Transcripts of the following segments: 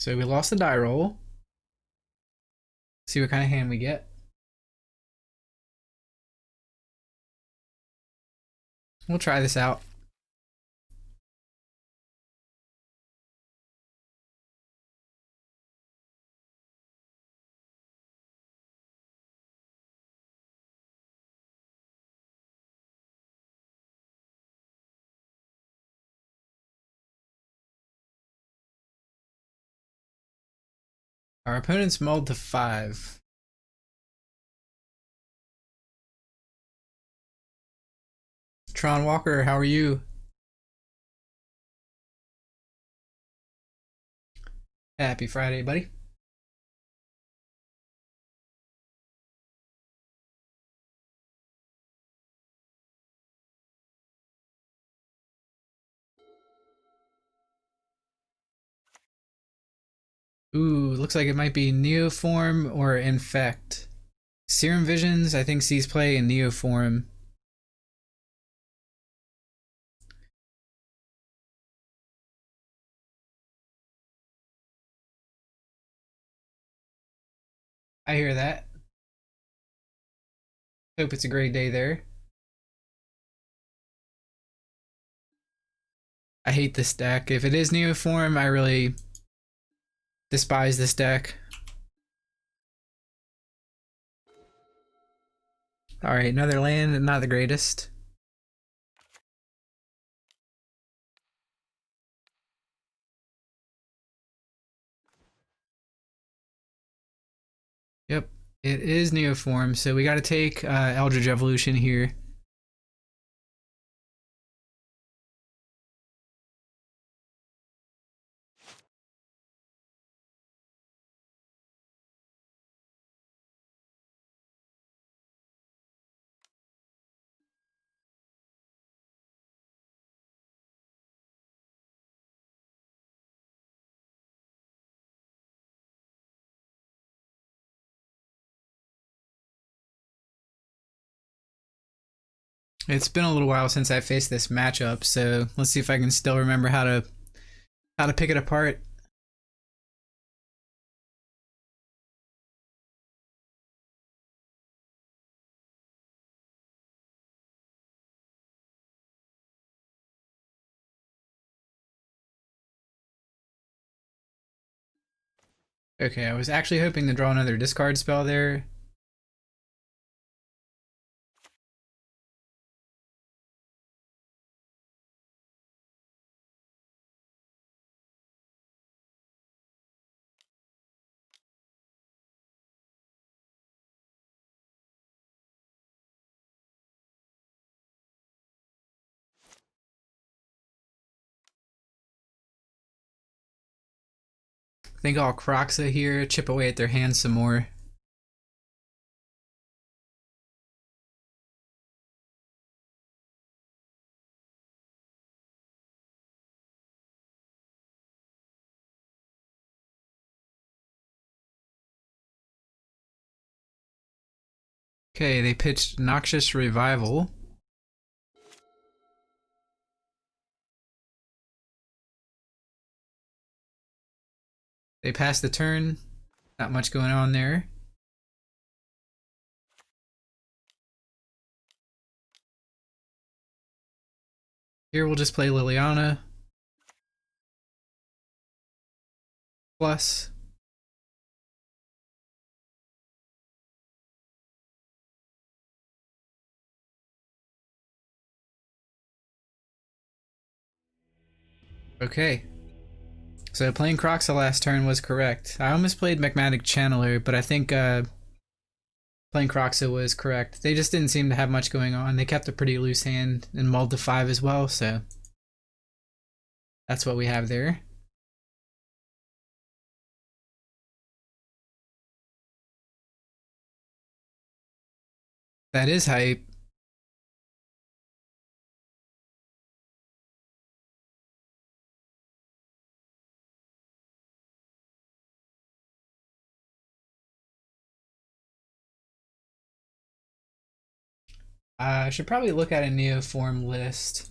So we lost the die roll. See what kind of hand we get. We'll try this out. Our opponent's mulled to 5. Tron Walker, how are you? Happy Friday, buddy. Ooh, looks like it might be Neoform or Infect. Serum Visions, I think, sees play in Neoform. I hear that. Hope it's a great day there. I hate this deck. If it is Neoform, I really despise this deck. Alright, another land, not the greatest. Yep, it is Neoform, so we gotta take Eldritch Evolution here. It's been a little while since I faced this matchup, so let's see if I can still remember how to pick it apart. Okay, I was actually hoping to draw another discard spell there. I think I'll Croxa here, chip away at their hand some more. Okay, they pitched Noxious Revival. They passed the turn. Not much going on there. Here we'll just play Liliana. Plus. Okay. So playing Croxa last turn was correct. I almost played Magmatic Channeler, but I think playing Croxa was correct. They just didn't seem to have much going on. They kept a pretty loose hand and mulled to 5 as well, so that's what we have there. That is hype. I should probably look at a Neoform list.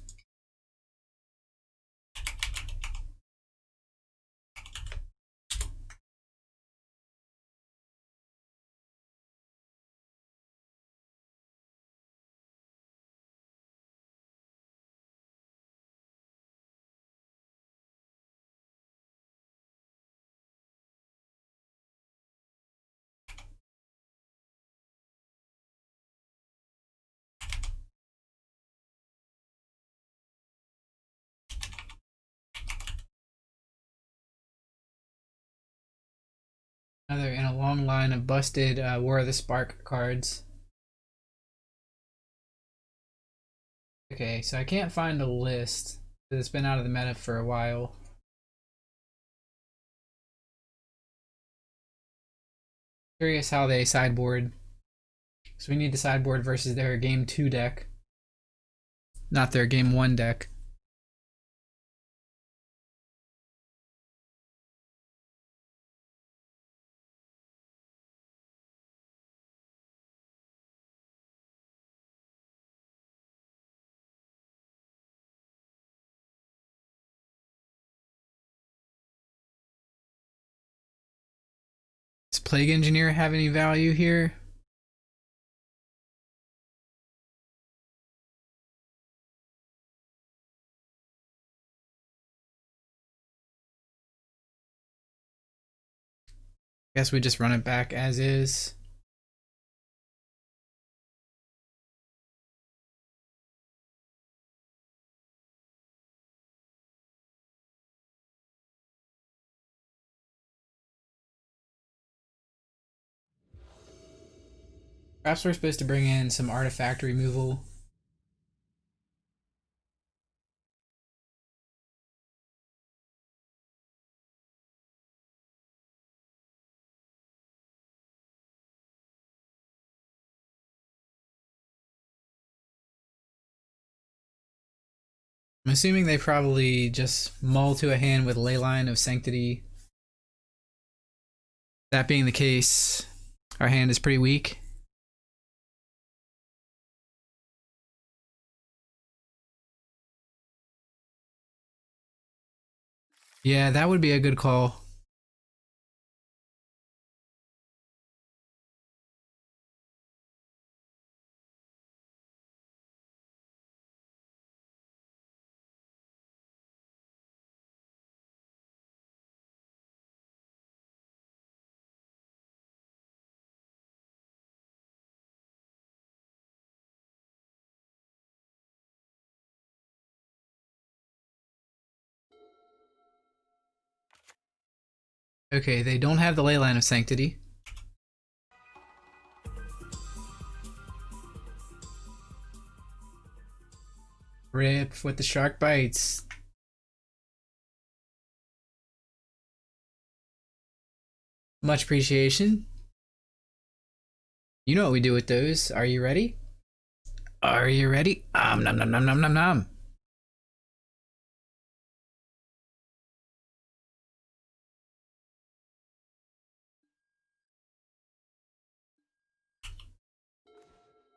long line of busted War of the Spark cards. Okay, so I can't find a list. It's been out of the meta for a while. Curious how they sideboard. So we need to sideboard versus their game 2 deck, not their game 1 deck. Does Plague Engineer have any value here? Guess we just run it back as is. Perhaps we're supposed to bring in some artifact removal. I'm assuming they probably just mull to a hand with Leyline of Sanctity. That being the case, our hand is pretty weak. Yeah, that would be a good call. Okay, they don't have the Leyline of Sanctity. Rip with the shark bites. Much appreciation. You know what we do with those. Are you ready? Are you ready? Nom nom nom nom nom nom.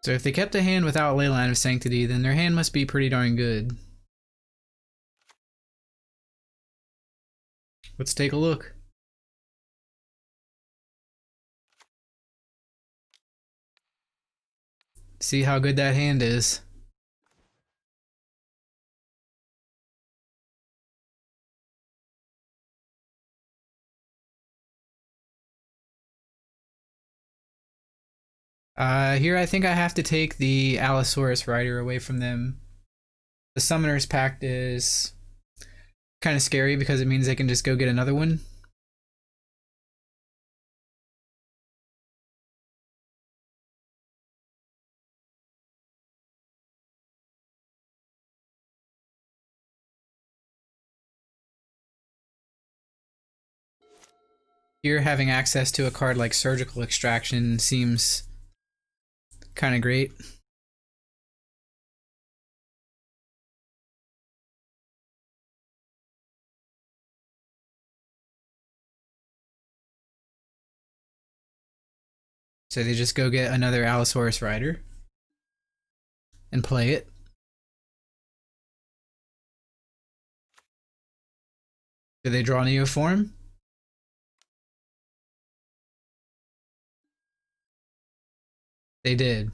So if they kept a hand without Leyline of Sanctity, then their hand must be pretty darn good. Let's take a look. See how good that hand is. Here I think I have to take the Allosaurus Rider away from them. The Summoner's Pact is kind of scary because it means they can just go get another one. Here having access to a card like Surgical Extraction seems kind of great. So they just go get another Allosaurus Rider and play it. Do they draw Neoform? They did.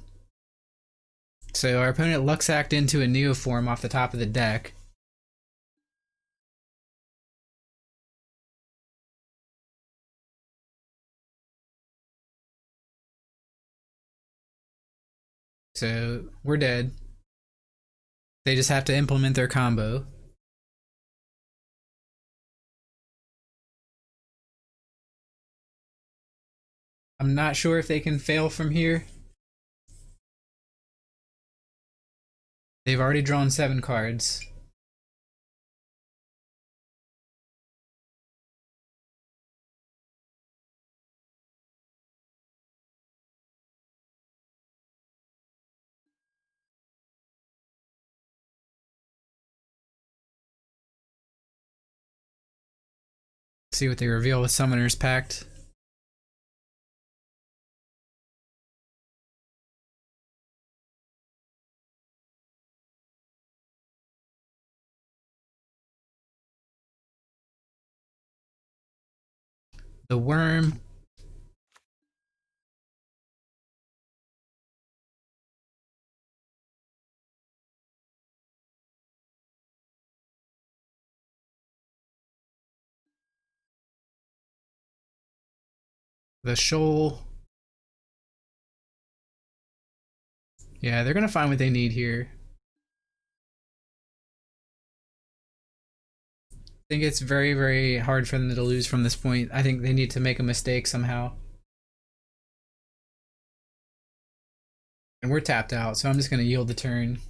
So our opponent Luxact into a Neoform off the top of the deck. So we're dead. They just have to implement their combo. I'm not sure if they can fail from here. They've already drawn 7 cards. See what they reveal with Summoner's Pact. The Worm. The Shoal. Yeah, they're gonna find what they need here. I think it's very, very hard for them to lose from this point. I think they need to make a mistake somehow. And we're tapped out, so I'm just gonna yield the turn.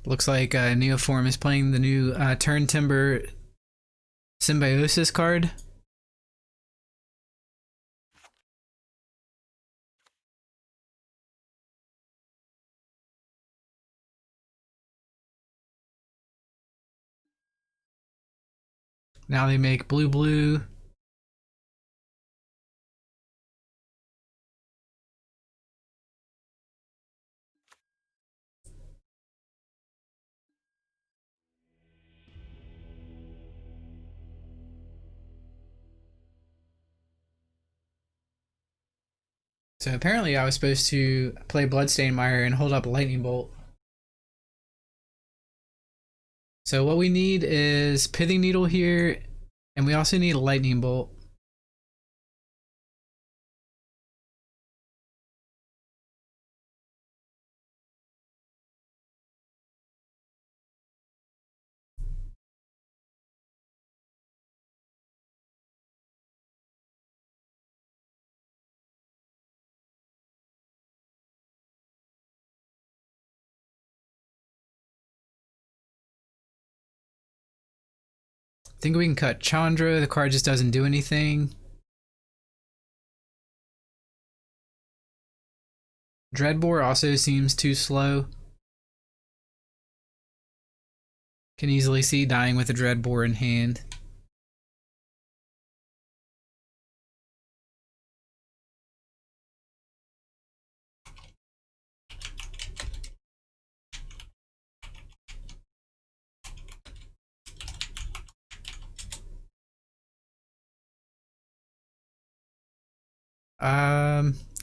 Looks like Neoform is playing the new Turn Timber Symbiosis card. Now they make blue. So apparently I was supposed to play Bloodstained Mire and hold up Lightning Bolt. So what we need is Pithing Needle here, and we also need a Lightning Bolt. I think we can cut Chandra, the card just doesn't do anything. Dreadbore also seems too slow. Can easily see dying with a Dreadbore in hand.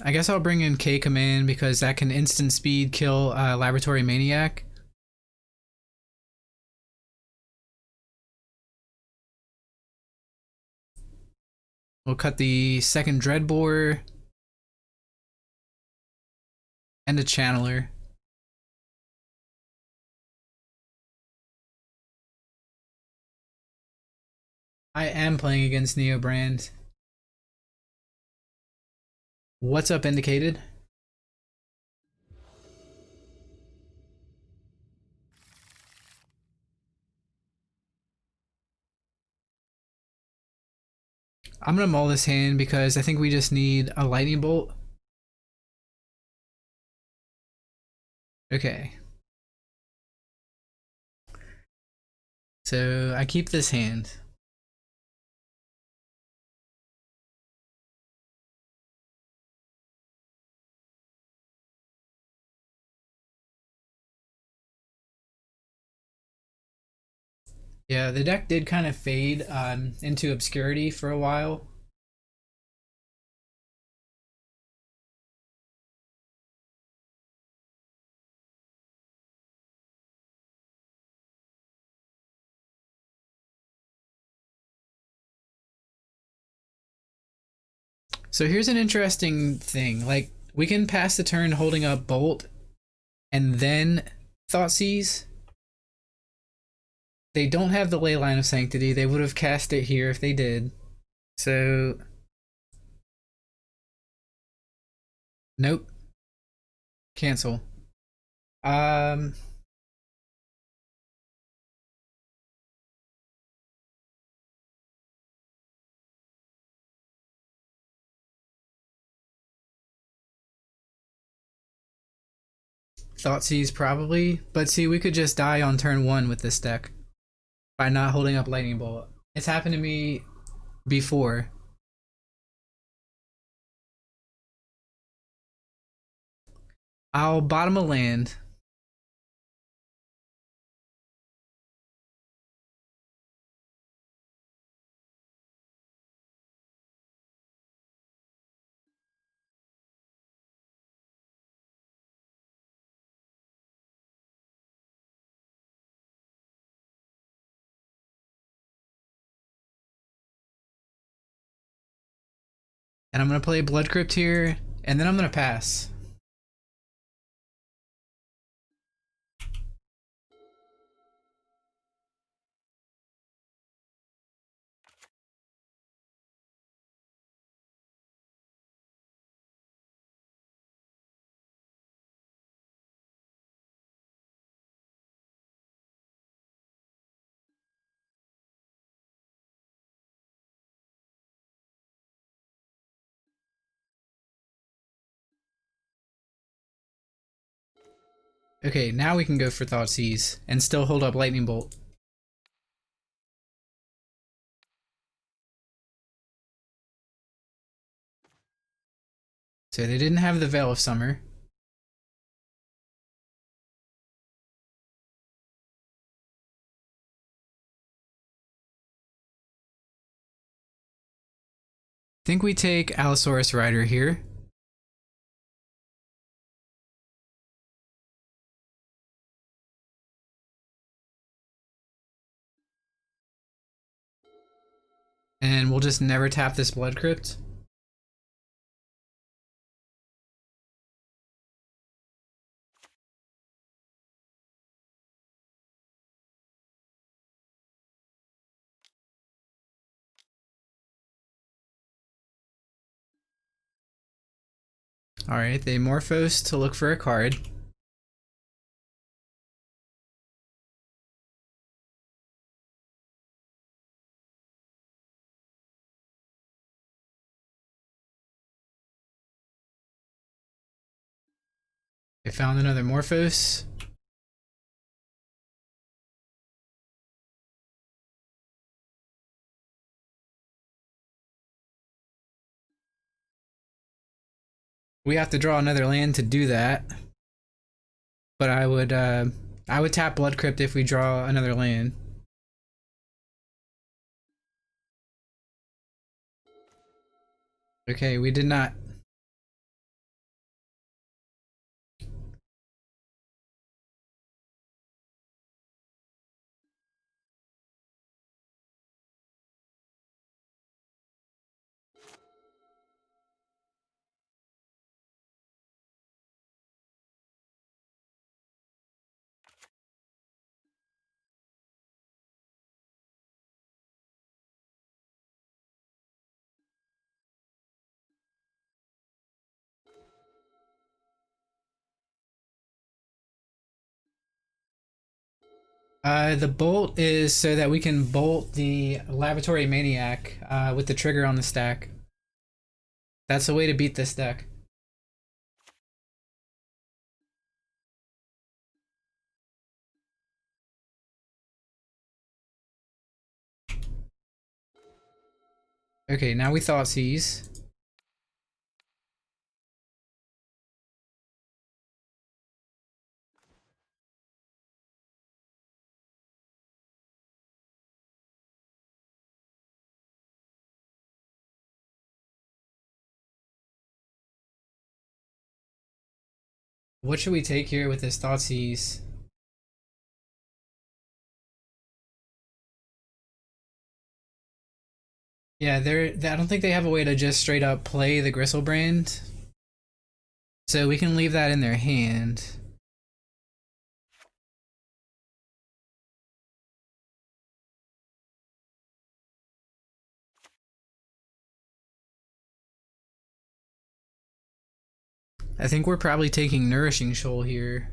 I guess I'll bring in K Command because that can instant speed kill Laboratory Maniac. We'll cut the second Dreadbore and a Channeler. I am playing against Neobrand. What's up, Indicated? I'm gonna mull this hand because I think we just need a lightning bolt. Okay. So I keep this hand. Yeah, the deck did kind of fade into obscurity for a while. So here's an interesting thing. Like, we can pass the turn holding up Bolt and then Thoughtseize. They don't have the Leyline of Sanctity. They would have cast it here if they did. So, nope. Cancel. Um, Thoughtseize probably. But see, we could just die on turn one with this deck by not holding up Lightning Bolt. It's happened to me before. I'll bottom a land. And I'm going to play Blood Crypt here. And then I'm going to pass. Okay, now we can go for Thoughtseize and still hold up Lightning Bolt. So they didn't have the Veil of Summer. I think we take Allosaurus Rider here. And we'll just never tap this Blood Crypt. Alright, they Morphos to look for a card. They found another Morphos. We have to draw another land to do that. But I would tap Blood Crypt if we draw another land. Okay, we did not. The bolt is so that we can bolt the Laboratory Maniac with the trigger on the stack. That's the way to beat this deck. Okay, now we Thoughtseize. What should we take here with this Thoughtseize? Yeah, I don't think they have a way to just straight up play the Gristlebrand. So we can leave that in their hand. I think we're probably taking Nourishing Shoal here.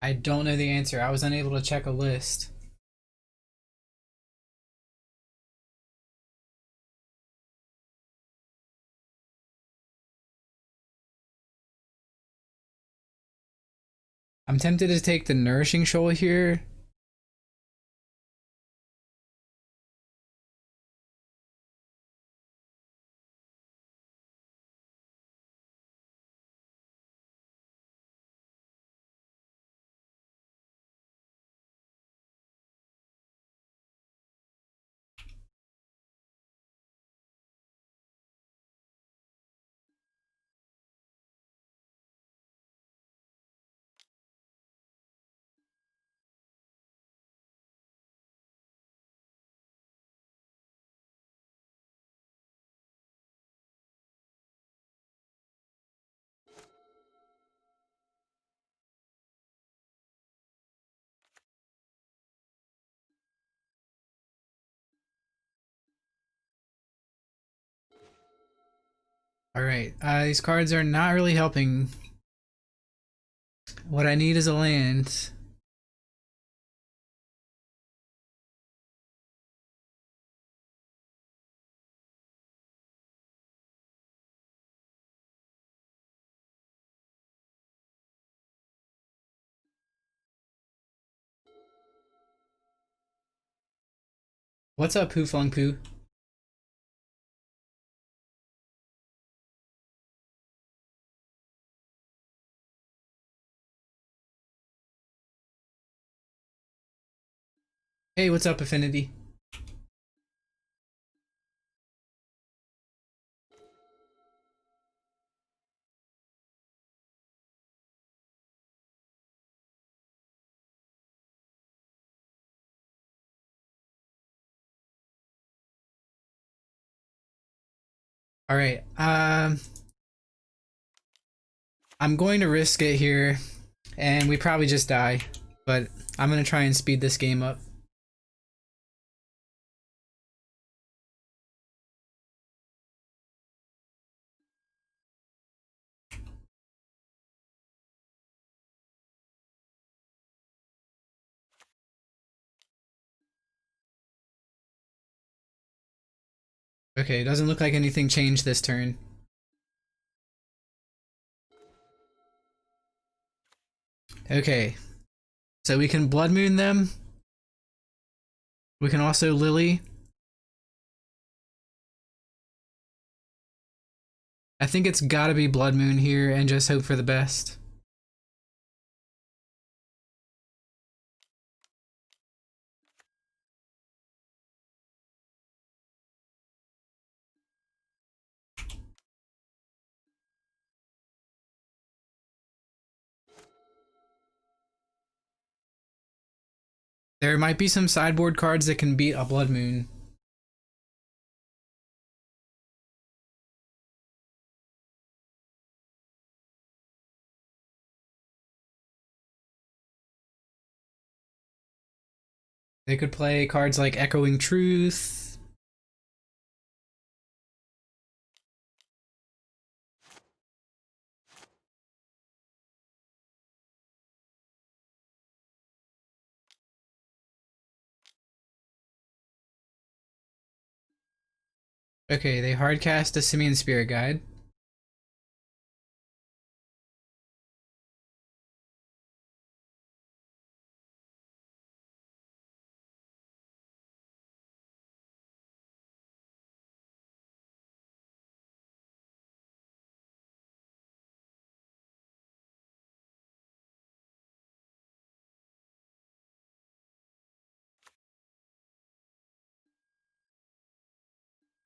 I don't know the answer. I was unable to check a list. I'm tempted to take the Nourishing Shoal here. Alright, these cards are not really helping. What I need is a land. What's up, Poo Flung Poo? Hey, what's up, Affinity? Alright, I'm going to risk it here, and we probably just die, but I'm gonna try and speed this game up. Okay, it doesn't look like anything changed this turn. Okay, so we can Blood Moon them. We can also Lily. I think it's gotta be Blood Moon here and just hope for the best. There might be some sideboard cards that can beat a Blood Moon. They could play cards like Echoing Truth. Okay, they hardcast a Simian Spirit Guide.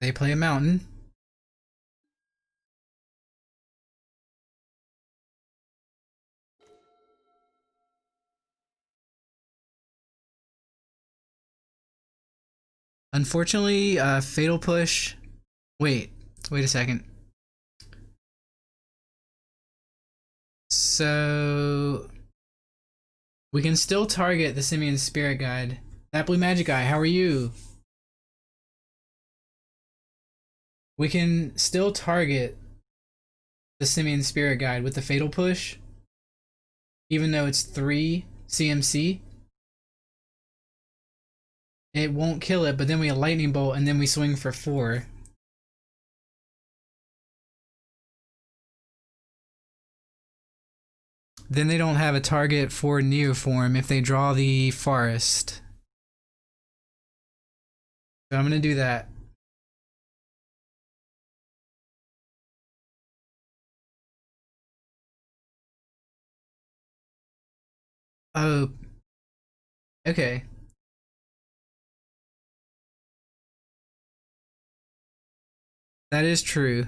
They play a Mountain. Unfortunately, Fatal Push. Wait a second. So we can still target the Simian Spirit Guide. That Blue Magic Guy, how are you? We can still target the Simian Spirit Guide with the Fatal Push, even though it's 3 CMC. It won't kill it, but then we a Lightning Bolt and then we swing for 4. Then they don't have a target for Neoform if they draw the Forest. So I'm gonna do that. Oh, okay. That is true.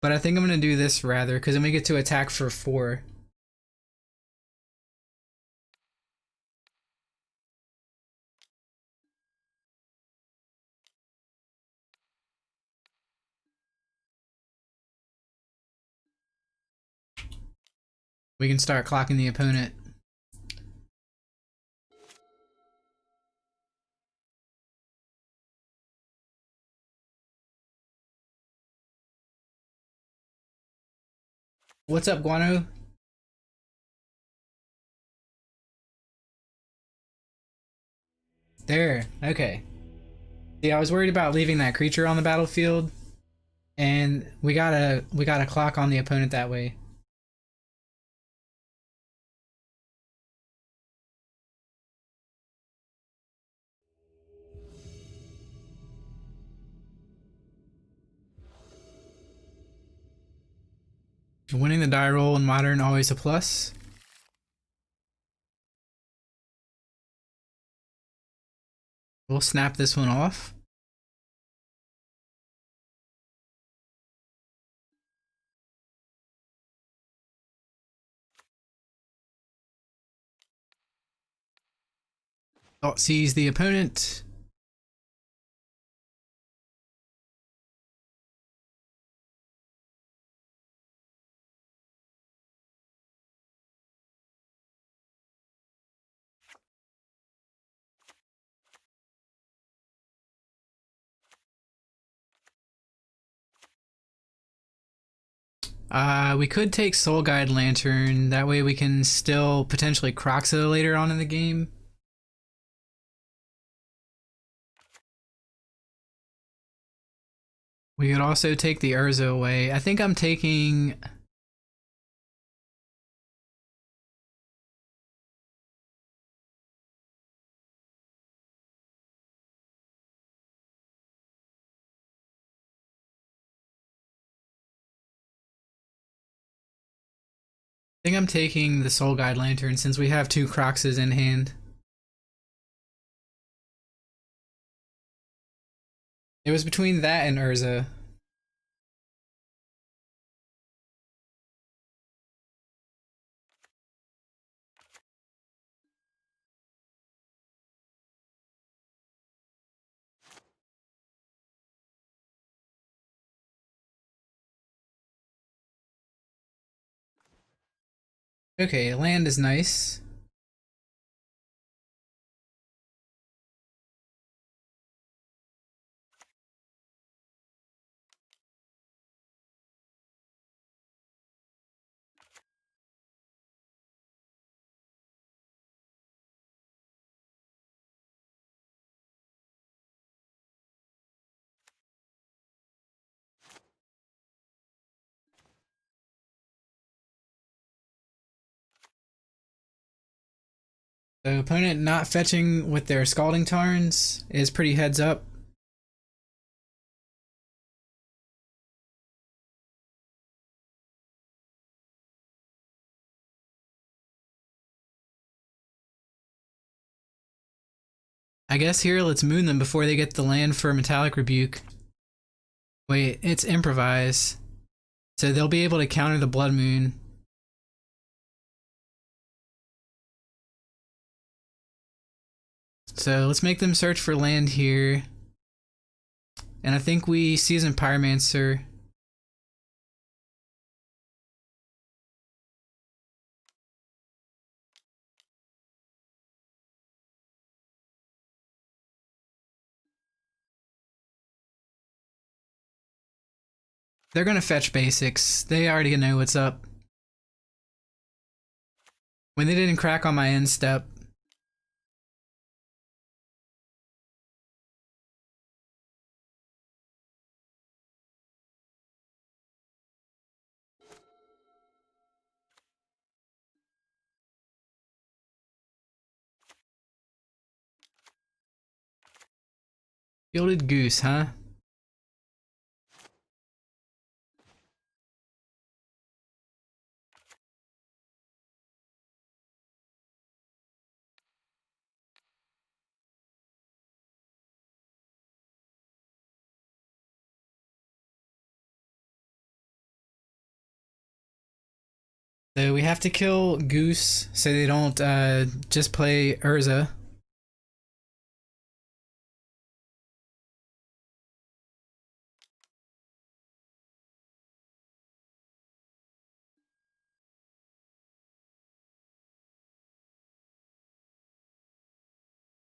But I think I'm gonna do this rather, because then we get to attack for 4. We can start clocking the opponent. What's up, Guano? There, okay. See, I was worried about leaving that creature on the battlefield, and we gotta clock on the opponent that way. Winning the die roll in Modern always a plus. We'll snap this one off. Thought sees the opponent. We could take Soul Guide Lantern. That way we can still potentially Croxa later on in the game. We could also take the Urza away. I think I'm taking... I'm taking the Soul Guide Lantern since we have 2 Croxes in hand. It was between that and Urza. Okay, land is nice. The opponent not fetching with their Scalding Tarns is pretty heads up. I guess here let's moon them before they get the land for Metallic Rebuke. Wait, it's Improvise. So they'll be able to counter the Blood Moon. So let's make them search for land here. And I think we Season Pyromancer. They're gonna fetch basics. They already know what's up. When they didn't crack on my end step. Gilded Goose, huh? So we have to kill Goose so they don't just play Urza.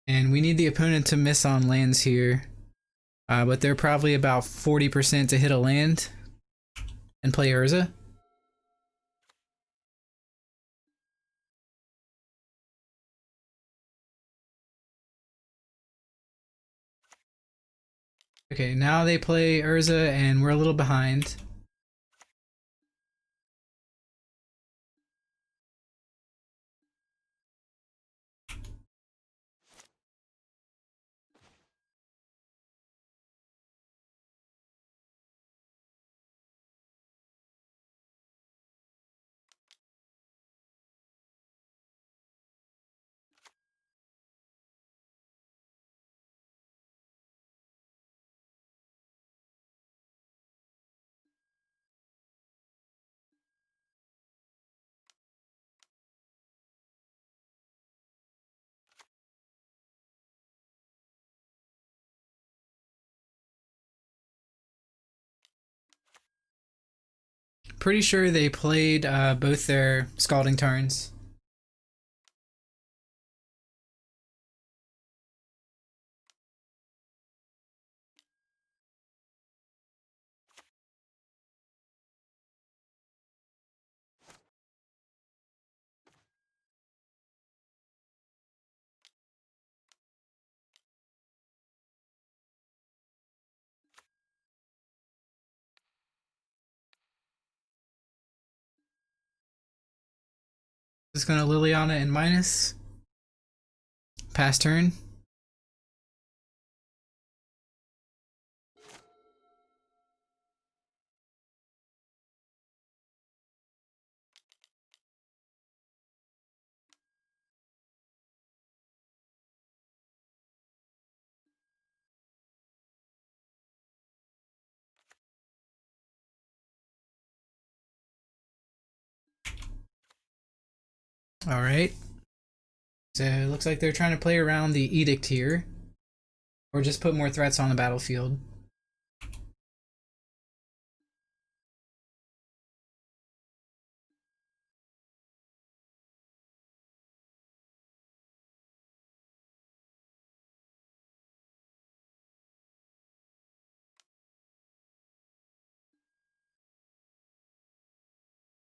And we need the opponent to miss on lands here. But they're probably about 40% to hit a land and play Urza. Okay, now they play Urza and we're a little behind. Pretty sure they played both their Scalding Tarns. Just gonna Liliana and minus. Pass turn. Alright. So it looks like they're trying to play around the Edict here. Or just put more threats on the battlefield.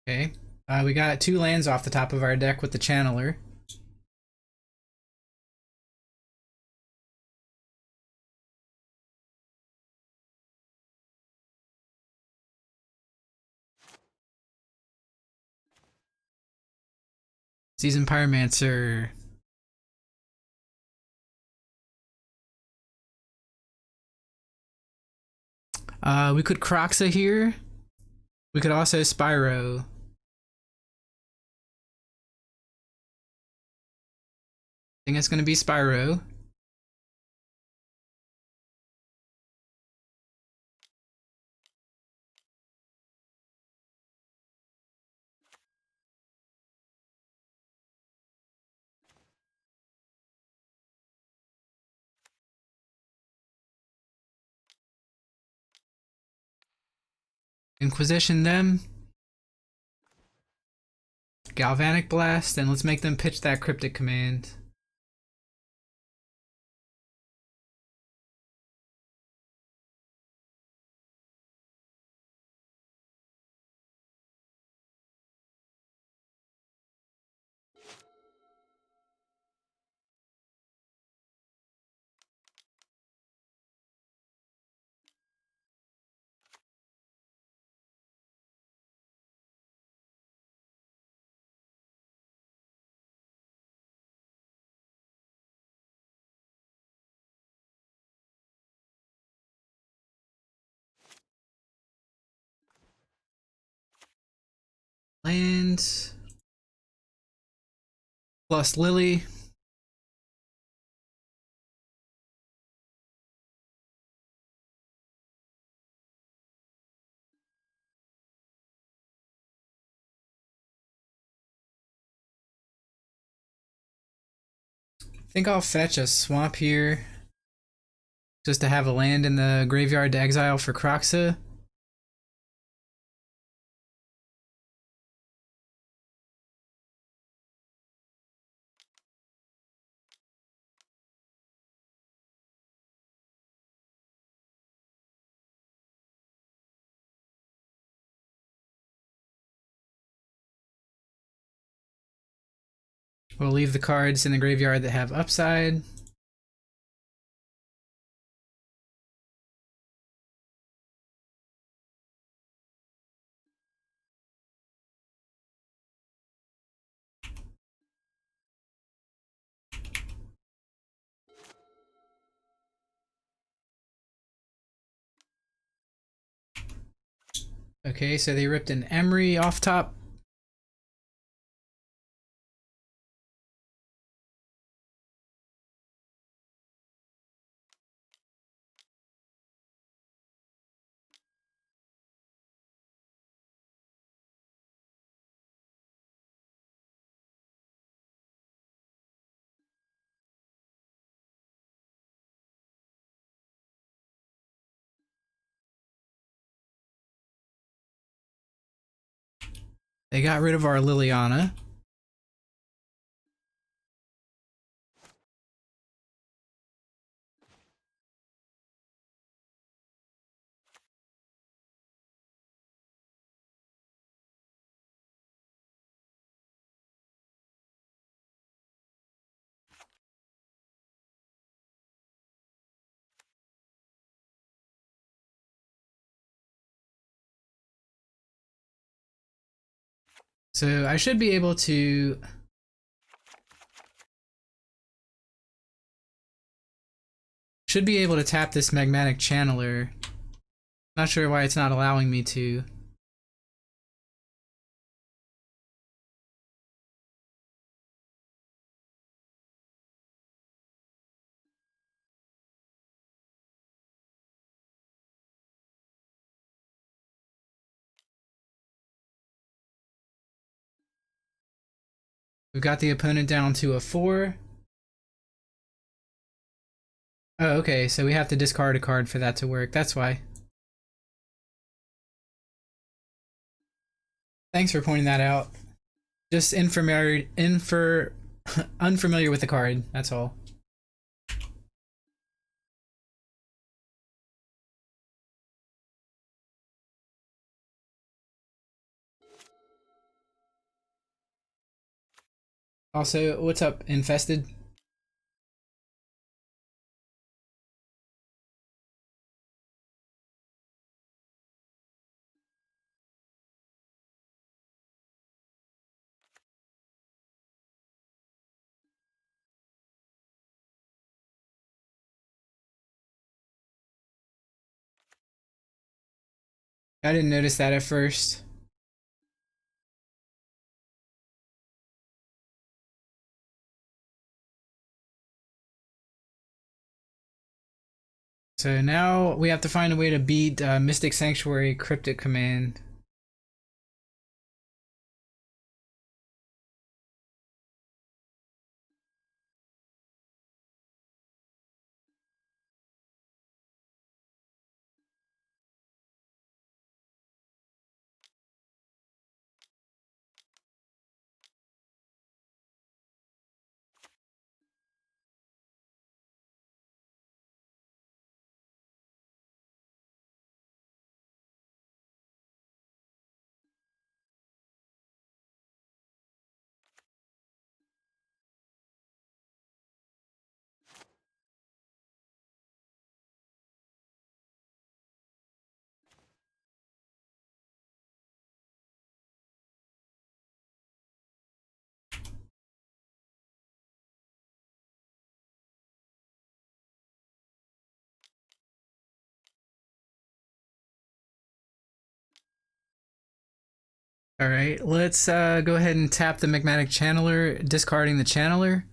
Okay. We got 2 lands off the top of our deck with the Channeler. Season Pyromancer. We could Croxa here. We could also Spyro. I think it's going to be Spyro. Inquisition them. Galvanic Blast, and let's make them pitch that cryptic command. Land plus Lily. I think I'll fetch a swamp here just to have a land in the graveyard to exile for Croxa. We'll leave the cards in the graveyard that have upside. Okay, so they ripped an Emery off top. They got rid of our Liliana. So I should be able to tap this Magmatic Channeler. Not sure why it's not allowing me to. We've got the opponent down to a 4. Oh, okay, so we have to discard a card for that to work. That's why. Thanks for pointing that out. Just unfamiliar with the card, that's all. Also, what's up, Infested? I didn't notice that at first. So now we have to find a way to beat Mystic Sanctuary Cryptic Command. All right, let's go ahead and tap the Magmatic Channeler, discarding the Channeler.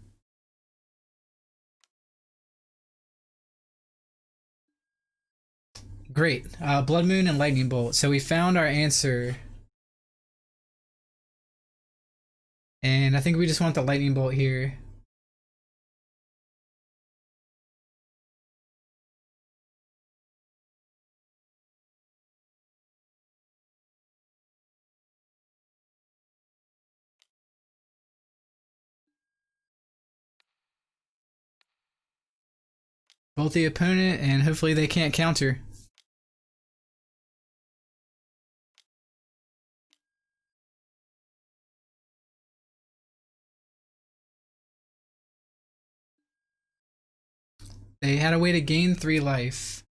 Great. Blood Moon and Lightning Bolt. So we found our answer. And I think we just want the Lightning Bolt here. Bolt the opponent, and hopefully they can't counter. They had a way to gain 3 life.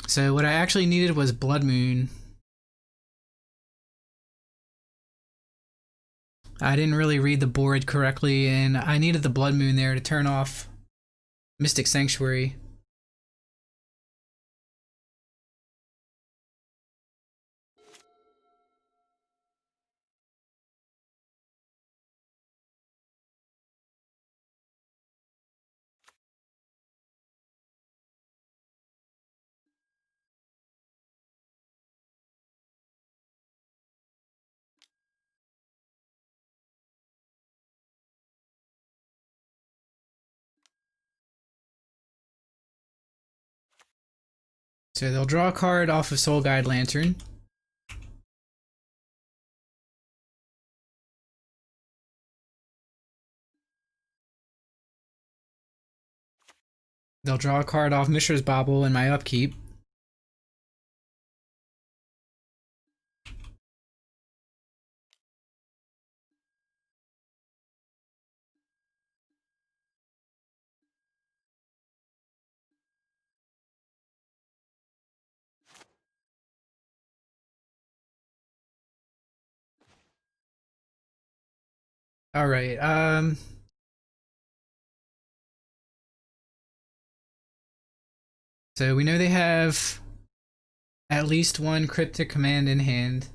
So what I actually needed was Blood Moon. I didn't really read the board correctly, and I needed the Blood Moon there to turn off Mystic Sanctuary. So they'll draw a card off of Soul Guide Lantern. They'll draw a card off Mishra's Bauble in my upkeep. All right. So we know they have at least one cryptic command in hand.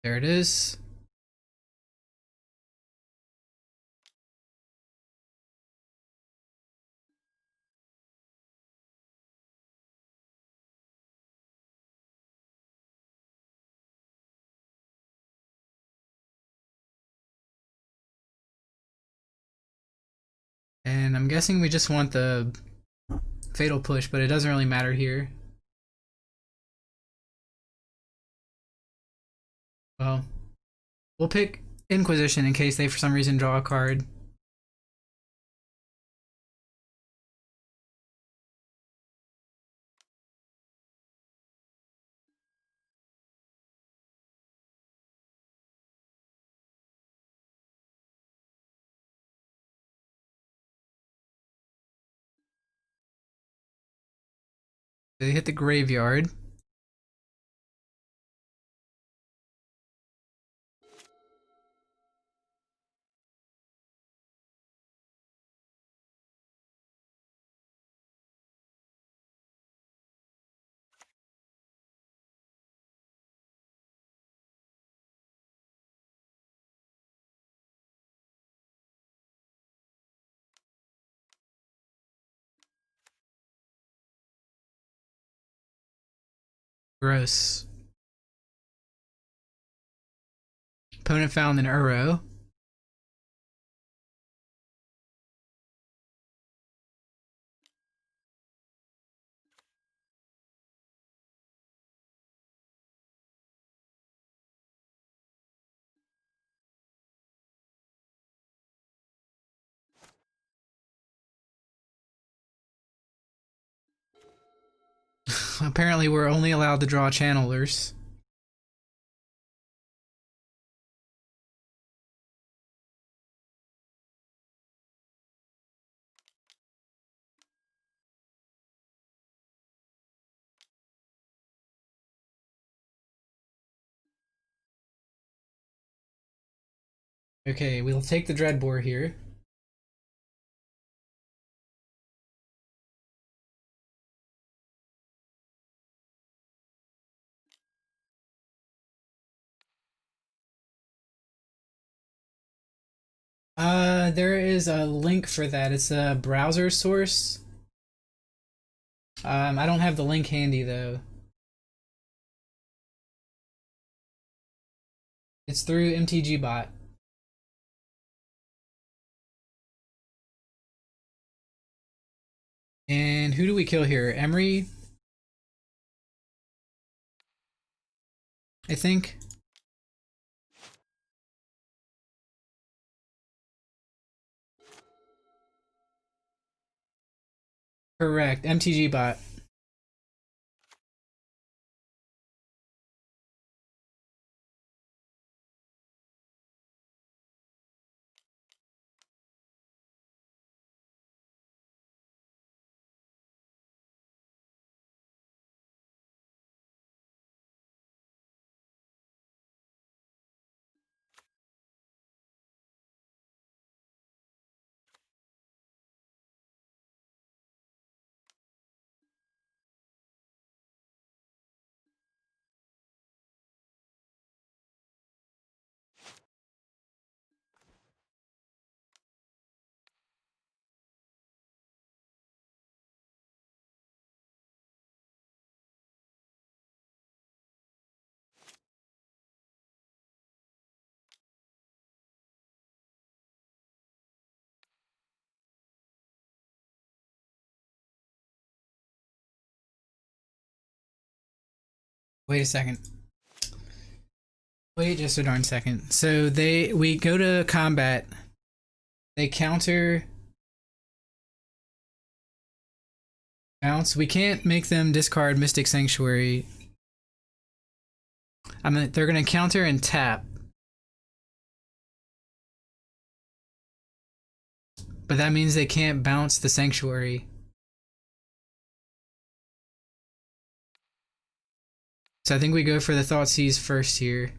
There it is. And I'm guessing we just want the Fatal Push, but it doesn't really matter here. Well, we'll pick Inquisition in case they for some reason draw a card. They hit the graveyard. Gross. Opponent found an Uro. Apparently, we're only allowed to draw channelers. Okay, we'll take the Dreadbore here. There is a link for that. It's a browser source. I don't have the link handy though. It's through MTG bot. And who do we kill here? Emery? I think. Correct. MTG bot. Wait a second. Wait just a darn second. So we go to combat. They counter bounce. We can't make them discard Mystic Sanctuary. I mean, they're gonna counter and tap. But that means they can't bounce the Sanctuary. So I think we go for the Thoughtseize first here.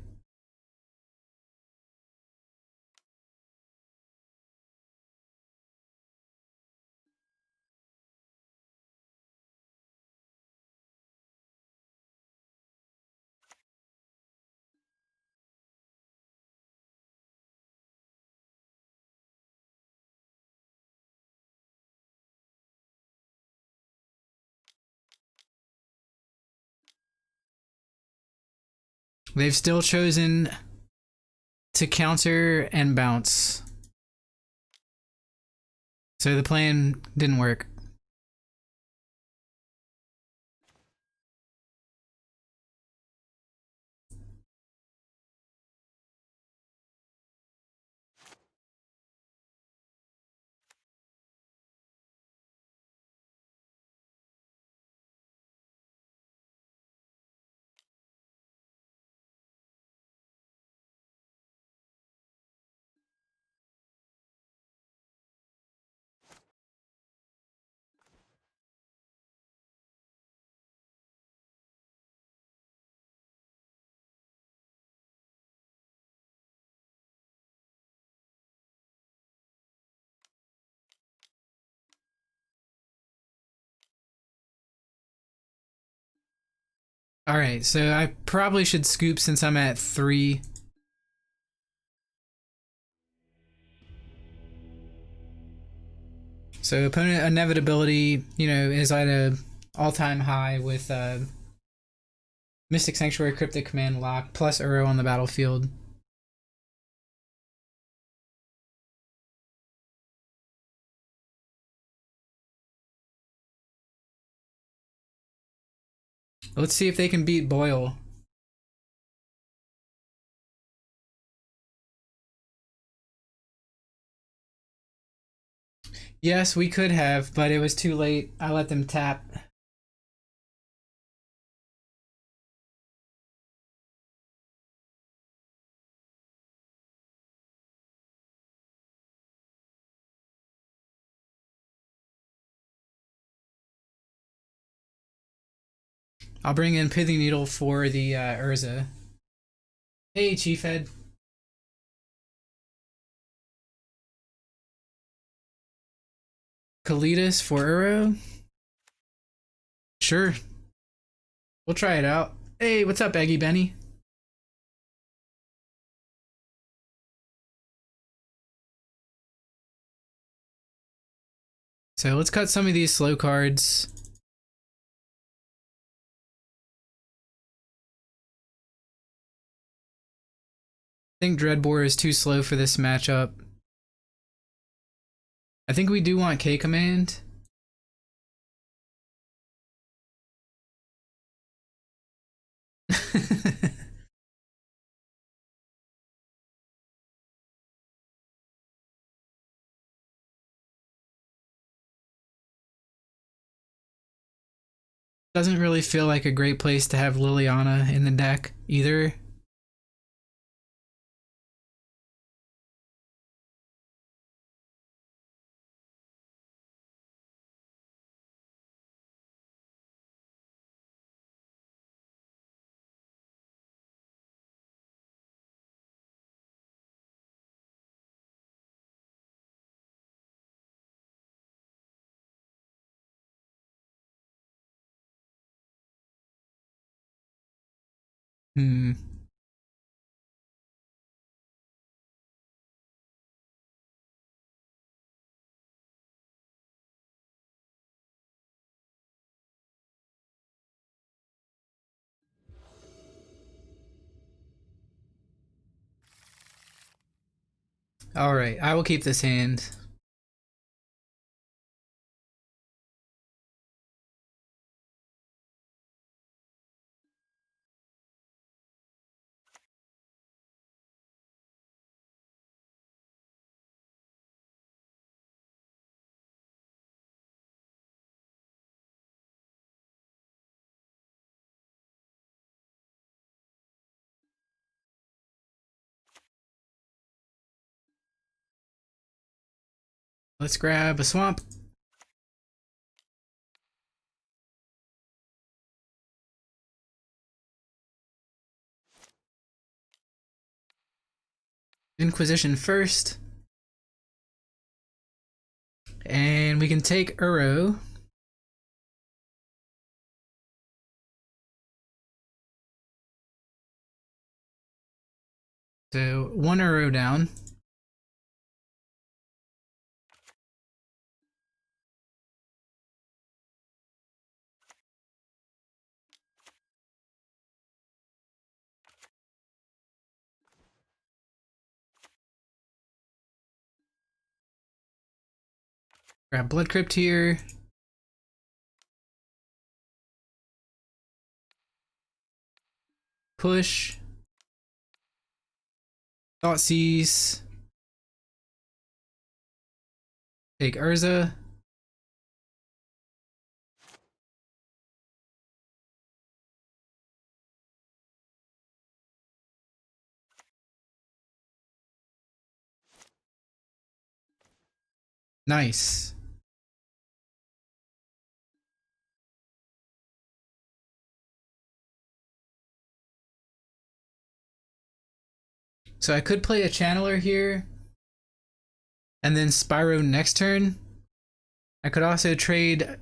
They've still chosen to counter and bounce. So the plan didn't work. Alright, so I probably should scoop since I'm at 3. So opponent inevitability, you know, is at a all-time high with Mystic Sanctuary, Cryptic Command lock, plus Uro on the battlefield. Let's see if they can beat Boyle. Yes, we could have, but it was too late. I let them tap. I'll bring in Pithing Needle for the Urza. Hey, Chief Ed. Kalidas for Uro? Sure. We'll try it out. Hey, what's up, Eggy Benny? So let's cut some of these slow cards. I think Dreadbore is too slow for this matchup. I think we do want K-Command. Doesn't really feel like a great place to have Liliana in the deck either. Hmm. Alright, I will keep this hand. Let's grab a swamp. Inquisition first. And we can take Uro. So 1 Uro down. Grab Blood Crypt here. Push. Thoughtseize. Take Urza. Nice. So I could play a Channeler here. And then Spyro next turn. I could also trade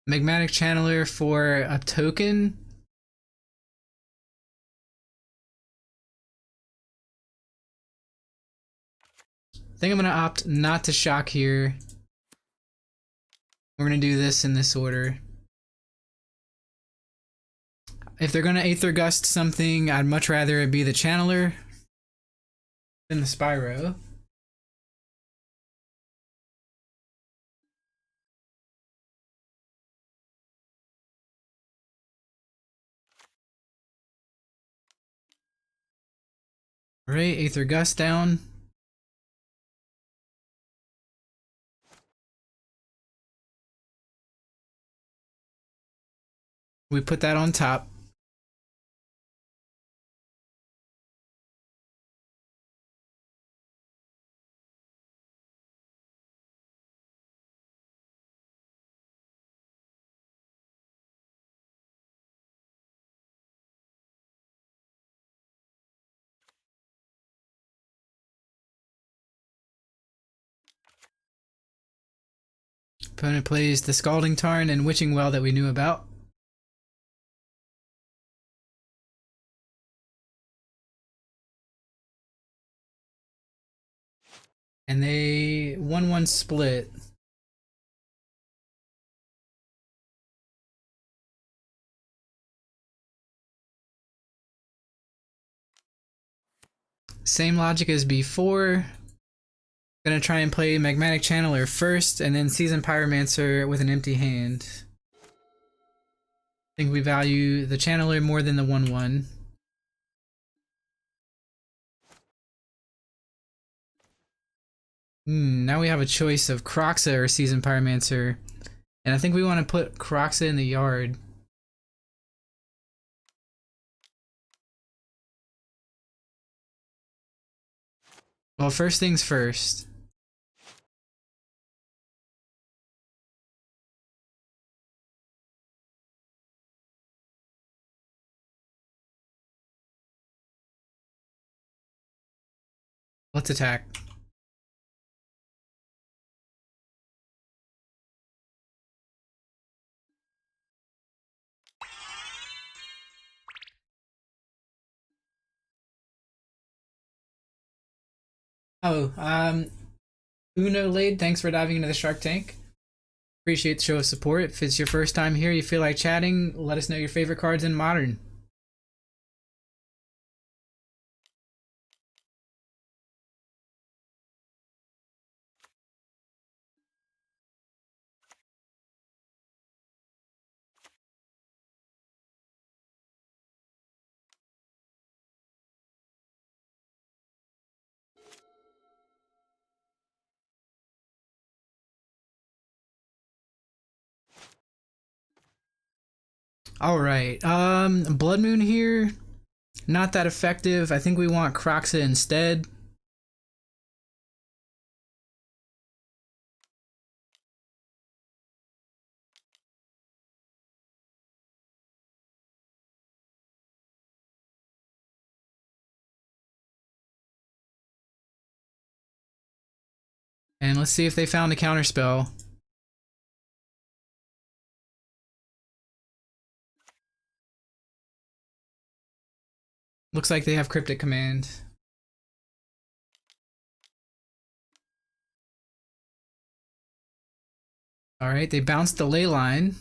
Magmatic Channeler for a token. I think I'm gonna opt not to shock here. We're gonna do this in this order. If they're gonna Aether Gust something, I'd much rather it be the Channeler than the Spyro. Alright, Aether Gust down. We put that on top. Opponent plays the Scalding Tarn and Witching Well that we knew about. And they 1-1 split. Same logic as before. Gonna try and play Magmatic Channeler first, and then Seasoned Pyromancer with an empty hand. I think we value the Channeler more than the 1-1. Now we have a choice of Kroxa or Seasoned Pyromancer. And I think we want to put Kroxa in the yard. Well, first things first. Let's attack. Oh, Uno Lade, thanks for diving into the Shark Tank. Appreciate the show of support. If it's your first time here, you feel like chatting, let us know your favorite cards in Modern. Alright, Blood Moon here. Not that effective. I think we want Kroxa instead. And let's see if they found a counterspell. Looks like they have Cryptic Command. Alright, they bounced the ley line.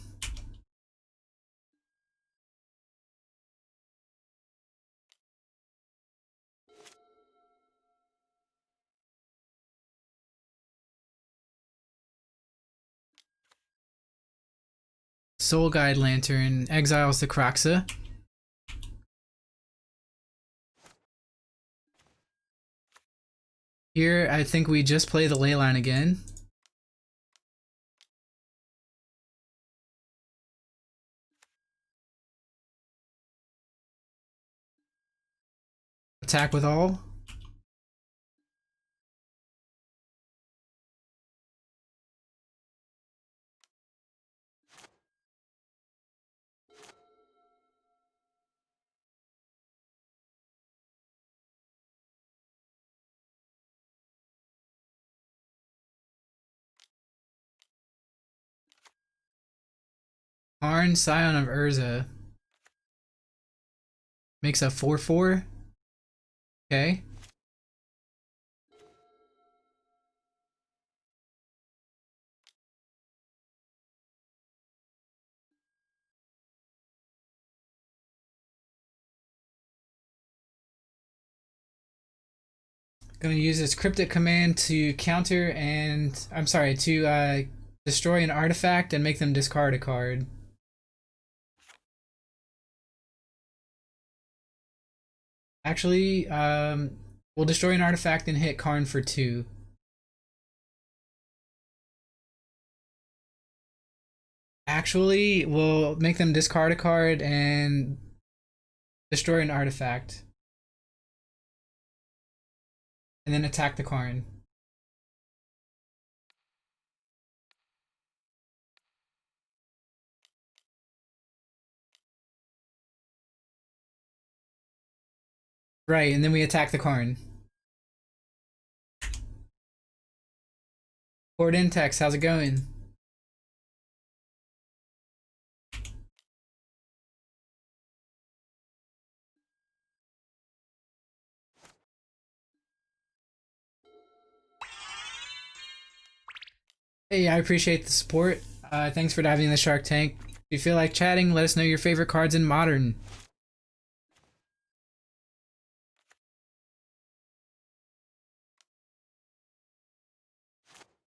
Soul Guide Lantern exiles the Kroxa. Here, I think we just play the ley line again. Attack with all. Karn, Scion of Urza. Makes a 4/4. Okay. Going to use this cryptic command to counter and I'm sorry to destroy an artifact and make them discard a card. Actually, we'll destroy an artifact and hit Karn for 2. Actually, we'll make them discard a card and destroy an artifact. And then attack the Karn. Right, and then we attack the Karn. Port Intex, how's it going? Hey, I appreciate the support. Thanks for diving in the Shark Tank. If you feel like chatting, let us know your favorite cards in Modern.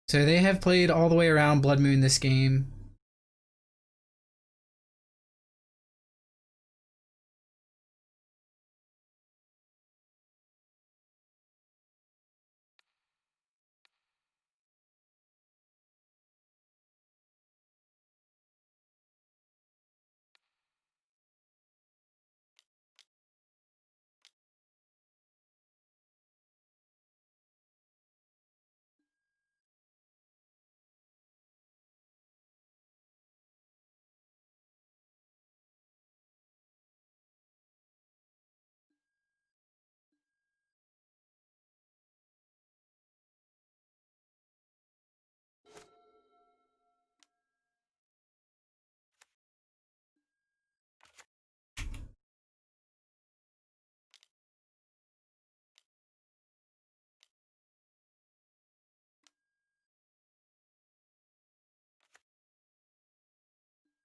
So they have played all the way around Blood Moon this game.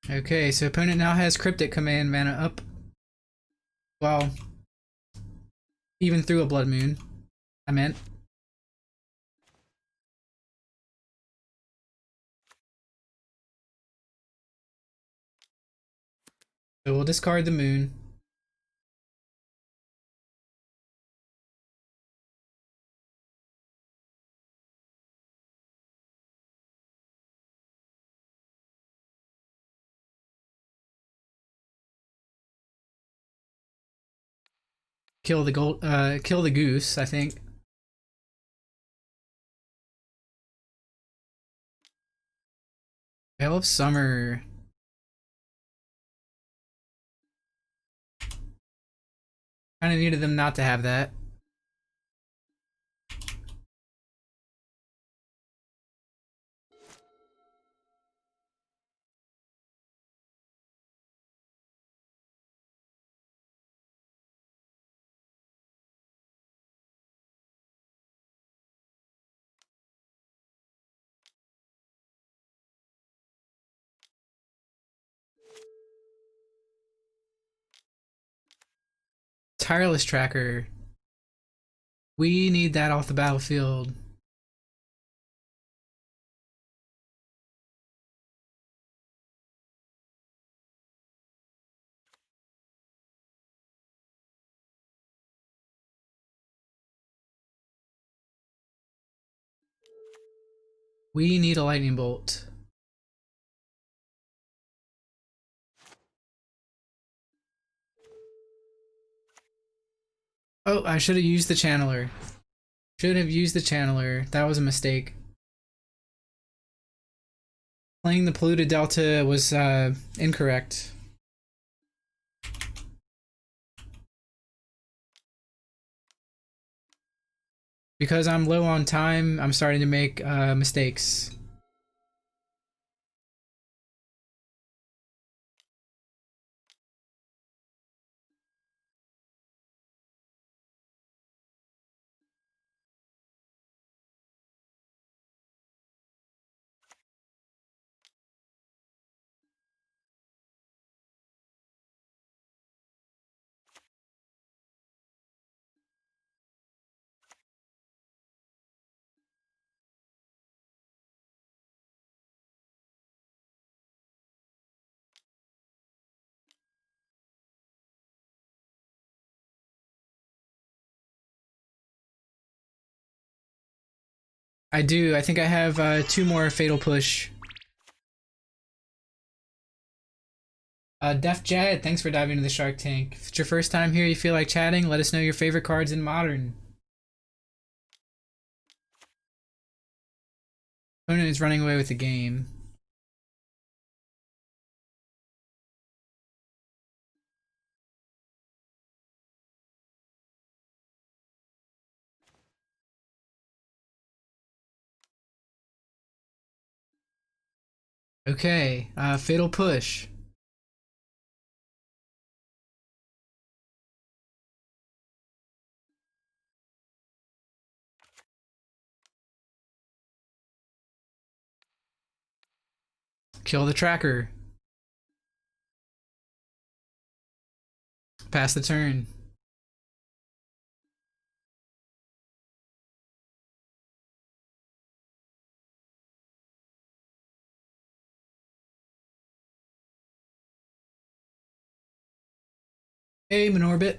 Okay, so opponent now has Cryptic Command mana up. Well, even through a Blood Moon, I meant. So we'll discard the Moon. Kill the kill the goose, I think. Veil of Summer. Kind of needed them not to have that. Tireless Tracker. We need that off the battlefield. We need a lightning bolt. Oh, I should have used the channeler. Should have used the channeler. That was a mistake. Playing the polluted delta was incorrect. Because I'm low on time, I'm starting to make mistakes. I do. I think I have 2 more Fatal Push. Def Jed, thanks for diving into the Shark Tank. If it's your first time here, you feel like chatting, let us know your favorite cards in Modern. Opponent is running away with the game. Okay, Fatal Push. Kill the tracker. Pass the turn. Hey, Minorbit.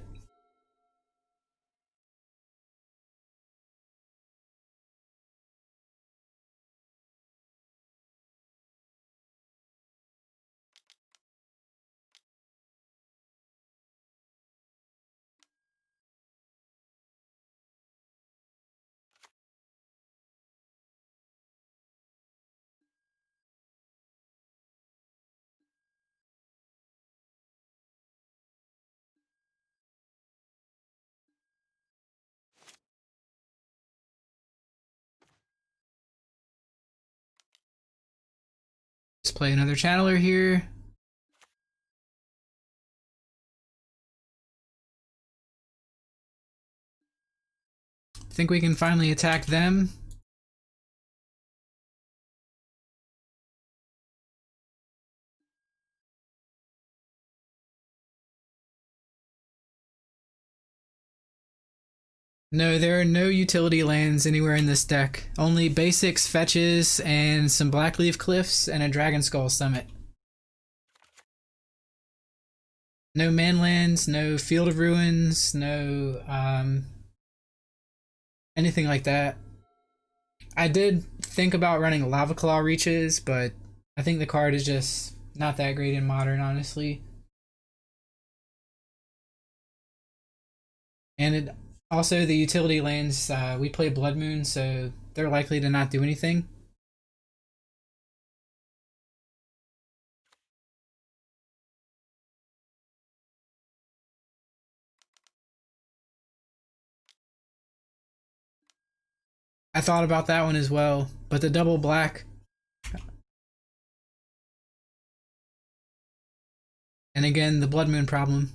Let's play another channeler here. Think we can finally attack them. No, there are no utility lands anywhere in this deck. Only basics, fetches, and some Blackleaf Cliffs and a Dragon Skull Summit. No manlands, no Field of Ruins, no anything like that. I did think about running Lava Claw Reaches, but I think the card is just not that great in Modern, honestly. And it also, the utility lands, we play Blood Moon, so they're likely to not do anything. I thought about that one as well, but the double black, and again, the Blood Moon problem.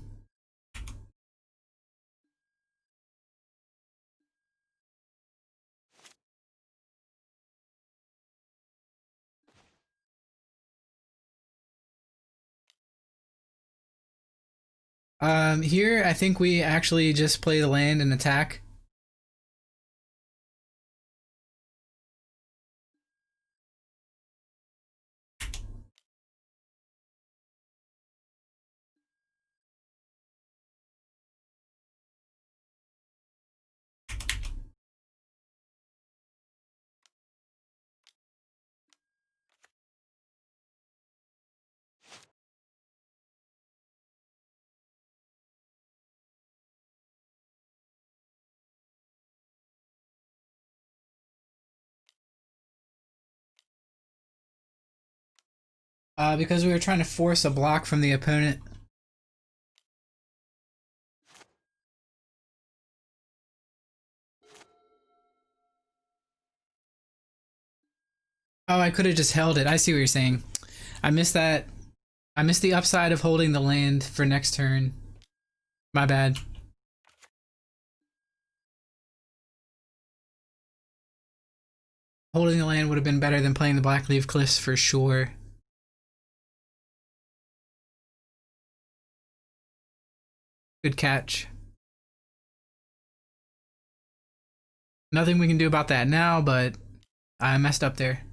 Here, I think we actually just play the land and attack. Because we were trying to force a block from the opponent. Oh, I could have just held it. I see what you're saying. I missed that. I missed the upside of holding the land for next turn. My bad. Holding the land would have been better than playing the Blackleaf Cliffs for sure. Good catch. Nothing we can do about that now, but I messed up there.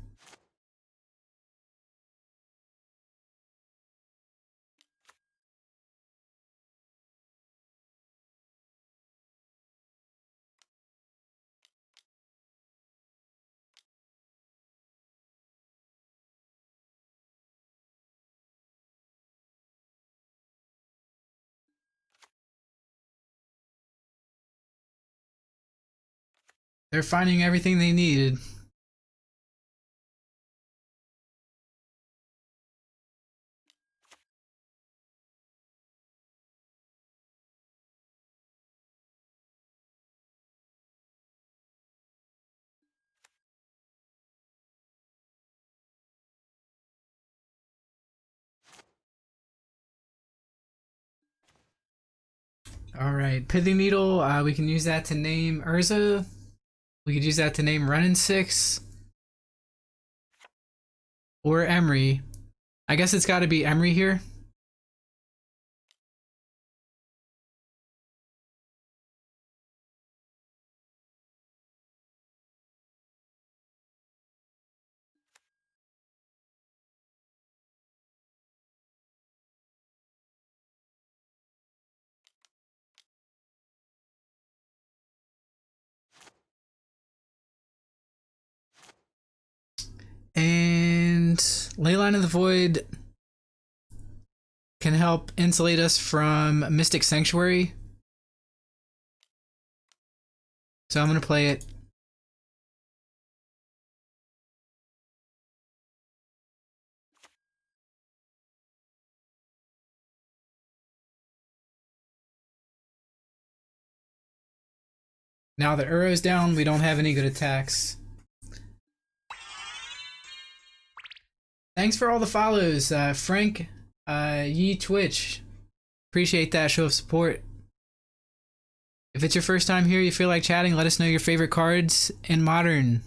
They're finding everything they needed. All right, Pithing Needle. We can use that to name Urza. We could use that to name Running Six or Emery. I guess it's got to be Emery here. And Leyline of the Void can help insulate us from Mystic Sanctuary. So I'm going to play it. Now that Uro's down, we don't have any good attacks. Thanks for all the follows, Frank, Ye Twitch. Appreciate that show of support. If it's your first time here, you feel like chatting, let us know your favorite cards in Modern.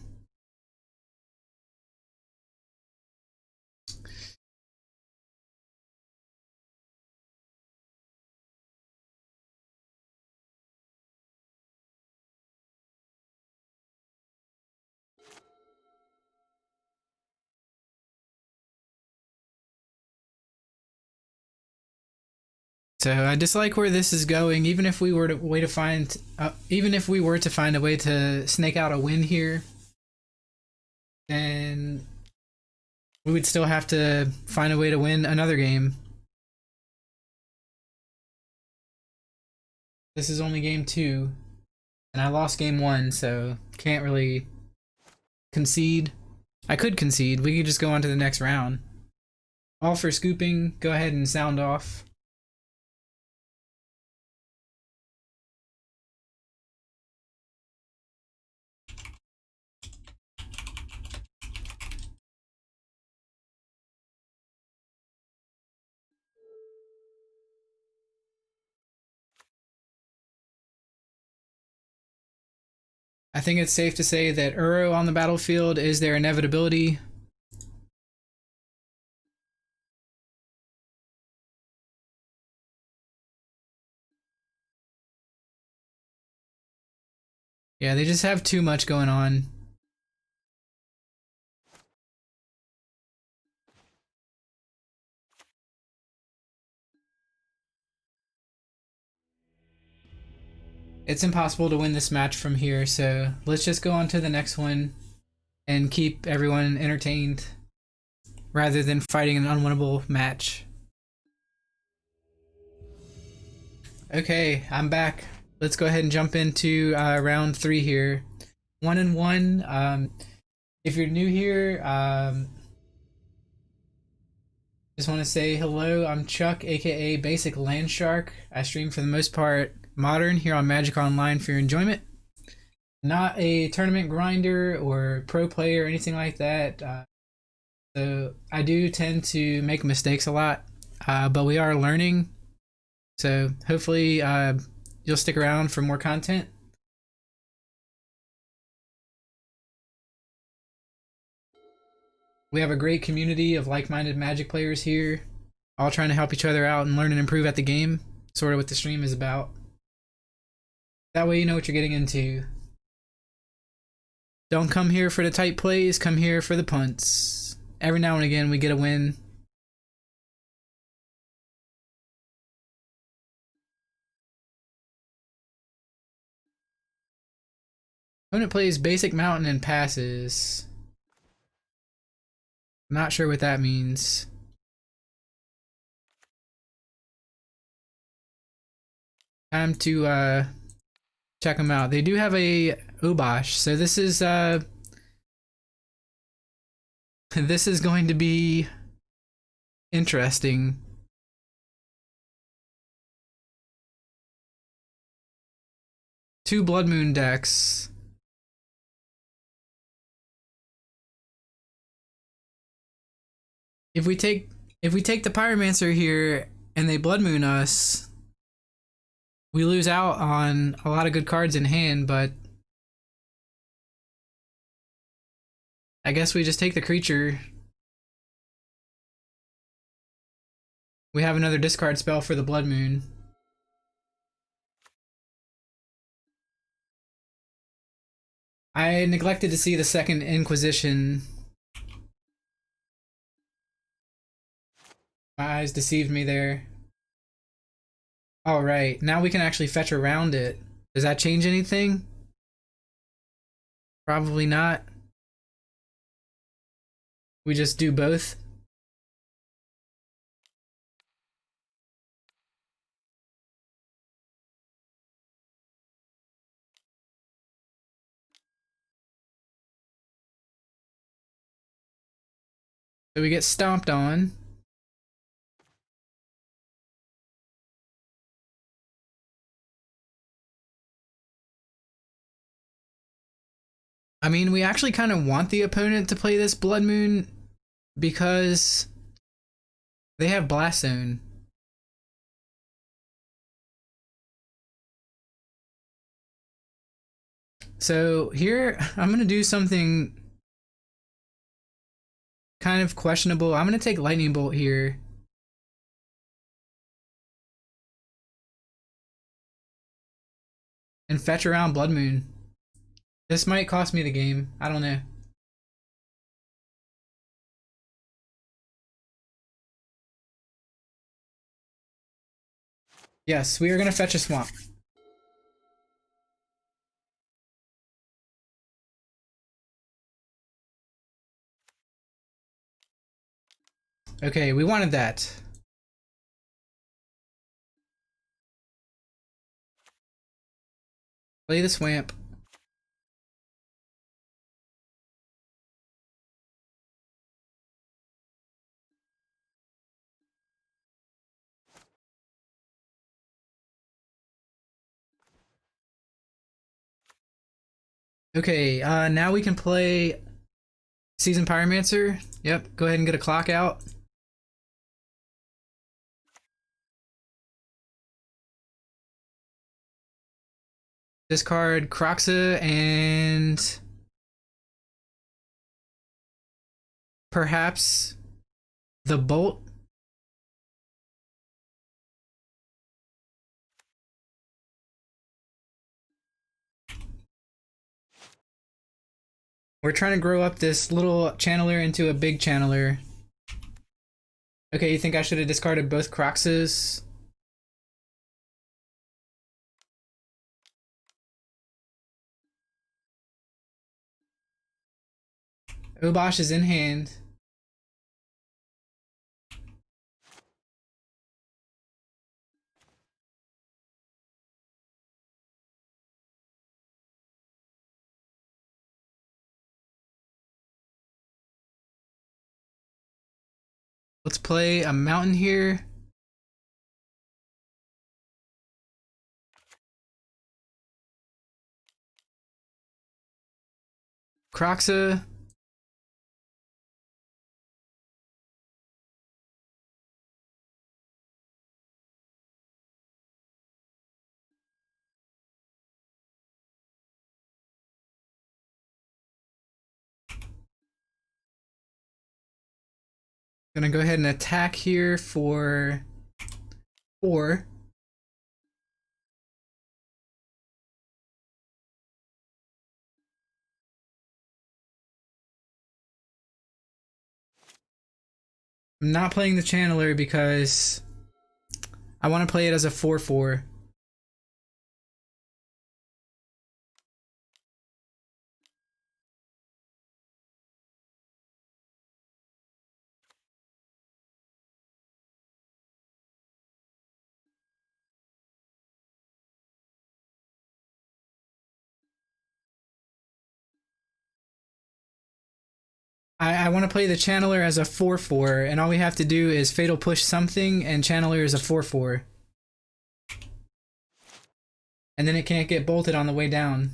So I dislike where this is going. Even if we were to find a way to snake out a win here, then we would still have to find a way to win another game. This is only game 2, and I lost game 1, so can't really concede. I could concede. We could just go on to the next round. All for scooping. Go ahead and sound off. I think it's safe to say that Uro on the battlefield is their inevitability. Yeah, they just have too much going on. It's impossible to win this match from here, so let's just go on to the next one and keep everyone entertained rather than fighting an unwinnable match. Okay, I'm back. Let's go ahead and jump into round 3 here. 1-1. If you're new here, just want to say hello. I'm Chuck, aka Basic Land Shark. I stream for the most part Modern here on Magic Online for your enjoyment. Not a tournament grinder or pro player or anything like that. So I do tend to make mistakes a lot, but we are learning. So hopefully you'll stick around for more content. We have a great community of like-minded Magic players here, all trying to help each other out and learn and improve at the game. Sort of what the stream is about. That way you know what you're getting into. Don't come here for the tight plays, come here for the punts. Every now and again we get a win. Opponent plays Basic Mountain and passes. Not sure what that means. Time to check them out. They do have a Obosh. So this is this is going to be interesting. Two Blood Moon decks. If we take the Pyromancer here and they Blood Moon us, we lose out on a lot of good cards in hand, but I guess we just take the creature. We have another discard spell for the Blood Moon. I neglected to see the second Inquisition. My eyes deceived me there. Alright, now we can actually fetch around it. Does that change anything? Probably not. We just do both. So we get stomped on. I mean, we actually kind of want the opponent to play this Blood Moon because they have Blast Zone. So here, I'm going to do something kind of questionable. I'm going to take Lightning Bolt here. And fetch around Blood Moon. This might cost me the game. I don't know. Yes, we are going to fetch a swamp. Okay, we wanted that. Play the swamp. Okay, now we can play Seasoned Pyromancer. Yep, go ahead and get a clock out. Discard Croxa and perhaps the Bolt. We're trying to grow up this little channeler into a big channeler. Okay, you think I should have discarded both Croxes? Obosh is in hand. Let's play a mountain here. Croxa. Gonna go ahead and attack here for 4. I'm not playing the channeler because I want to play it as a 4/4. I want to play the Channeler as a 4/4, and all we have to do is Fatal Push something, and Channeler is a 4/4. And then it can't get bolted on the way down.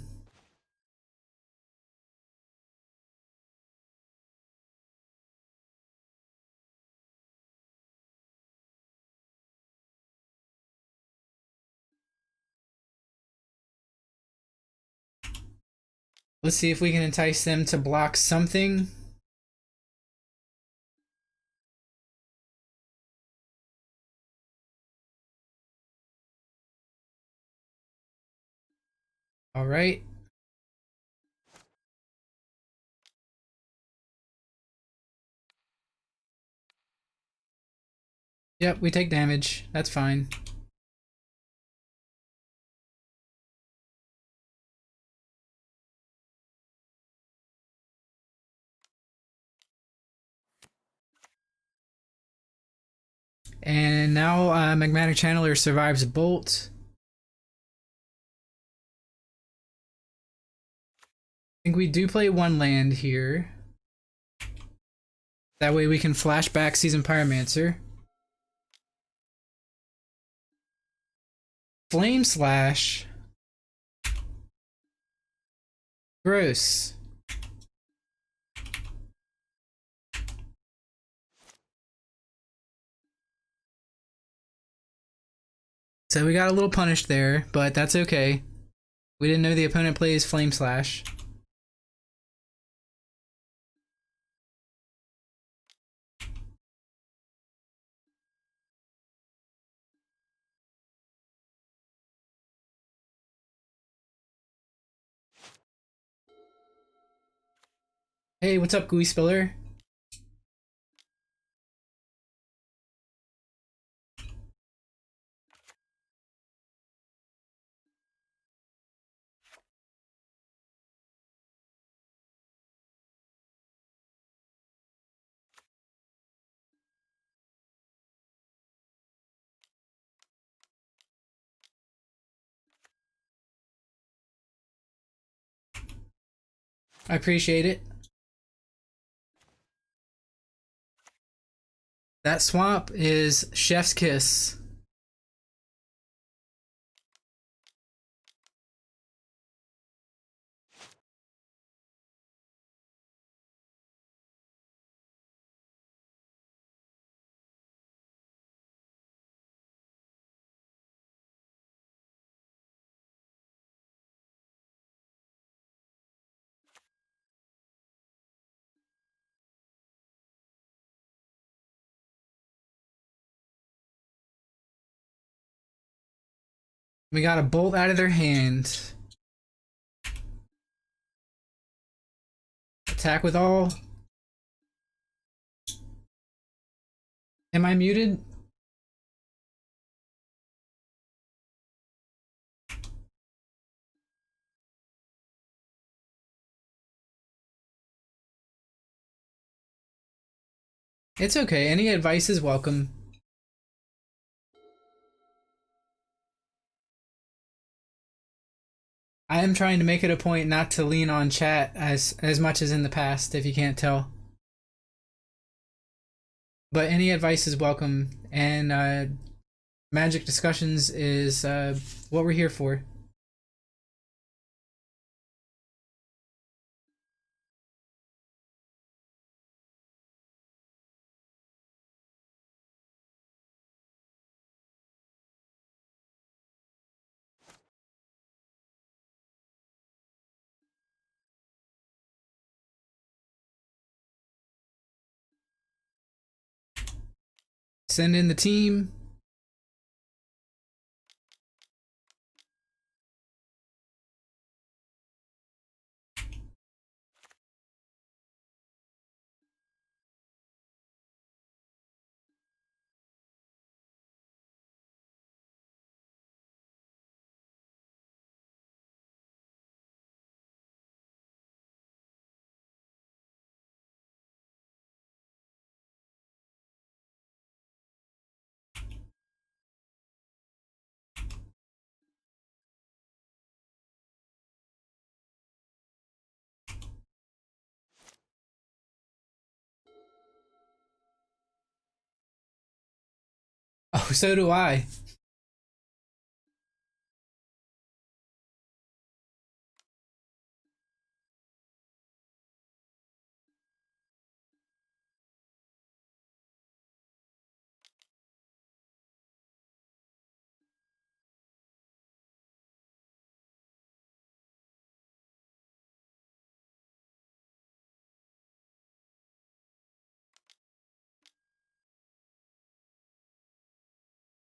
Let's see if we can entice them to block something. All right. Yep, we take damage. That's fine. And now Magmatic Channeler survives Bolt. I think we do play one land here. That way we can flash back Seasoned Pyromancer. Flame Slash. Gross. So we got a little punished there, but that's okay. We didn't know the opponent plays Flame Slash. Hey, what's up, Gooey Spiller? I appreciate it. That swamp is Chef's Kiss. We got a bolt out of their hand. Attack with all. Am I muted? It's okay. Any advice is welcome. I am trying to make it a point not to lean on chat as much as in the past, if you can't tell. But any advice is welcome, and Magic Discussions is what we're here for. Send in the team. So do I.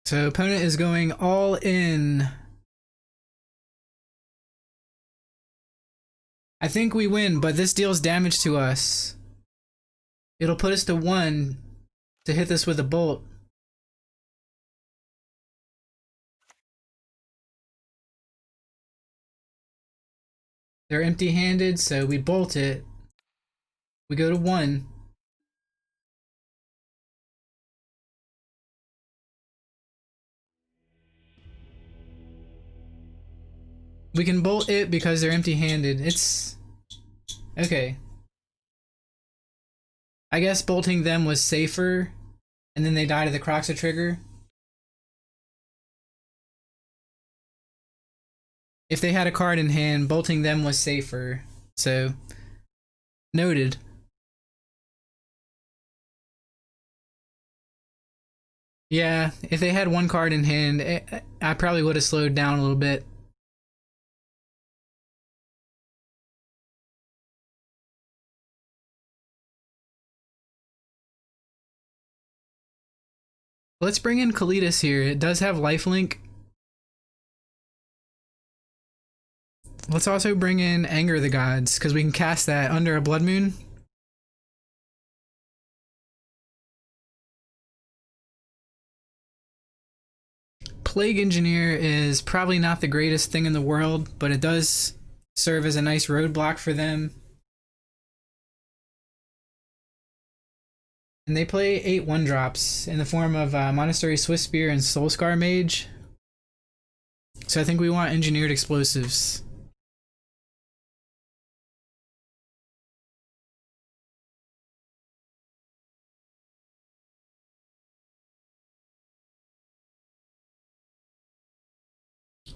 So opponent is going all in. I think we win, but this deals damage to us. It'll put us to 1 to hit this with a bolt. They're empty-handed, so we bolt it. We go to 1. We can bolt it because they're empty-handed. It's... okay. I guess bolting them was safer, and then they die to the Croxa trigger. If they had a card in hand, bolting them was safer. So, noted. Yeah, if they had one card in hand, I probably would have slowed down a little bit. Let's bring in Kalitas here. It does have lifelink. Let's also bring in Anger of the Gods, because we can cast that under a Blood Moon. Plague Engineer is probably not the greatest thing in the world, but it does serve as a nice roadblock for them. And they play 8 1-drops in the form of Monastery Swiftspear and Soulscar Mage. So I think we want Engineered Explosives.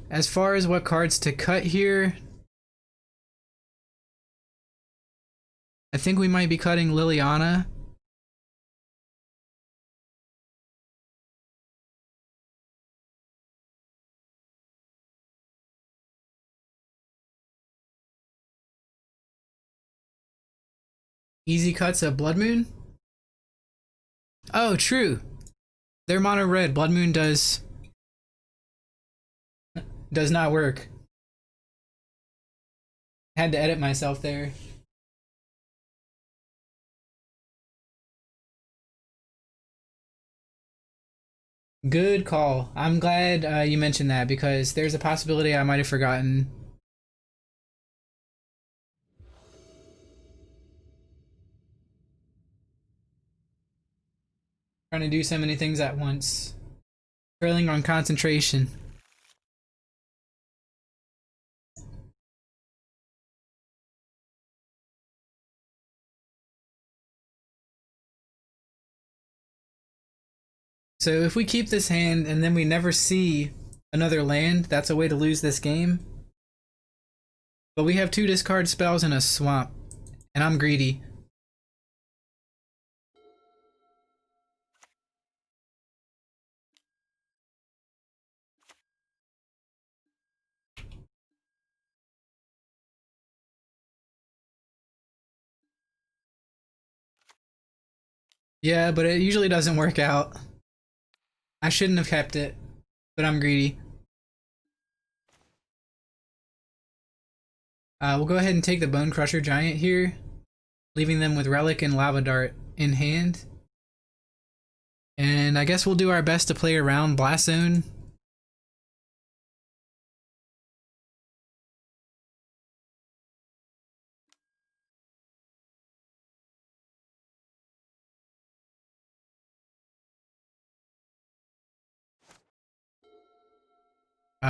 As far as what cards to cut here, I think we might be cutting Liliana. Easy cuts of Blood Moon. Oh, true. They're mono red. Blood Moon does not work. Had to edit myself there. Good call. I'm glad you mentioned that because there's a possibility I might have forgotten. Trying to do so many things at once. Failing on concentration. So if we keep this hand and then we never see another land, that's a way to lose this game. But we have 2 discard spells and a swamp, and I'm greedy. Yeah, but it usually doesn't work out. I shouldn't have kept it, but I'm greedy. We'll go ahead and take the Bone Crusher Giant here, leaving them with Relic and Lava Dart in hand. And I guess we'll do our best to play around Blast Zone.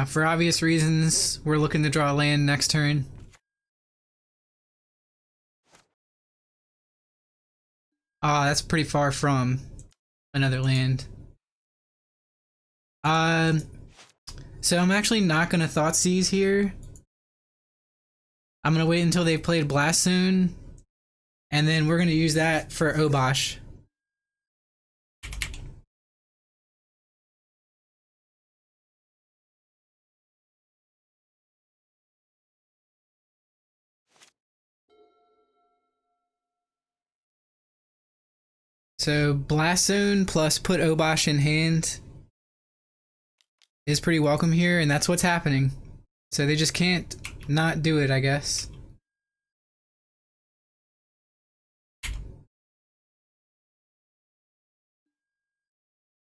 For obvious reasons, we're looking to draw a land next turn. That's pretty far from another land. Um, so I'm actually not gonna Thoughtseize here. I'm gonna wait until they've played Blastoon, and then we're gonna use that for Obosh. So Blastoon plus put Obosh in hand is pretty welcome here, and that's what's happening. So they just can't not do it, I guess.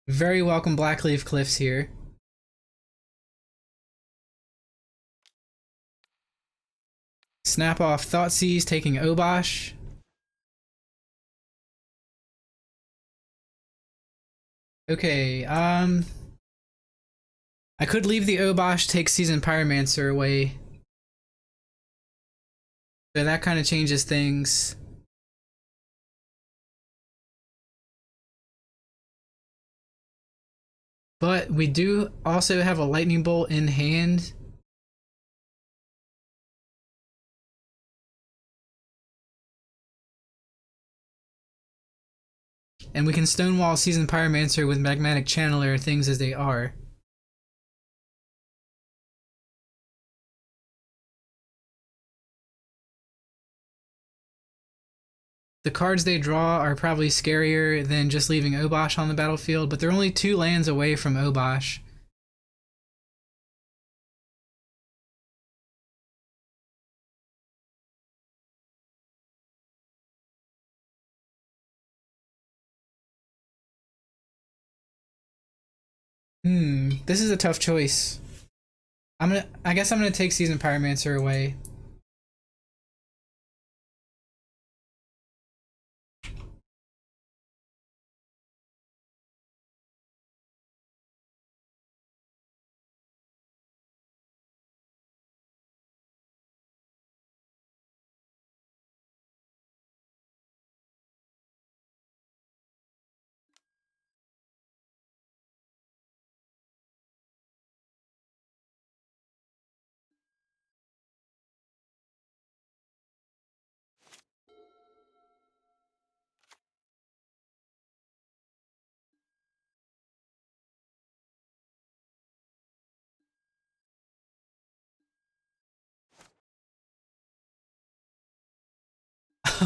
Very welcome Blackleaf Cliffs here. Snap off Thoughtseize, taking Obosh. Okay, I could leave the Obosh, take Seasoned Pyromancer away. So that kind of changes things. But we do also have a Lightning Bolt in hand. And we can Stonewall Seasoned Pyromancer with Magmatic Channeler, things as they are. The cards they draw are probably scarier than just leaving Obosh on the battlefield, but they're only 2 lands away from Obosh. This is a tough choice. I guess I'm gonna take Seasoned Pyromancer away.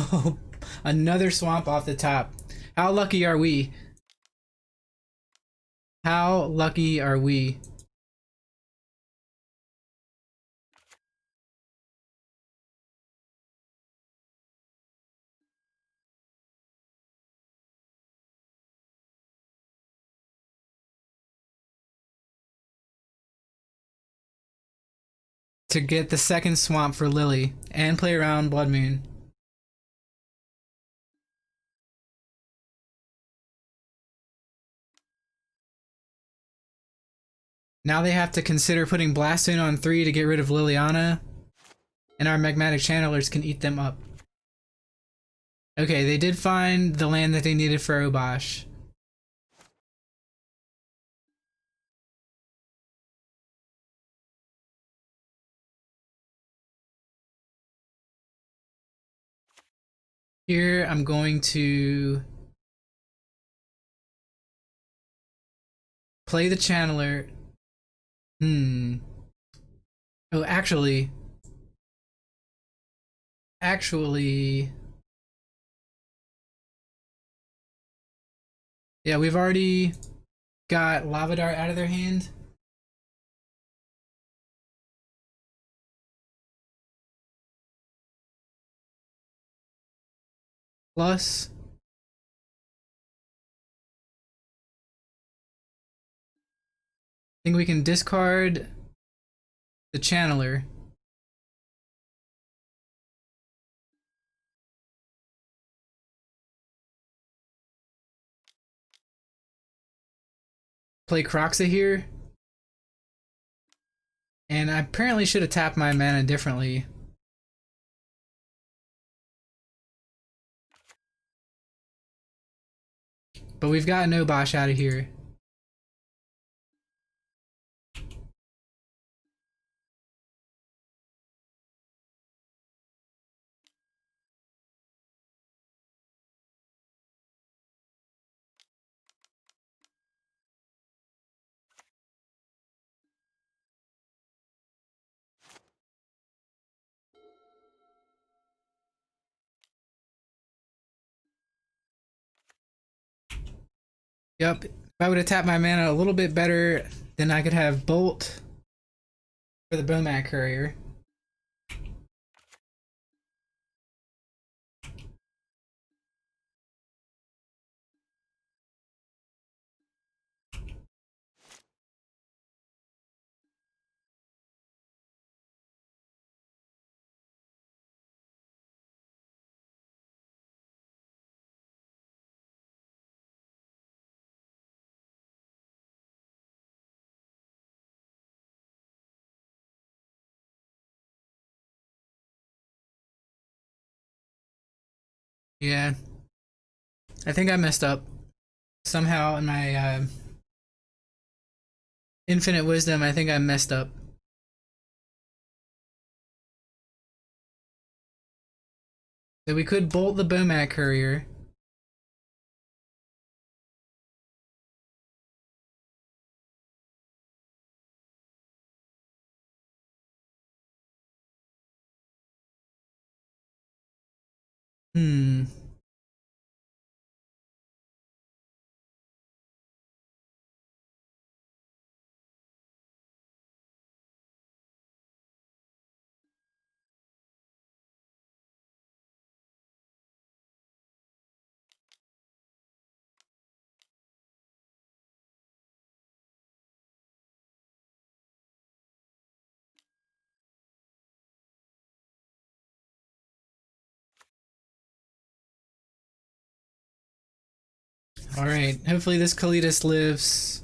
Oh, another swamp off the top. How lucky are we? How lucky are we? To get the second swamp for Lily and play around Blood Moon. Now they have to consider putting Blastoon on 3 to get rid of Liliana, and our Magmatic Channelers can eat them up. Okay, they did find the land that they needed for Obosh. Here, I'm going to play the Channeler. Oh, actually, yeah, we've already got Lava Dart out of their hand. Plus, I think we can discard the Channeler. Play Croxa here. And I apparently should have tapped my mana differently. But we've got no Bosch out of here. Yep. If I would have tapped my mana a little bit better, then I could have Bolt for the Bomat Courier. Yeah. I think I messed up. Somehow in my infinite wisdom, I think I messed up. So we could bolt the Bomat Courier. Hmm. Alright. Hopefully this Kalidas lives.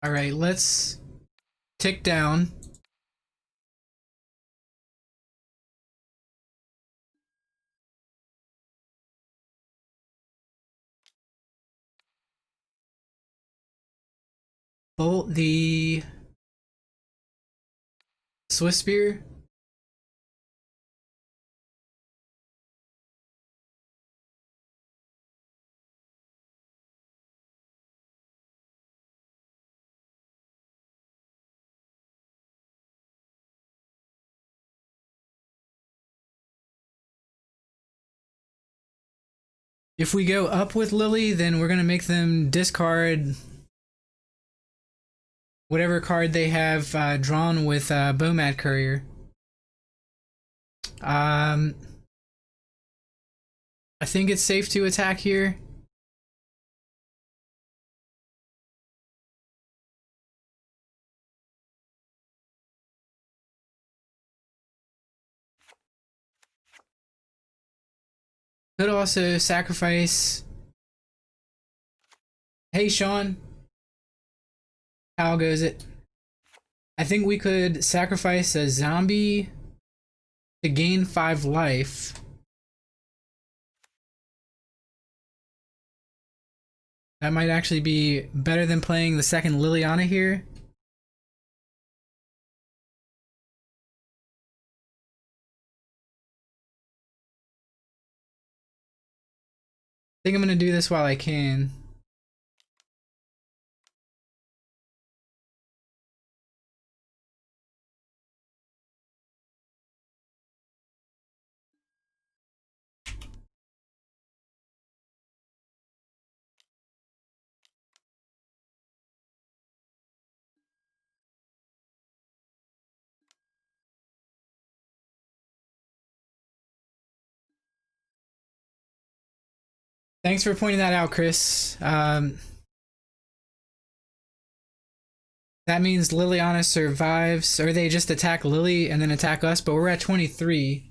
Alright, let's tick down. Bolt the Swiss Spear. If we go up with Lily, then we're gonna make them discard whatever card they have drawn with Bomat Courier. Um, I think it's safe to attack here. Could also sacrifice. Hey, Sean. How goes it? I think we could sacrifice a zombie to gain 5 life. That might actually be better than playing the second Liliana here. I think I'm gonna do this while I can. Thanks for pointing that out, Chris. That means Liliana survives, or they just attack Lily and then attack us, but we're at 23.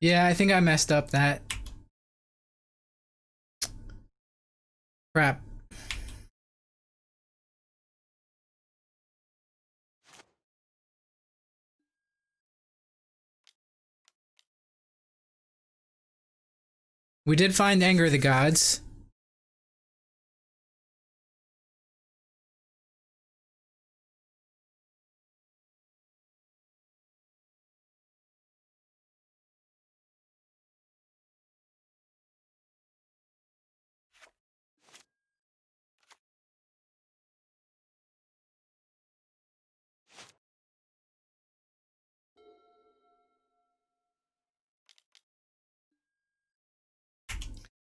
Yeah, I think I messed up that. Crap. We did find Anger of the Gods.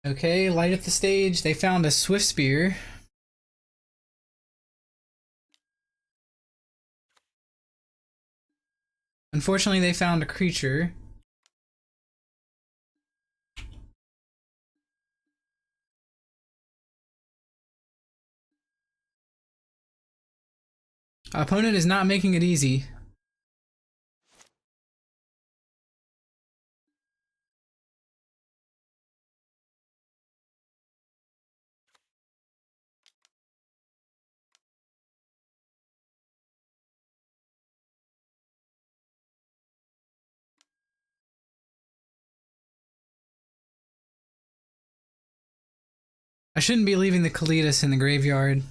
Okay, light up the stage. They found a Swift Spear. Unfortunately, they found a creature. Opponent is not making it easy. I shouldn't be leaving the Kalitas in the graveyard.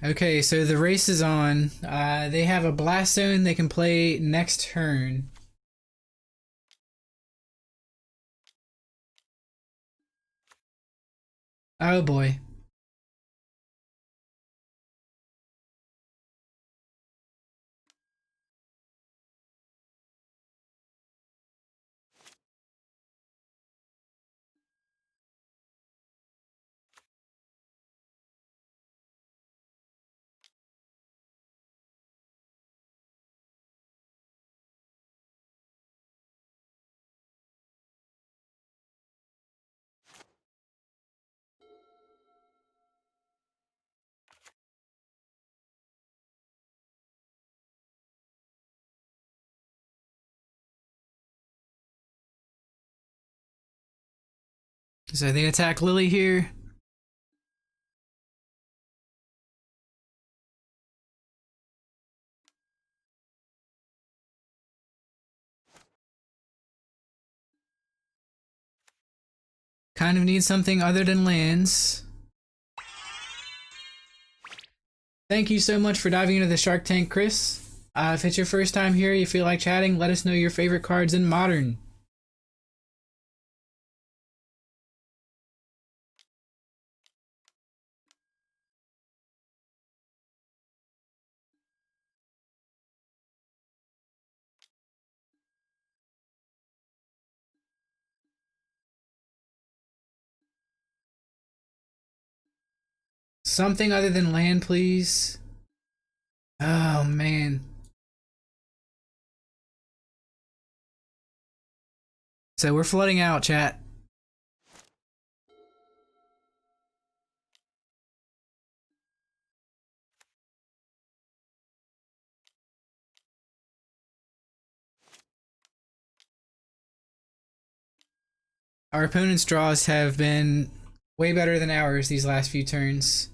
Okay, so the race is on. They have a Blast Zone they can play next turn. Oh boy. So they attack Lily here. Kind of need something other than lands. Thank you so much for diving into the Shark Tank, Chris. If it's your first time here, you feel like chatting, let us know your favorite cards in Modern. Something other than land, please. Oh, man. So we're flooding out, chat. Our opponent's draws have been way better than ours these last few turns.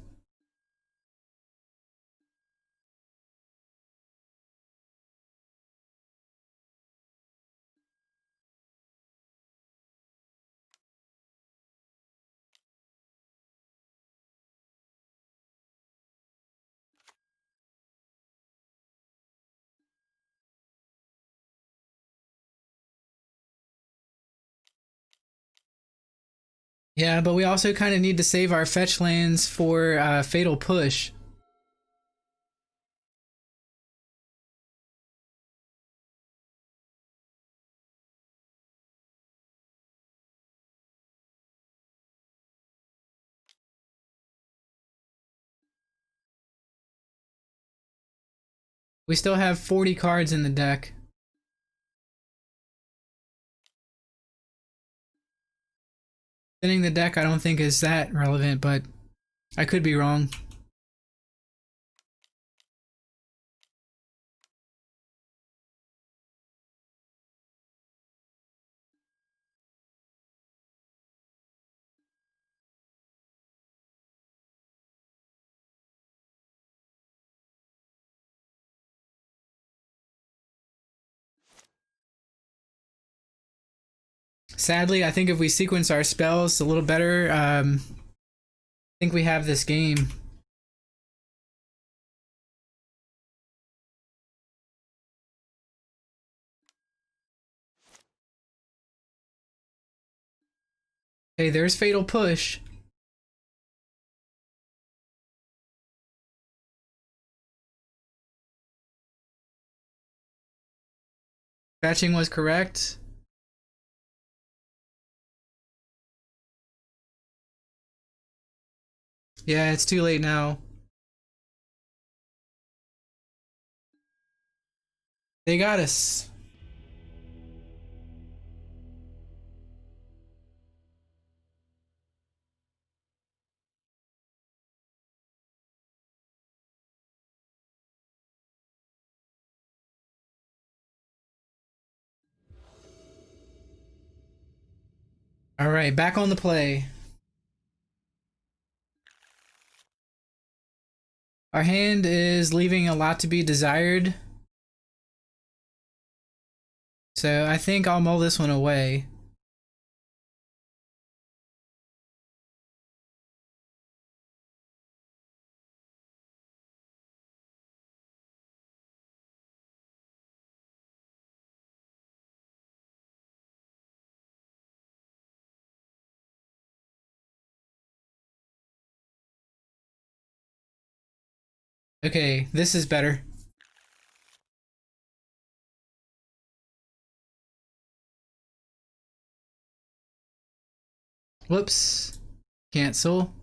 Yeah, but we also kind of need to save our fetch lands for Fatal Push. We still have 40 cards in the deck. Thinning the deck I don't think is that relevant, but I could be wrong. Sadly, I think if we sequence our spells a little better, I think we have this game. Hey, there's Fatal Push. Fetching was correct. Yeah, it's too late now. They got us. All right, back on the play. Our hand is leaving a lot to be desired. So I think I'll mull this one away. Okay, this is better. Whoops. Cancel.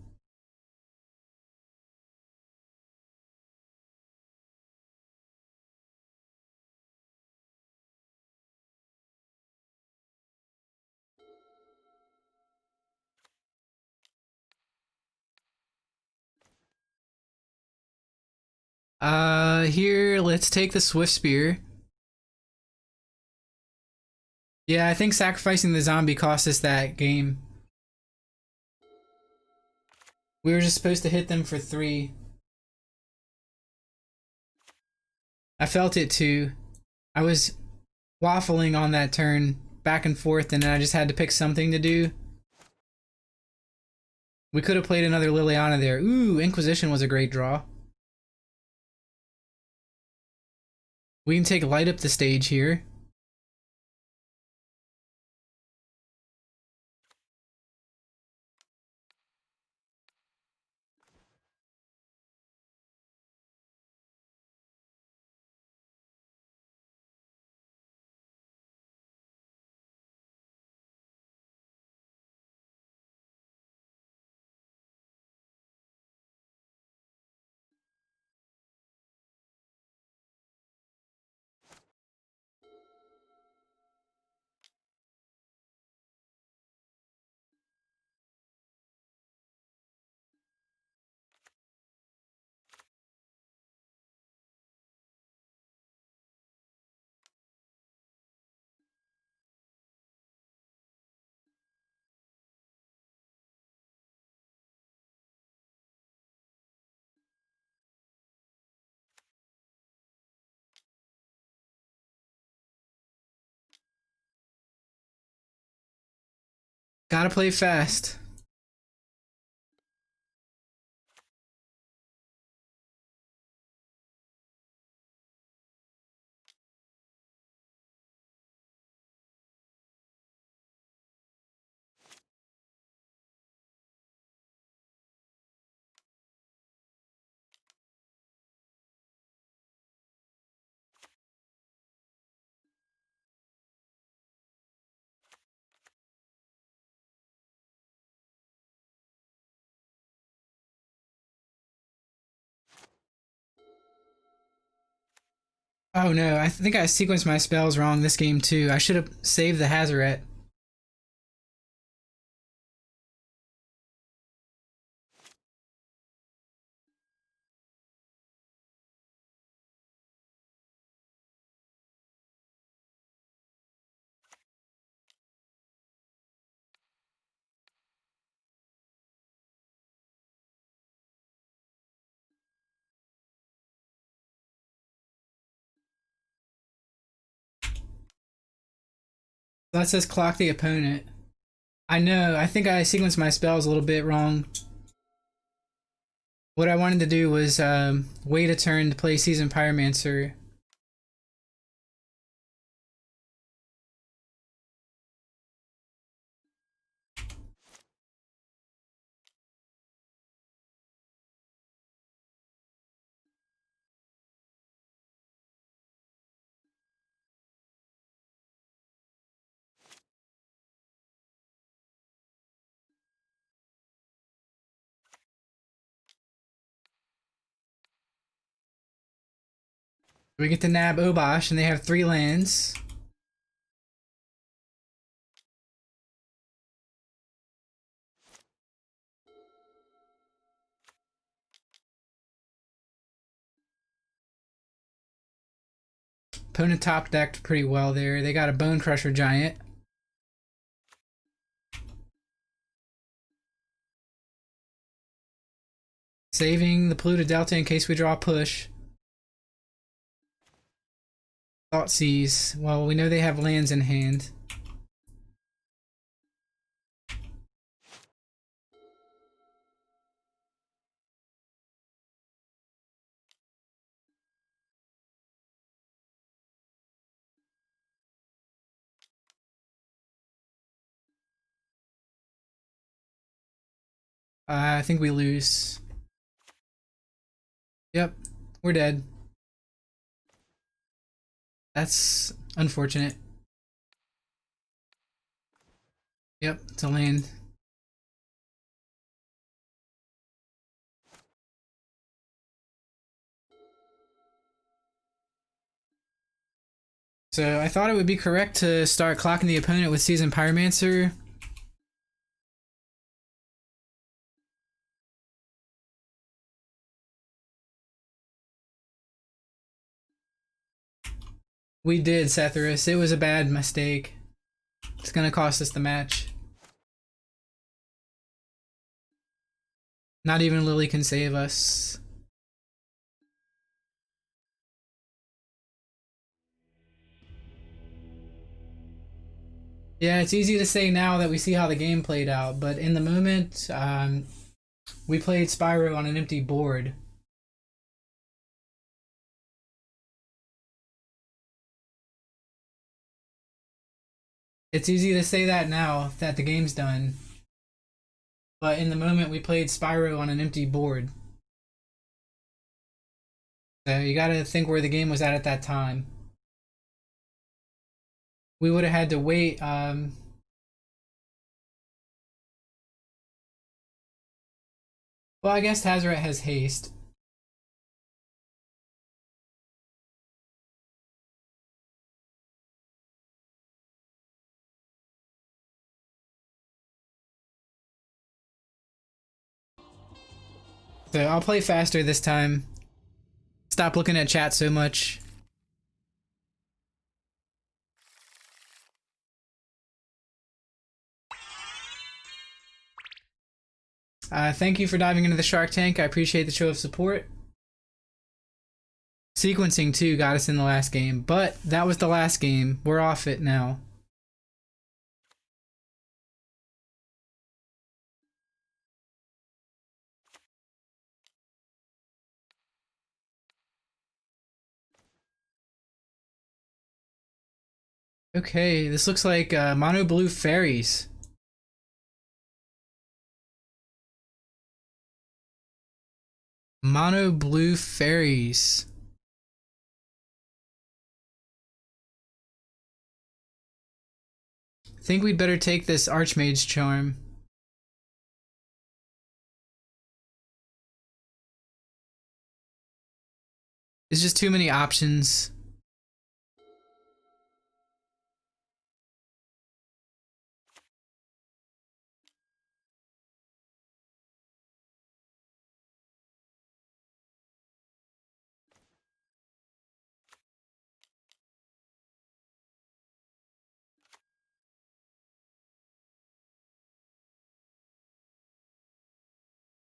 Here, let's take the Swift Spear. Yeah, I think sacrificing the zombie cost us that game. We were just supposed to hit them for 3. I felt it too. I was waffling on that turn, back and forth, and then I just had to pick something to do. We could have played another Liliana there. Ooh, Inquisition was a great draw. We can take Light up the stage here. Gotta play fast. Oh no, I think I sequenced my spells wrong this game too. I should have saved the Hazoret. That says clock the opponent. I know, I think I sequenced my spells a little bit wrong. What I wanted to do was wait a turn to play Seasoned Pyromancer. We get to nab Obosh, and they have 3 lands. Opponent top decked pretty well there. They got a Bone Crusher Giant. Saving the Polluted Delta in case we draw a push. Thoughtseize. Well, we know they have lands in hand. I think we lose. Yep, we're dead. That's unfortunate. Yep, it's a land. So I thought it would be correct to start clocking the opponent with Seasoned Pyromancer. We did, Setherus. It was a bad mistake. It's gonna cost us the match. Not even Lily can save us. Yeah, it's easy to say now that we see how the game played out, but in the moment, we played Spyro on an empty board. It's easy to say that now that the game's done, but in the moment we played Spyro on an empty board. So you gotta think where the game was at that time. We would have had to wait. Well, I guess Hazoret has haste. So I'll play faster this time. Stop looking at chat so much. Thank you for diving into the Shark Tank. I appreciate the show of support. Sequencing too got us in the last game, but that was the last game. We're off it now. Okay, this looks like mono blue fairies. Mono blue fairies. Think we'd better take this Archmage's Charm. There's just too many options.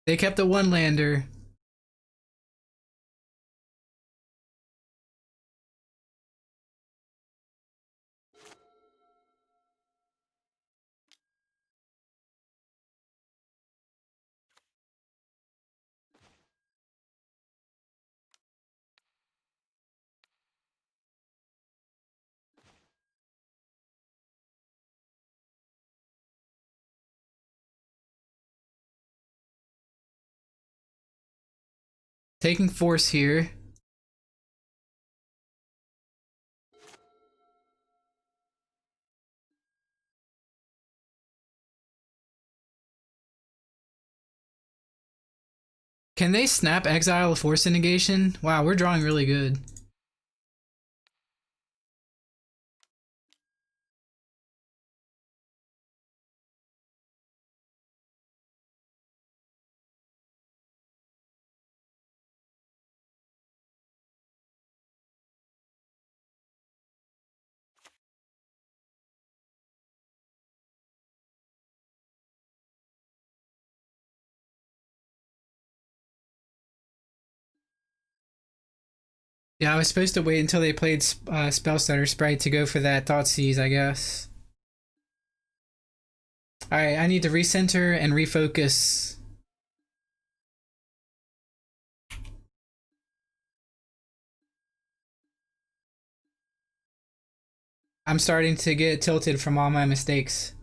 They kept the one lander. Taking force here. Can they snap exile a force negation? Wow, we're drawing really good. Yeah, I was supposed to wait until they played Spellstutter Sprite to go for that Thoughtseize, I guess. Alright, I need to recenter and refocus. I'm starting to get tilted from all my mistakes.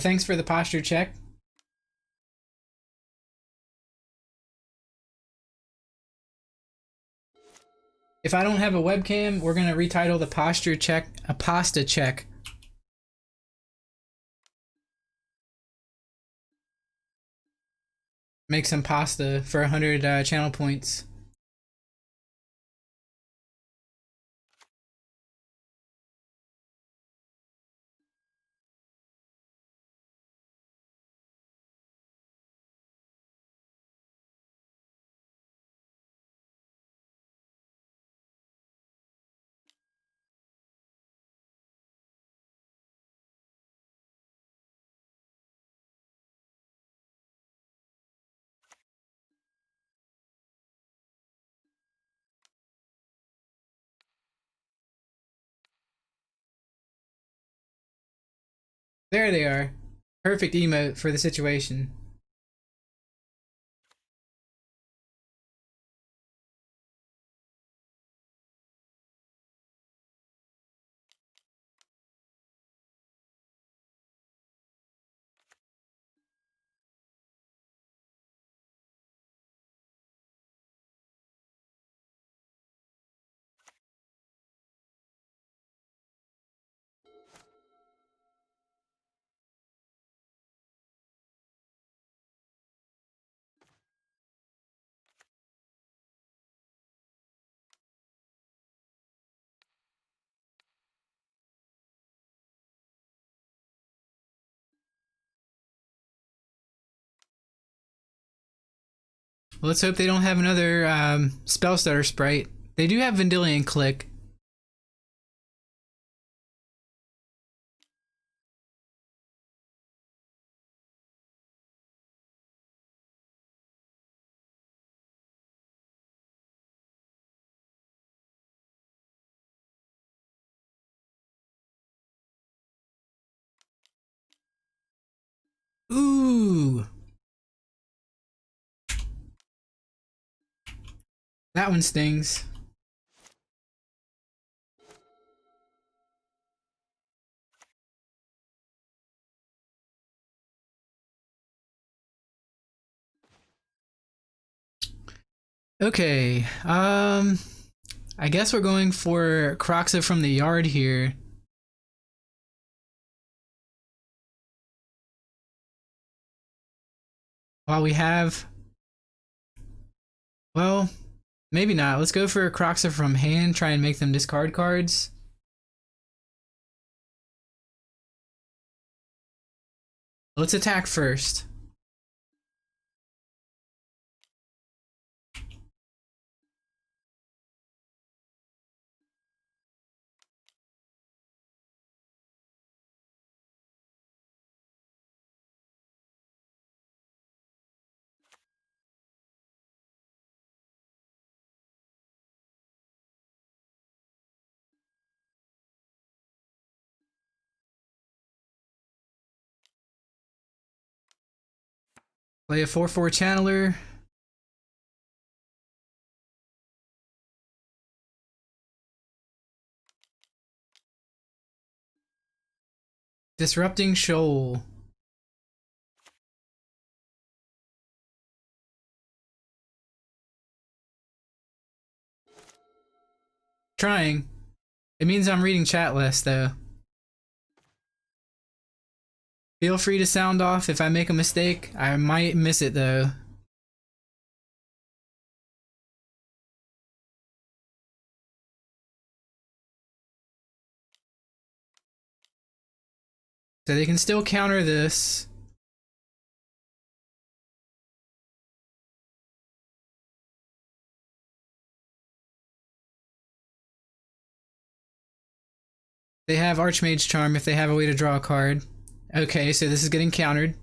Thanks for the posture check. If I don't have a webcam, we're gonna retitle the posture check a pasta check. Make some pasta for 100 channel points. There they are. Perfect emote for the situation. Well, let's hope they don't have another Spellstutter Sprite. They do have Vendilion Click. Ooh! That one stings. Okay, I guess we're going for Croxa from the yard here. While we have... Well, maybe not. Let's go for Croxa from hand, try and make them discard cards. Let's attack first. Play a 4/4 channeler. Disrupting Shoal. Trying. It means I'm reading chat less, though. Feel free to sound off if I make a mistake. I might miss it, though. So they can still counter this. They have Archmage Charm if they have a way to draw a card. Okay, so this is getting countered.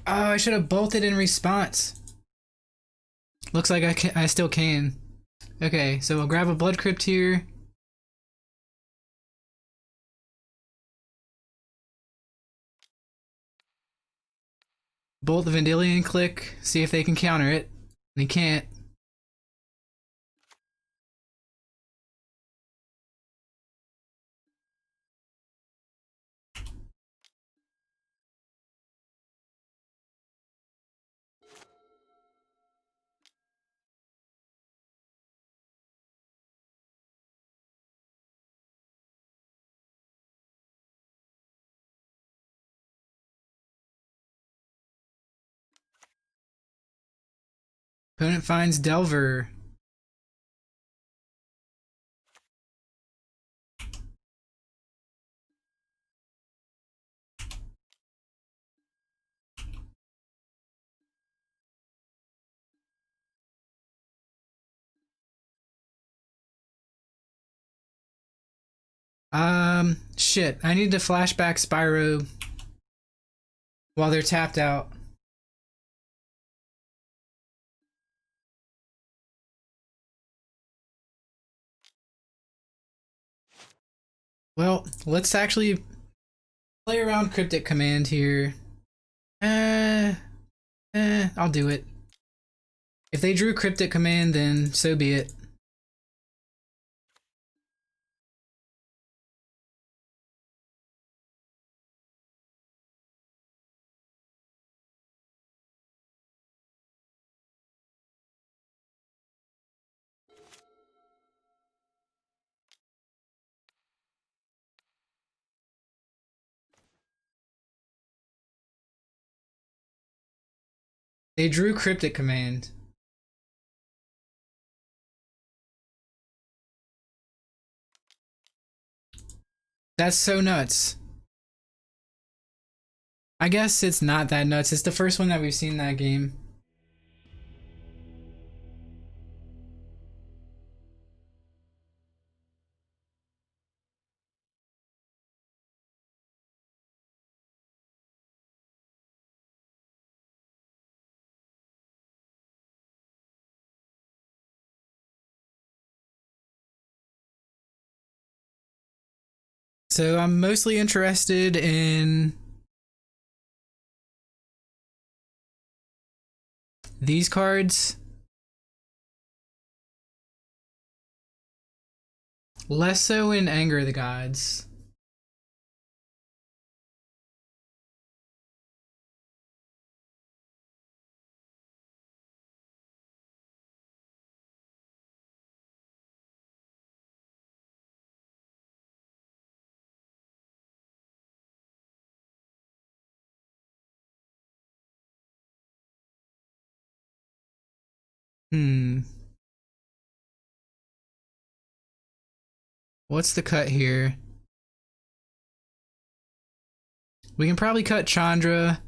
Oh, I should have bolted in response. Looks like I still can. Okay, so we'll grab a Blood Crypt here. Bolt the Vendilion, click, see if they can counter it. They can't. Opponent finds Delver. Shit. I need to flashback Spyro while they're tapped out. Well, let's actually play around Cryptic Command here. I'll do it. If they drew Cryptic Command, then so be it. They drew Cryptic Command. That's so nuts. I guess it's not that nuts. It's the first one that we've seen that game. So I'm mostly interested in these cards. Less so in Anger of the Gods. What's the cut here? We can probably cut Chandra.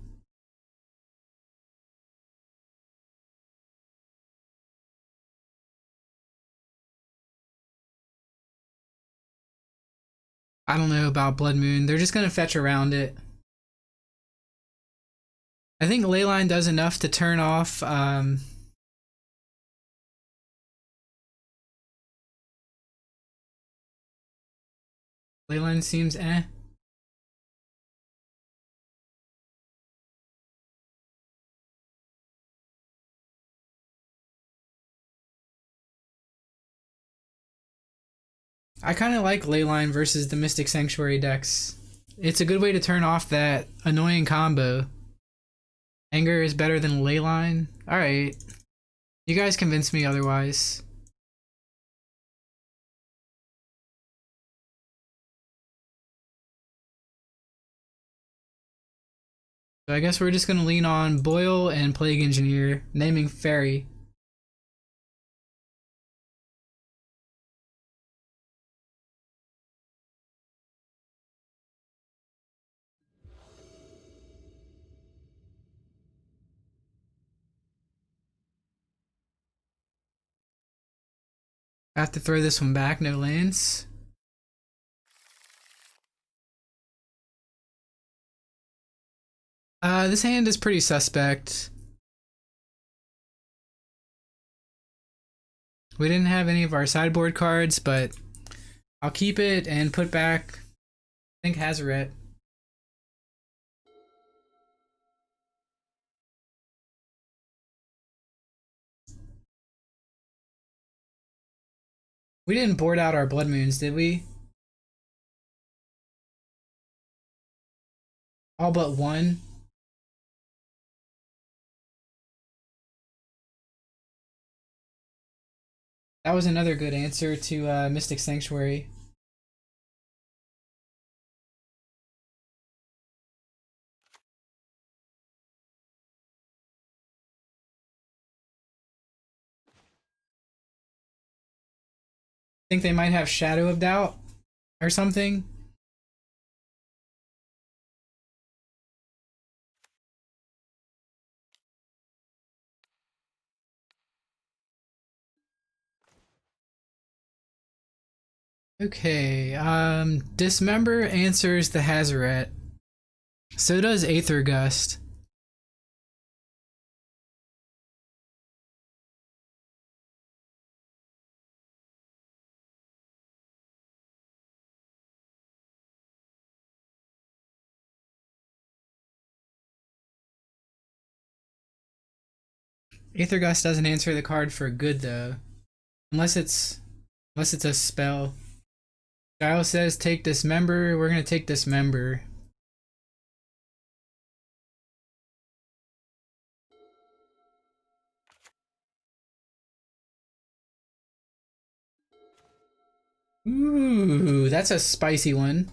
I don't know about Blood Moon. They're just gonna fetch around it. I think Leyline does enough to turn off Leyline seems eh. I kind of like Leyline versus the Mystic Sanctuary decks. It's a good way to turn off that annoying combo. Anger is better than Leyline? Alright. You guys convinced me otherwise. So I guess we're just gonna lean on Boil and Plague Engineer, naming Fairy. I have to throw this one back, no lands. This hand is pretty suspect. We didn't have any of our sideboard cards, but I'll keep it and put back, I think, Hazaret. We didn't board out our Blood Moons, did we? All but one. That was another good answer to Mystic Sanctuary. Think they might have Shadow of Doubt or something. Okay, Dismember answers the Hazaret. So does Aether Gust. Aether Gust doesn't answer the card for good though. Unless it's a spell. Giles says take Dismember, we're gonna take Dismember. Ooh, that's a spicy one.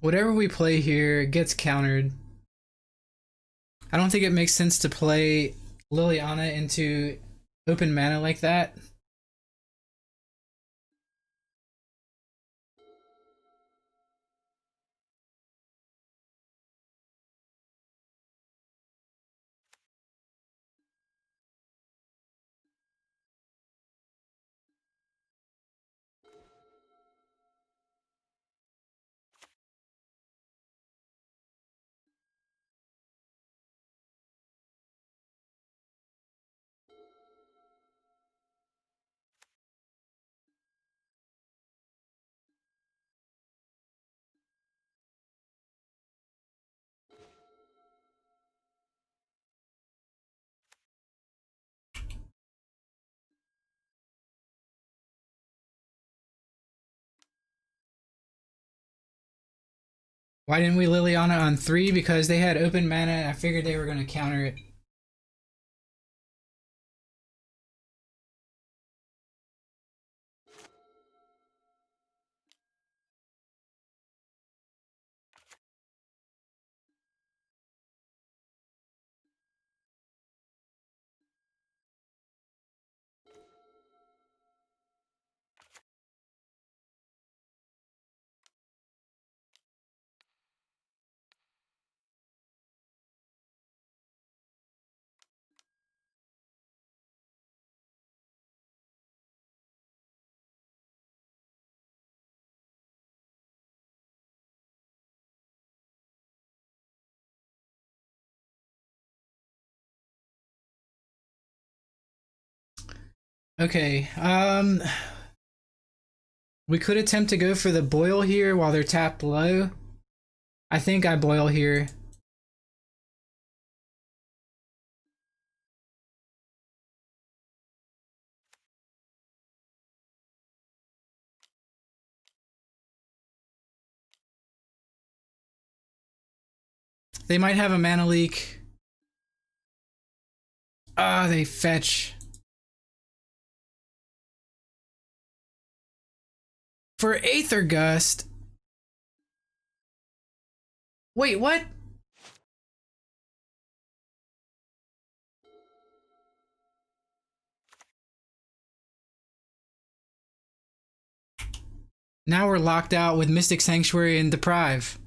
Whatever we play here gets countered. I don't think it makes sense to play Liliana into open mana like that. Why didn't we Liliana on 3? Because they had open mana. I figured they were going to counter it. Okay, we could attempt to go for the boil here while they're tapped low. I think I boil here. They might have a mana leak. Ah, they fetch. For Aether Gust. Wait, what? Now we're locked out with Mystic Sanctuary and Deprive.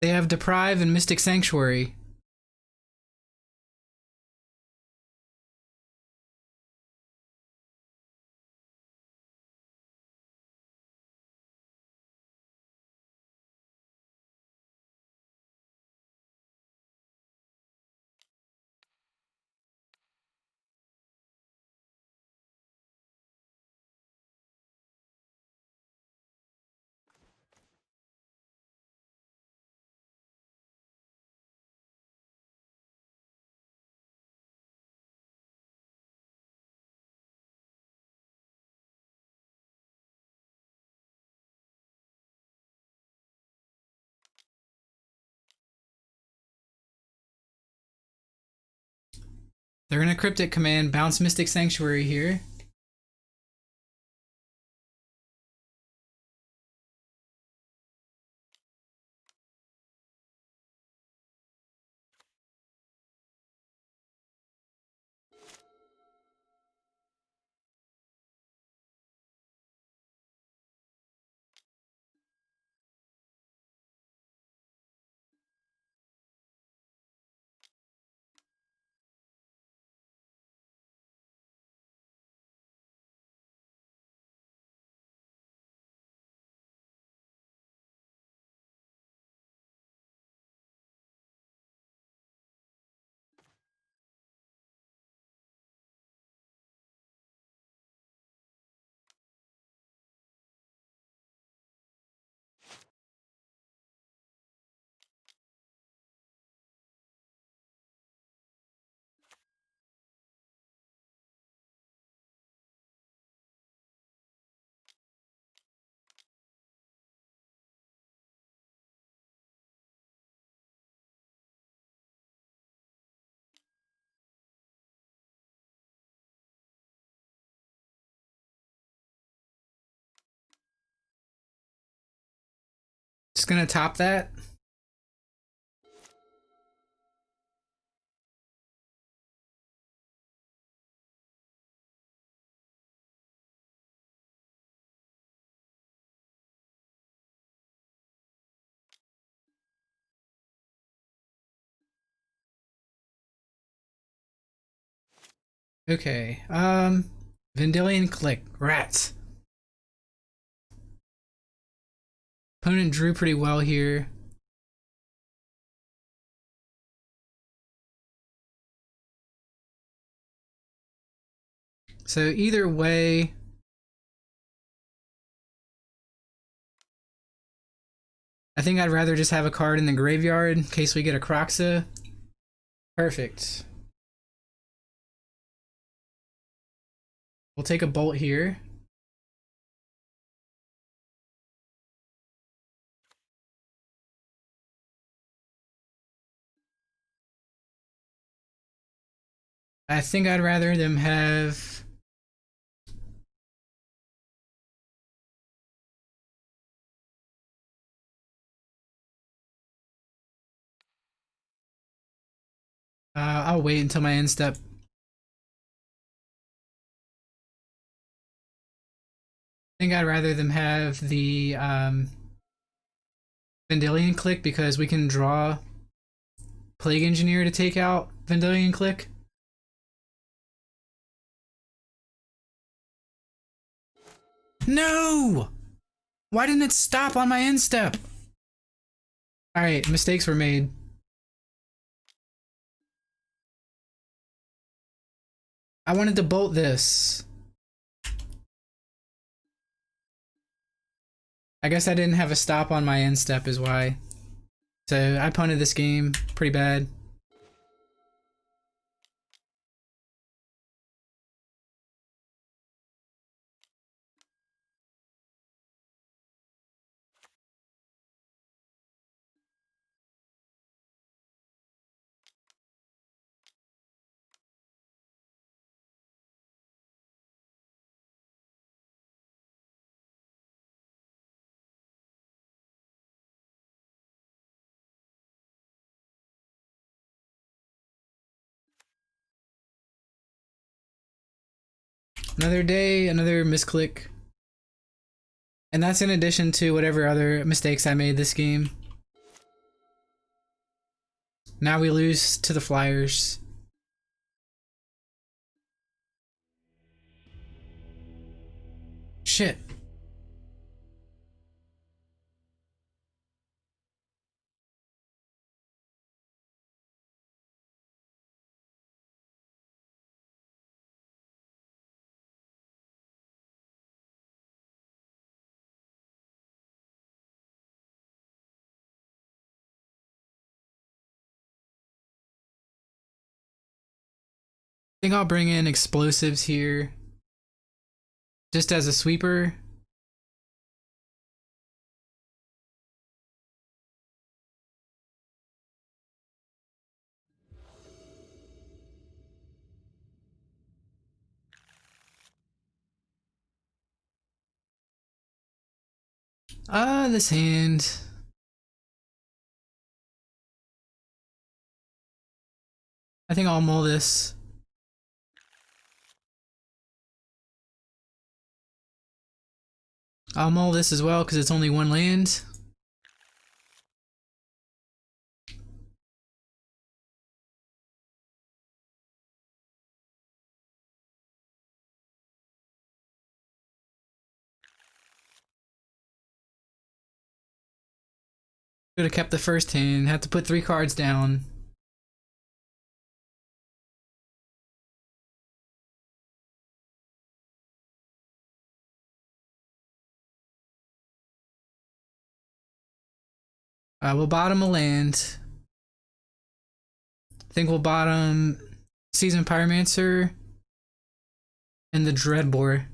They have Deprive and Mystic Sanctuary. They're gonna Cryptic Command, bounce Mystic Sanctuary here. Just gonna top that. Okay, Vendilion Click, rats. Opponent drew pretty well here. So either way, I think I'd rather just have a card in the graveyard in case we get a Kroxa. Perfect. We'll take a Bolt here. I think I'd rather them have... I'll wait until my end step. I think I'd rather them have the Vendilion Click because we can draw Plague Engineer to take out Vendilion Click. No! Why didn't it stop on my end step? Alright, mistakes were made. I wanted to bolt this. I guess I didn't have a stop on my end step is why. So I punted this game pretty bad. Another day, another misclick. And that's in addition to whatever other mistakes I made this game. Now we lose to the Flyers. Shit. I think I'll bring in explosives here. Just as a sweeper. This hand. I think I'll mull this. I'll mull this as well because it's only one land. Could have kept the first hand. Had to put 3 cards down. We'll bottom a land. I think we'll bottom Seasoned Pyromancer and the Dreadbore.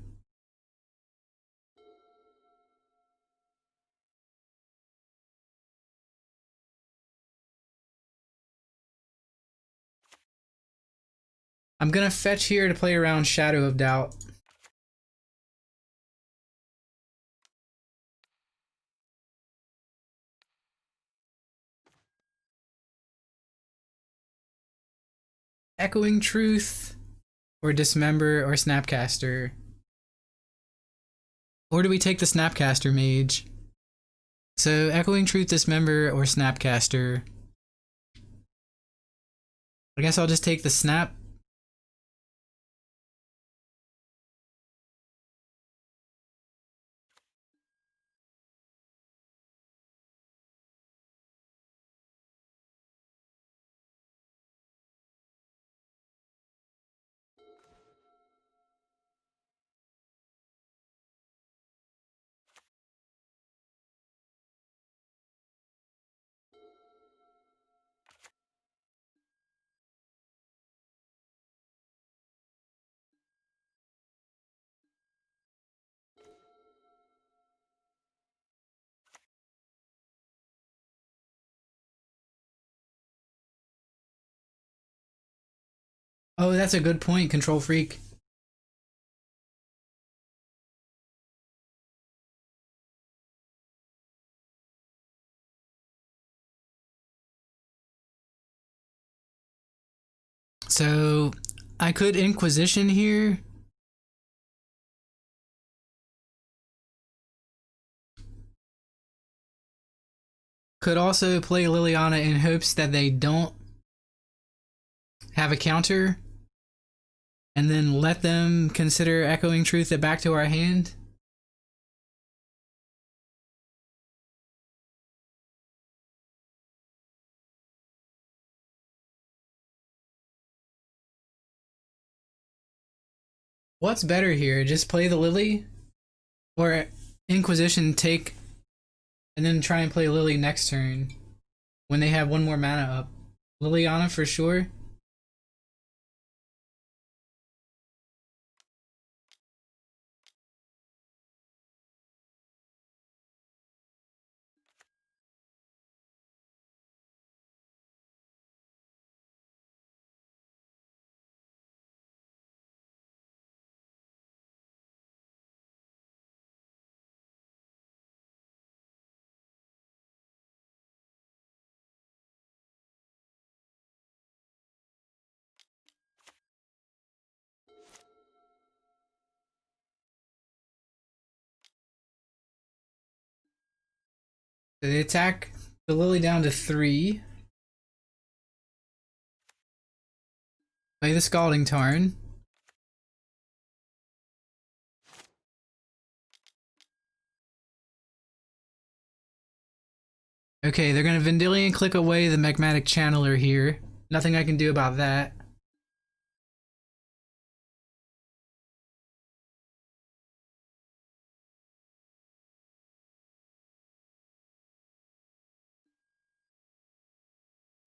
I'm gonna fetch here to play around Shadow of Doubt. Echoing Truth, or Dismember, or Snapcaster. Or do we take the Snapcaster Mage? So, Echoing Truth, Dismember, or Snapcaster. I guess I'll just take the Snap. Oh, that's a good point, Control Freak. So I could Inquisition here. Could also play Liliana in hopes that they don't have a counter, and then let them consider Echoing Truth it back to our hand. What's better here? Just play the Lily? Or Inquisition take and then try and play Lily next turn when they have one more mana up? Liliana for sure. So they attack the Lily down to 3. Play the Scalding Tarn. Okay, they're gonna Vendilion click away the Magmatic Channeler here. Nothing I can do about that.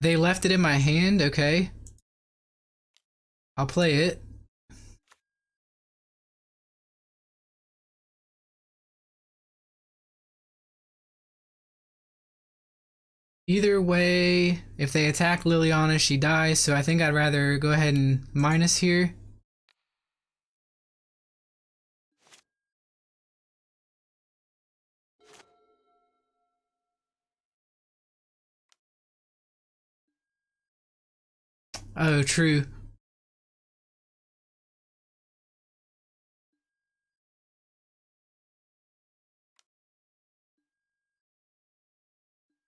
They left it in my hand, okay. I'll play it. Either way, if they attack Liliana, she dies, so I think I'd rather go ahead and minus here. Oh, true.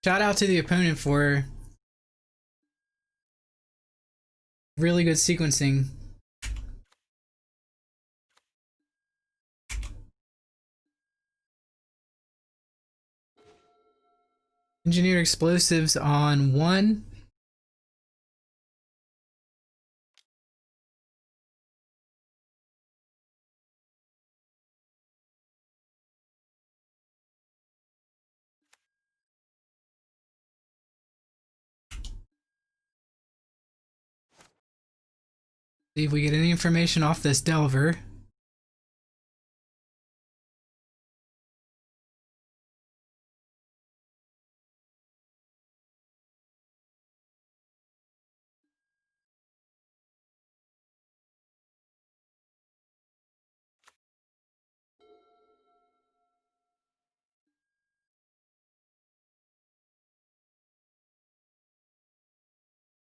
Shout out to the opponent for really good sequencing. Engineered explosives on 1. See if we get any information off this Delver.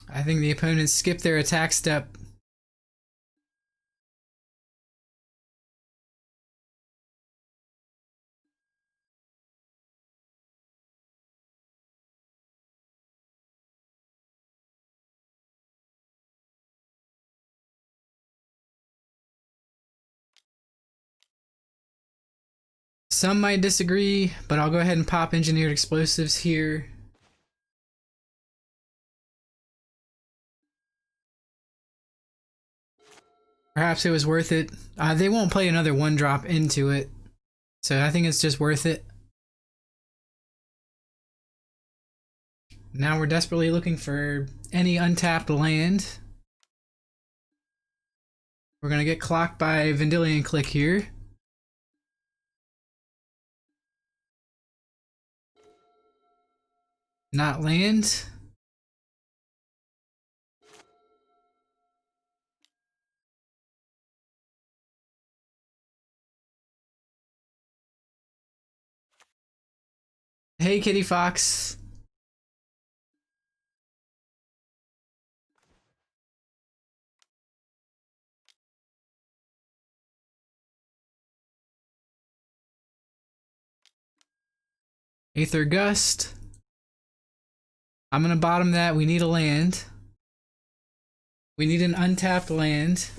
I think the opponents skipped their attack step. Some might disagree, but I'll go ahead and pop engineered explosives here. Perhaps it was worth it. They won't play another 1-drop into it, so I think it's just worth it. Now we're desperately looking for any untapped land. We're gonna get clocked by Vendilion Click here. Not land. Hey, Kitty Fox. Aether Gust. I'm gonna bottom that. We need a land. We need an untapped land.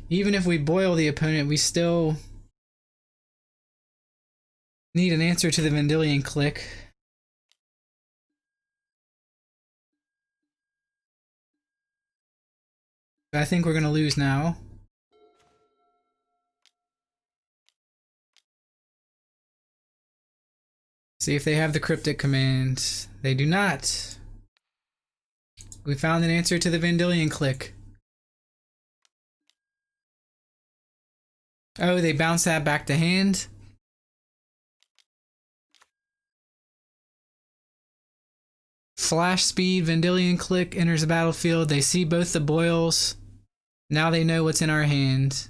Even if we boil the opponent, we still need an answer to the Vendilion Click. I think we're gonna lose now. See if they have the cryptic command. They do not. We found an answer to the Vendilion Click. Oh, they bounce that back to hand. Flash speed, Vendilion Click enters the battlefield. They see both the boils. Now they know what's in our hand.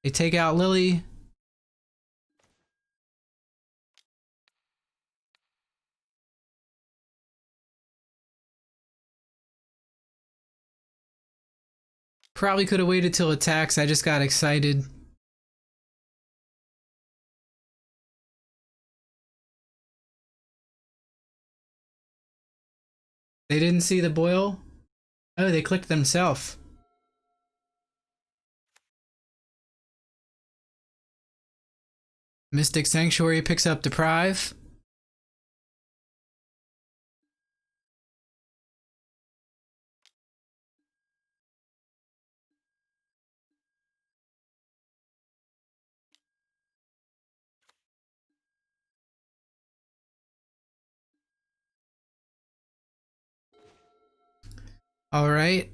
They take out Lily. Probably could have waited till attacks. I just got excited. They didn't see the boil. Oh, they clicked themselves. Mystic Sanctuary picks up Deprive. Alright.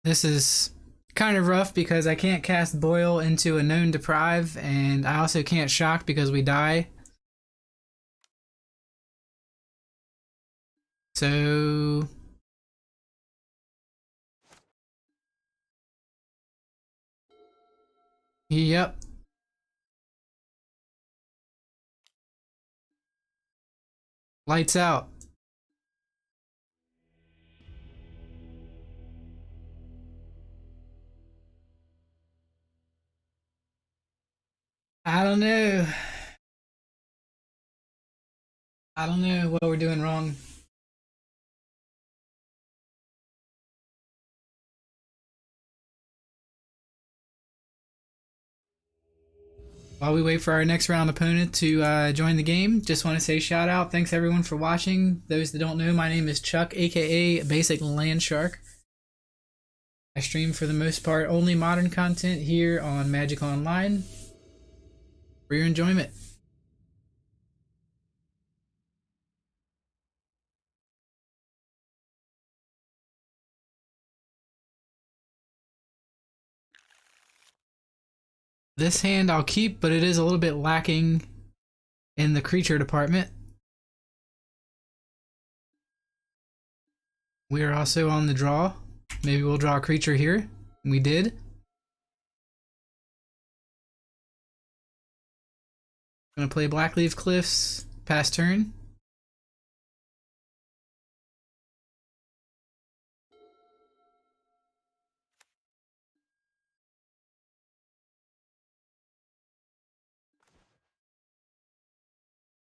This is kind of rough because I can't cast Boil into a known Deprive, and I also can't Shock because we die. So... Yep. Lights out. I don't know. I don't know what we're doing wrong. While we wait for our next round opponent to join the game, just want to say shout out. Thanks everyone for watching. Those that don't know, my name is Chuck, aka Basic Land Shark. I stream for the most part only modern content here on Magic Online for your enjoyment. This hand I'll keep, but it is a little bit lacking in the creature department. We are also on the draw. Maybe we'll draw a creature here. We did. Gonna play Blackleaf Cliffs, pass turn.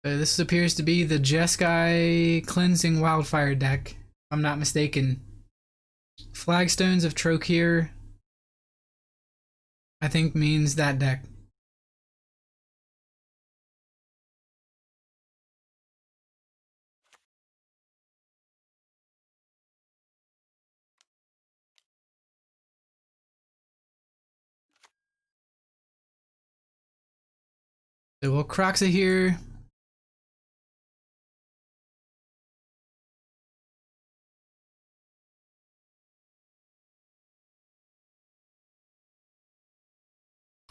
This appears to be the Jeskai Cleansing Wildfire deck, if I'm not mistaken. Flagstones of Trokir, I think, means that deck. So we'll Croxa here.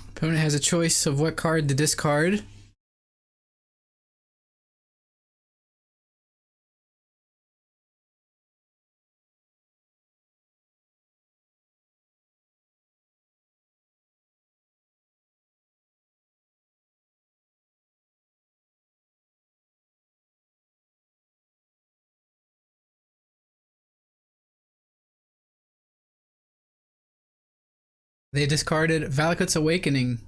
Opponent has a choice of what card to discard. They discarded Valakut's Awakening.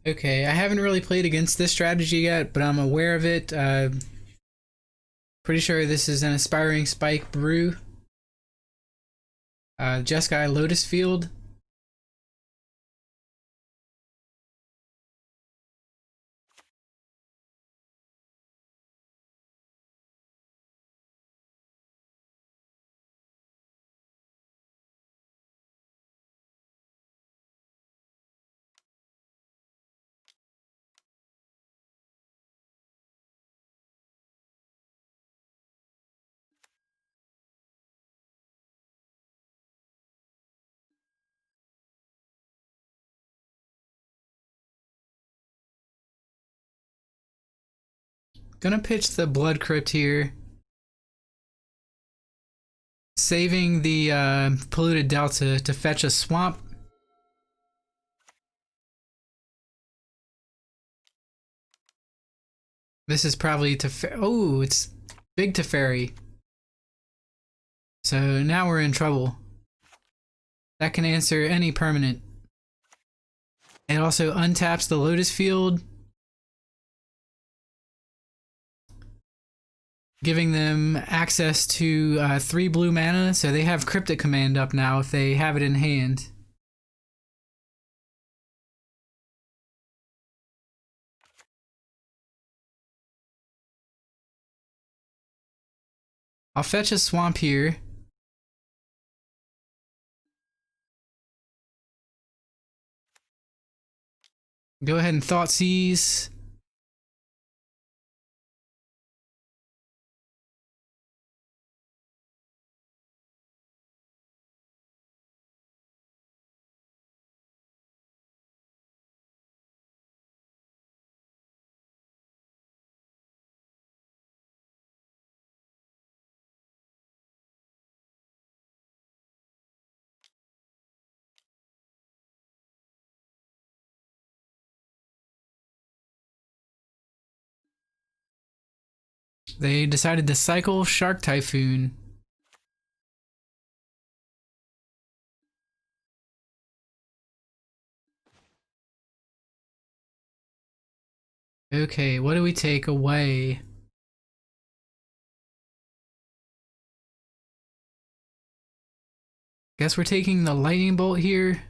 Okay, I haven't really played against this strategy yet, but I'm aware of it. Pretty sure this is an Aspiring Spike Brew. Jeskai Lotus Field. Gonna pitch the Blood Crypt here. Saving the Polluted Delta to fetch a swamp. This is probably oh, it's big Teferi. So now we're in trouble. That can answer any permanent. It also untaps the Lotus Field, giving them access to 3 blue mana, so they have Cryptic Command up now if they have it in hand. I'll fetch a swamp here. Go ahead and Thoughtseize. They decided to cycle Shark Typhoon. Okay, what do we take away? Guess we're taking the Lightning Bolt here.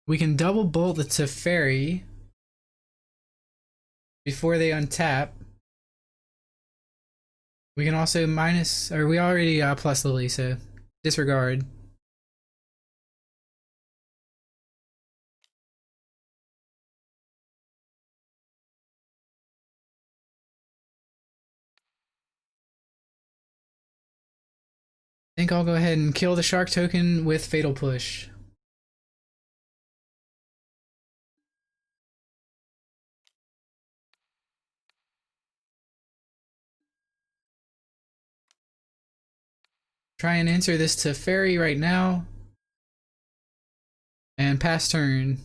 We can double bolt the Teferi before they untap. We can also minus, or we already plus Lily, so disregard. I think I'll go ahead and kill the Shark token with Fatal Push. Try and answer this Teferi right now. And pass turn.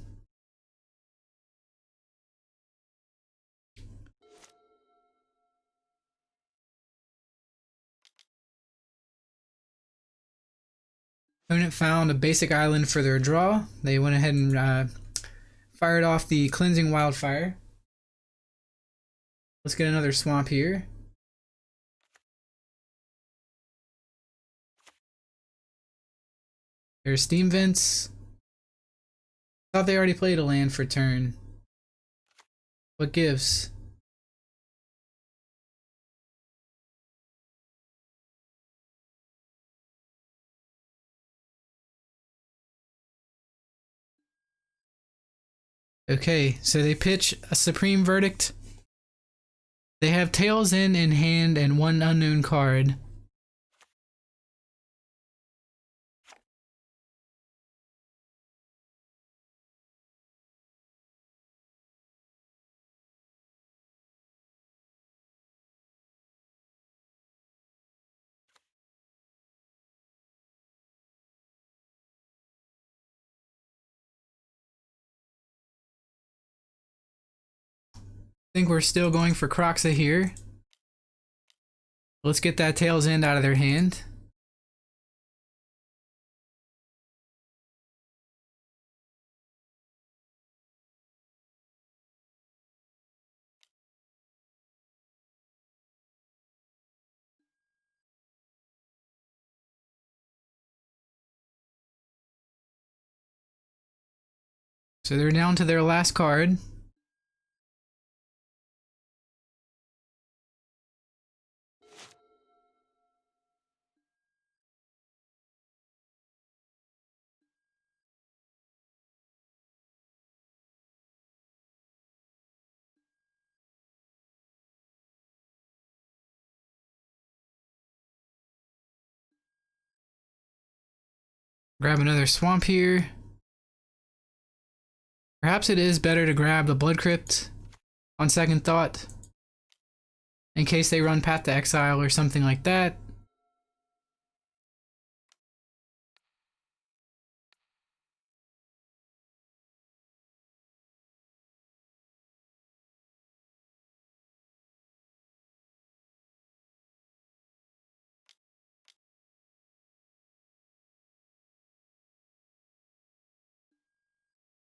Opponent found a basic island for their draw. They went ahead and fired off the Cleansing Wildfire. Let's get another swamp here. There's Steam Vents. Thought they already played a land for turn. What gives? Okay, so they pitch a Supreme Verdict. They have Tails in hand and 1 unknown card. think we're still going for Croxa here. Let's get that Tail's End out of their hand. So they're down to their last card. Grab another Swamp here. Perhaps it is better to grab the Blood Crypt on second thought, in case they run Path to Exile or something like that.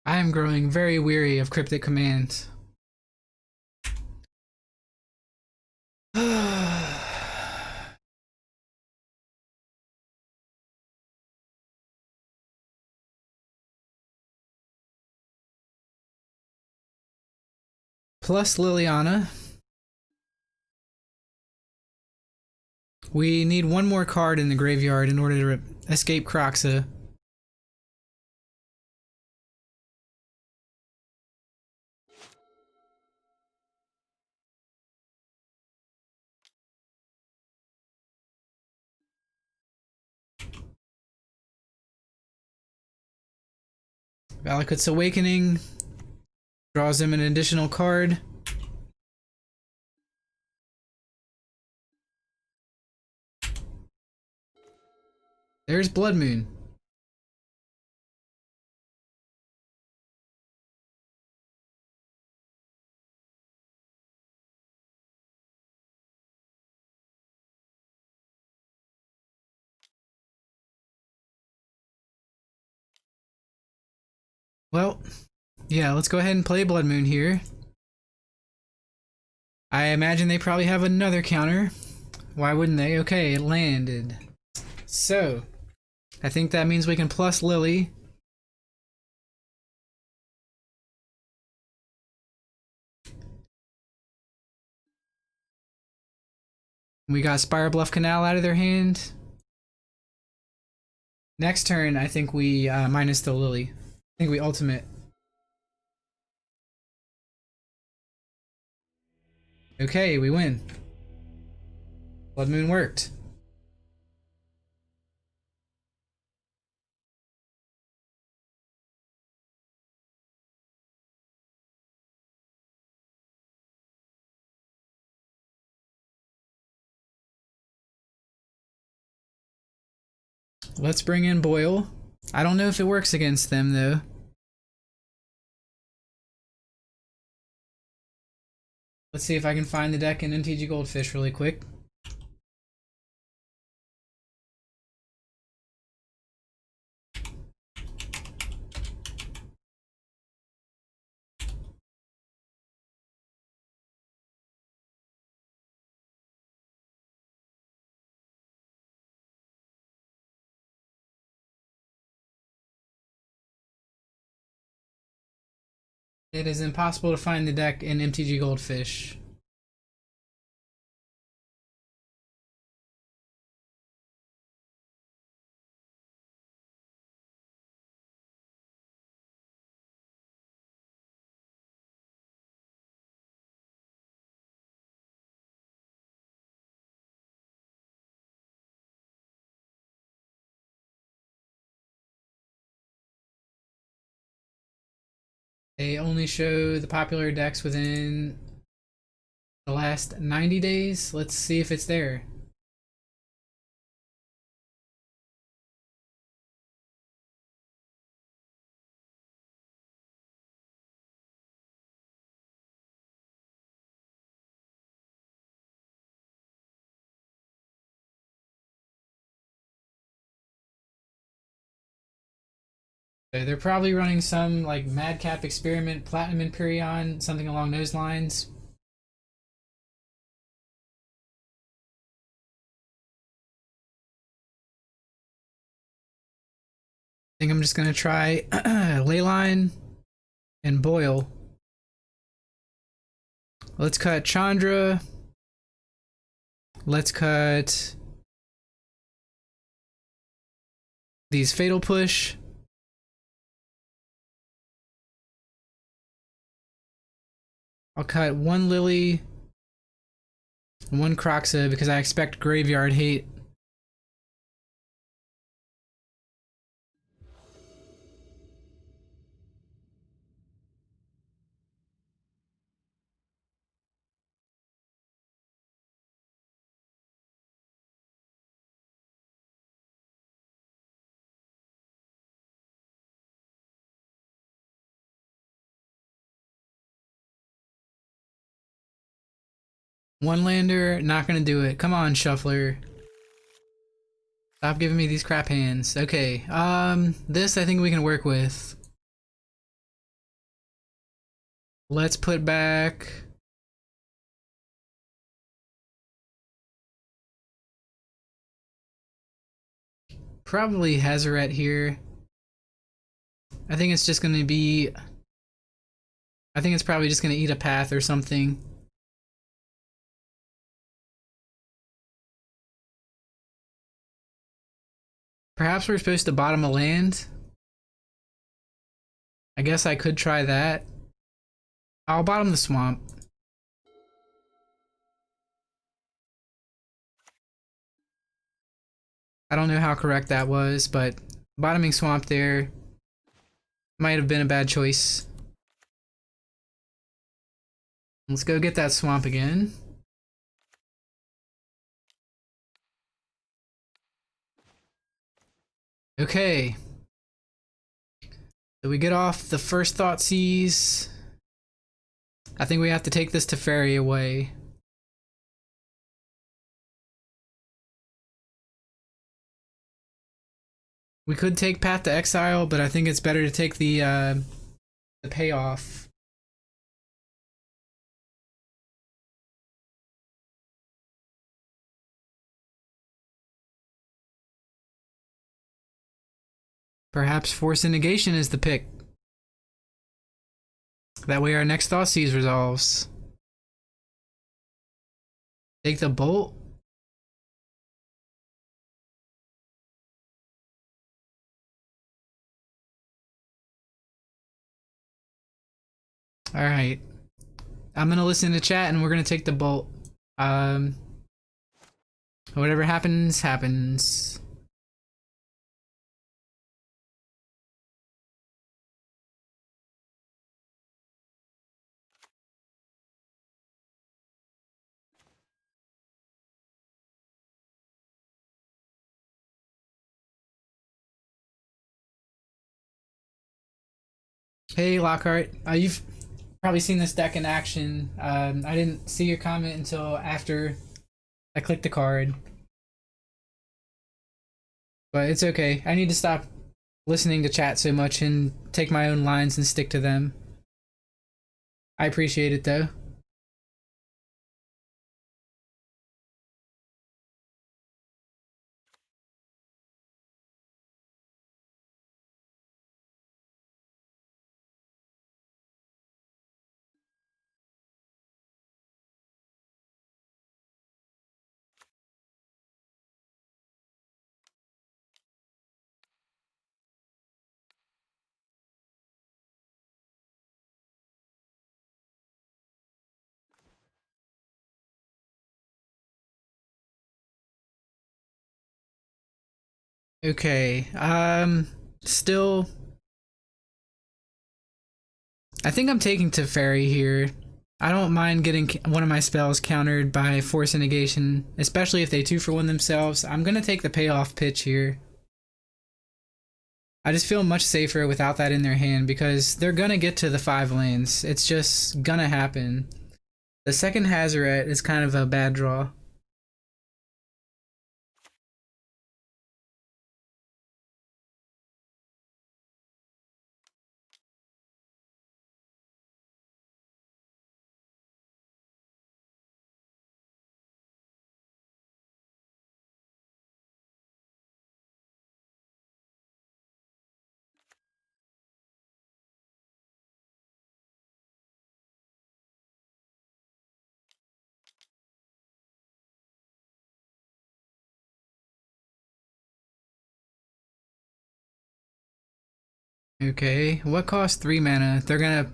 I am growing very weary of cryptic commands. Plus Liliana. We need one more card in the graveyard in order to escape Croxa. Valakut's Awakening draws him an additional card. There's Blood Moon. Well, yeah, let's go ahead and play Blood Moon here. I imagine they probably have another counter. Why wouldn't they? Okay, it landed. So, I think that means we can plus Lily. We got Spire Bluff Canal out of their hand. Next turn, I think we minus the Lily. I think we ultimate. Okay, we win. Blood Moon worked. Let's bring in Boyle. I don't know if it works against them though. Let's see if I can find the deck in MTG Goldfish really quick. It is impossible to find the deck in MTG Goldfish. They only show the popular decks within the last 90 days. Let's see if it's there. So they're probably running some like Madcap Experiment, Platinum Empyrean, something along those lines. I think I'm just gonna try Leyline and Boyle. Let's cut Chandra. Let's cut these Fatal Push. I'll cut one Lily, one Croxa because I expect Graveyard Hate. One lander, not gonna do it. Come on, Shuffler. Stop giving me these crap hands. Okay, this I think we can work with. Let's put back... probably Hazaret here. I think it's just gonna be... I think it's probably just gonna eat a path or something. Perhaps we're supposed to bottom a land. I guess I could try that. I'll bottom the swamp. I don't know how correct that was, but bottoming swamp there might have been a bad choice. Let's go get that swamp again. Okay. So we get off the first Thoughtseize. I think we have to take this Teferi away. We could take Path to Exile, but I think it's better to take the payoff. Perhaps Force and Negation is the pick. That way our next Thoughtseize resolves. Take the Bolt. Alright. I'm gonna listen to chat and we're gonna take the Bolt. Whatever happens, happens. Hey Lockhart, you've probably seen this deck in action. I didn't see your comment until after I clicked the card. But it's okay. I need to stop listening to chat so much and take my own lines and stick to them. I appreciate it though. Okay, still... I think I'm taking Teferi here. I don't mind getting one of my spells countered by Force and Negation, especially if they 2-for-1 themselves. I'm gonna take the payoff pitch here. I just feel much safer without that in their hand because they're gonna get to the 5 lanes. It's just gonna happen. The second Hazaret is kind of a bad draw. Okay, what costs 3 mana? They're gonna...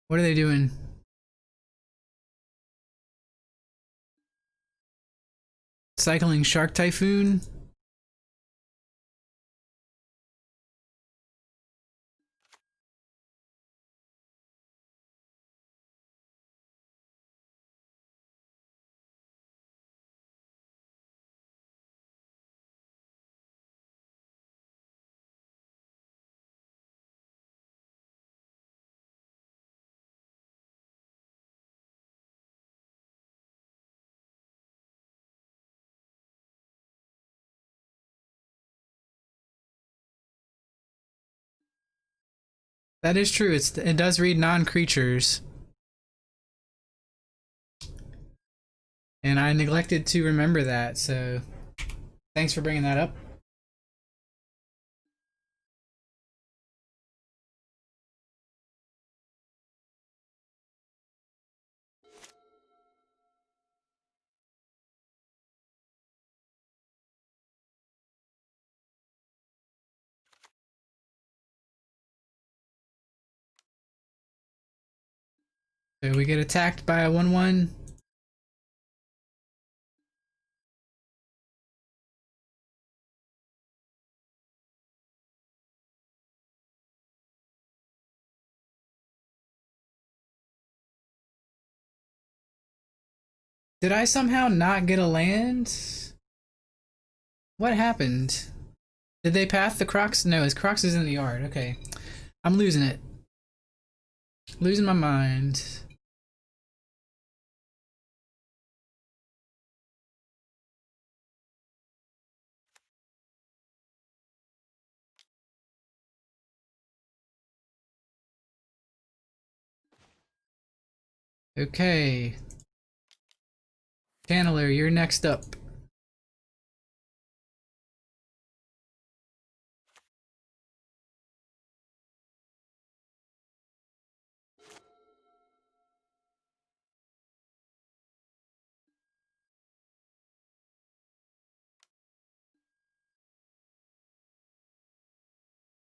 What are they doing? Cycling Shark Typhoon? That is true. It does read non-creatures. And I neglected to remember that, so thanks for bringing that up. So we get attacked by a 1/1. Did I somehow not get a land? What happened? Did they path the Crocs? No, his Crocs is in the yard. Okay. I'm losing it. Losing my mind. Okay. Channeler, you're next up.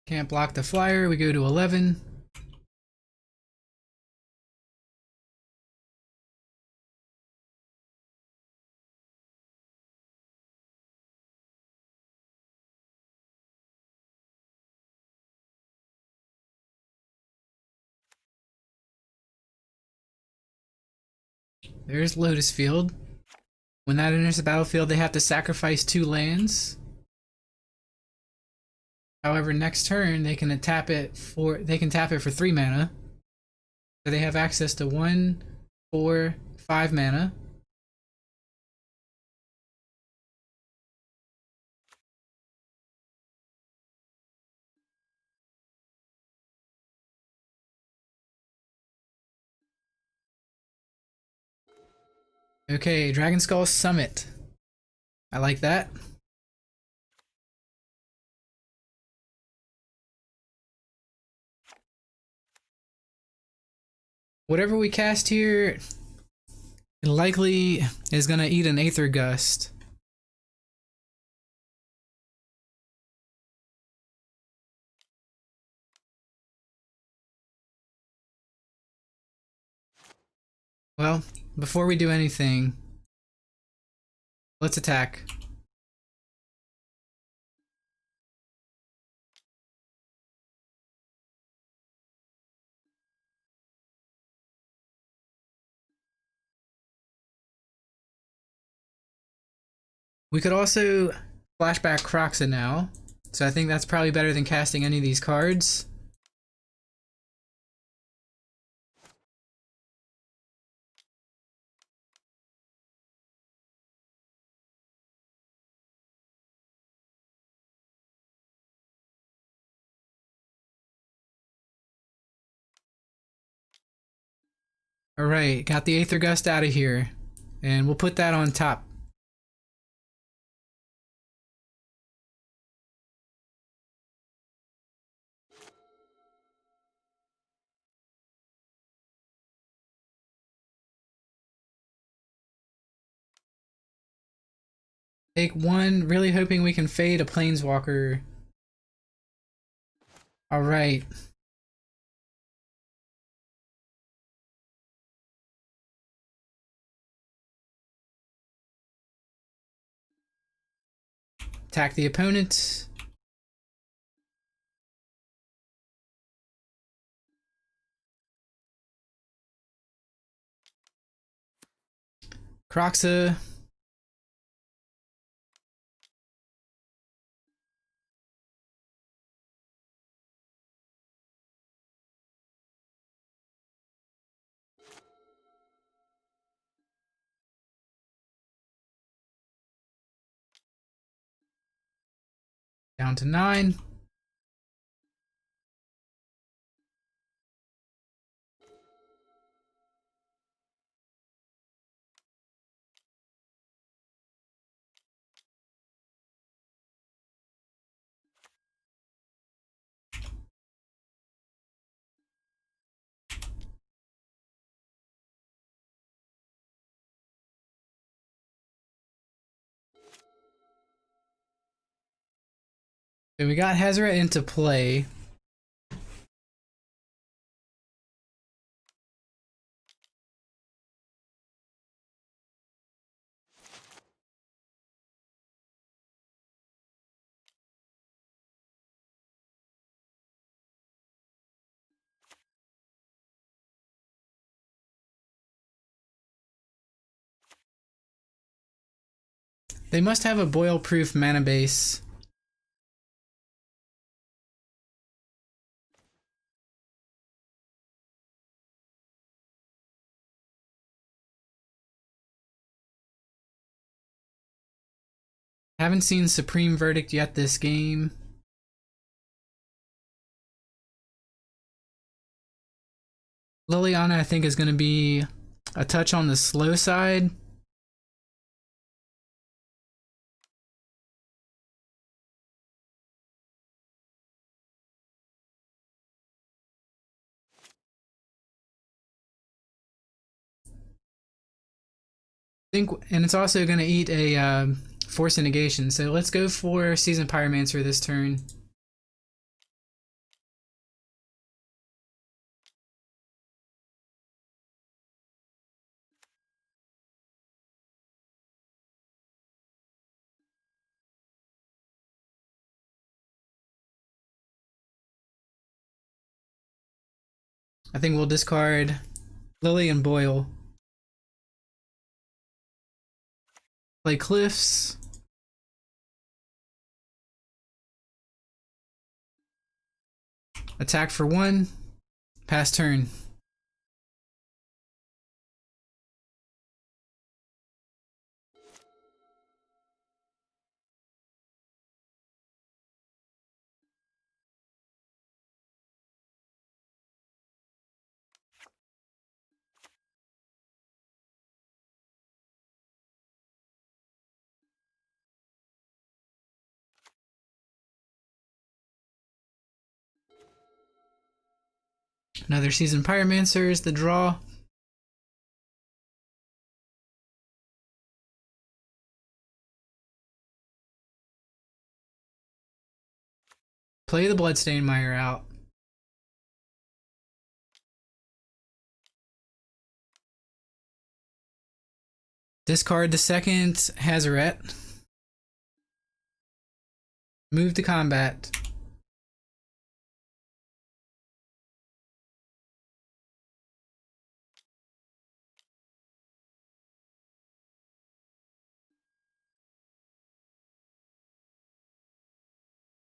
Can't block the flyer. We go to 11. There's Lotus Field. When that enters the battlefield, they have to sacrifice 2 lands. However, next turn they can tap it for 3 mana. So they have access to 1, 4, 5 mana. Okay, Dragon Skull Summit. I like that. Whatever we cast here likely is gonna eat an Aether Gust. Well, before we do anything, let's attack. We could also flashback Croxa now, so I think that's probably better than casting any of these cards. Alright, got the Aether Gust out of here, and we'll put that on top. Take 1, really hoping we can fade a Planeswalker. All right. Attack the opponent. Croxa. Down to 9. So we got Hazoret into play. They must have a boil-proof mana base. Haven't seen Supreme Verdict yet this game. Liliana, I think, is going to be a touch on the slow side. And it's also going to eat a Force of Negation. So let's go for Seasoned Pyromancer this turn. I think we'll discard Lily and Boyle. Play Cliffs. Attack for 1. Pass turn. Another Seasoned Pyromancer is the draw. Play the Bloodstained Mire out. Discard the second Hazoret. Move to combat.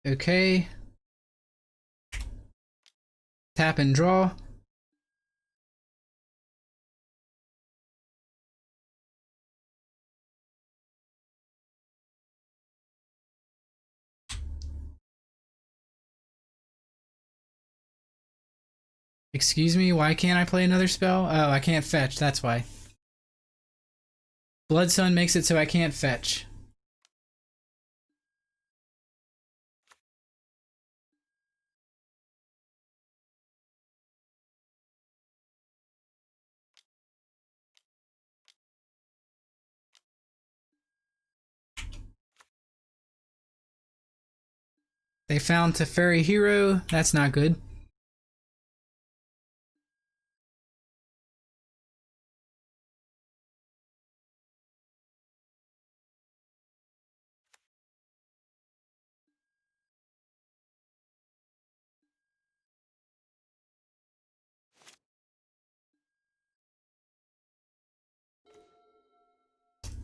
Okay. Tap and draw. Excuse me, why can't I play another spell? Oh, I can't fetch, that's why. Blood Sun makes it so I can't fetch. They found Teferi Hero. That's not good.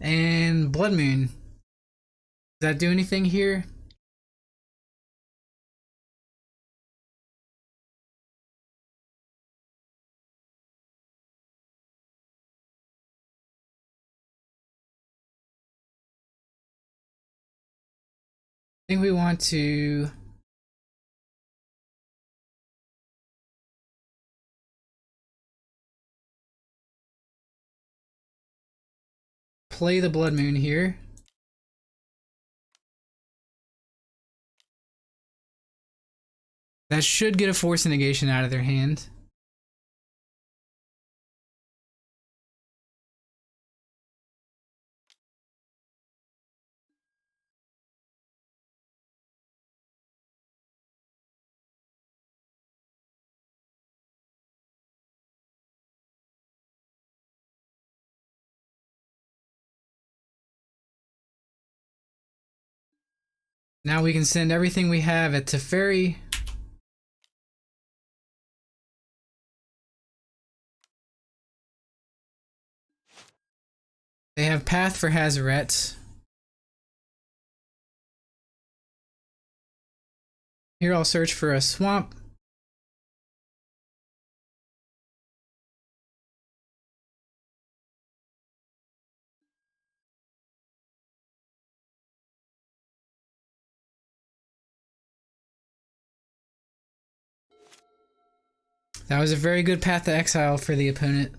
And Blood Moon. Does that do anything here? I think we want to play the Blood Moon here. That should get a Force Negation out of their hand. Now we can send everything we have at Teferi. They have Path for Hazaret. Here I'll search for a swamp. That was a very good Path to Exile for the opponent.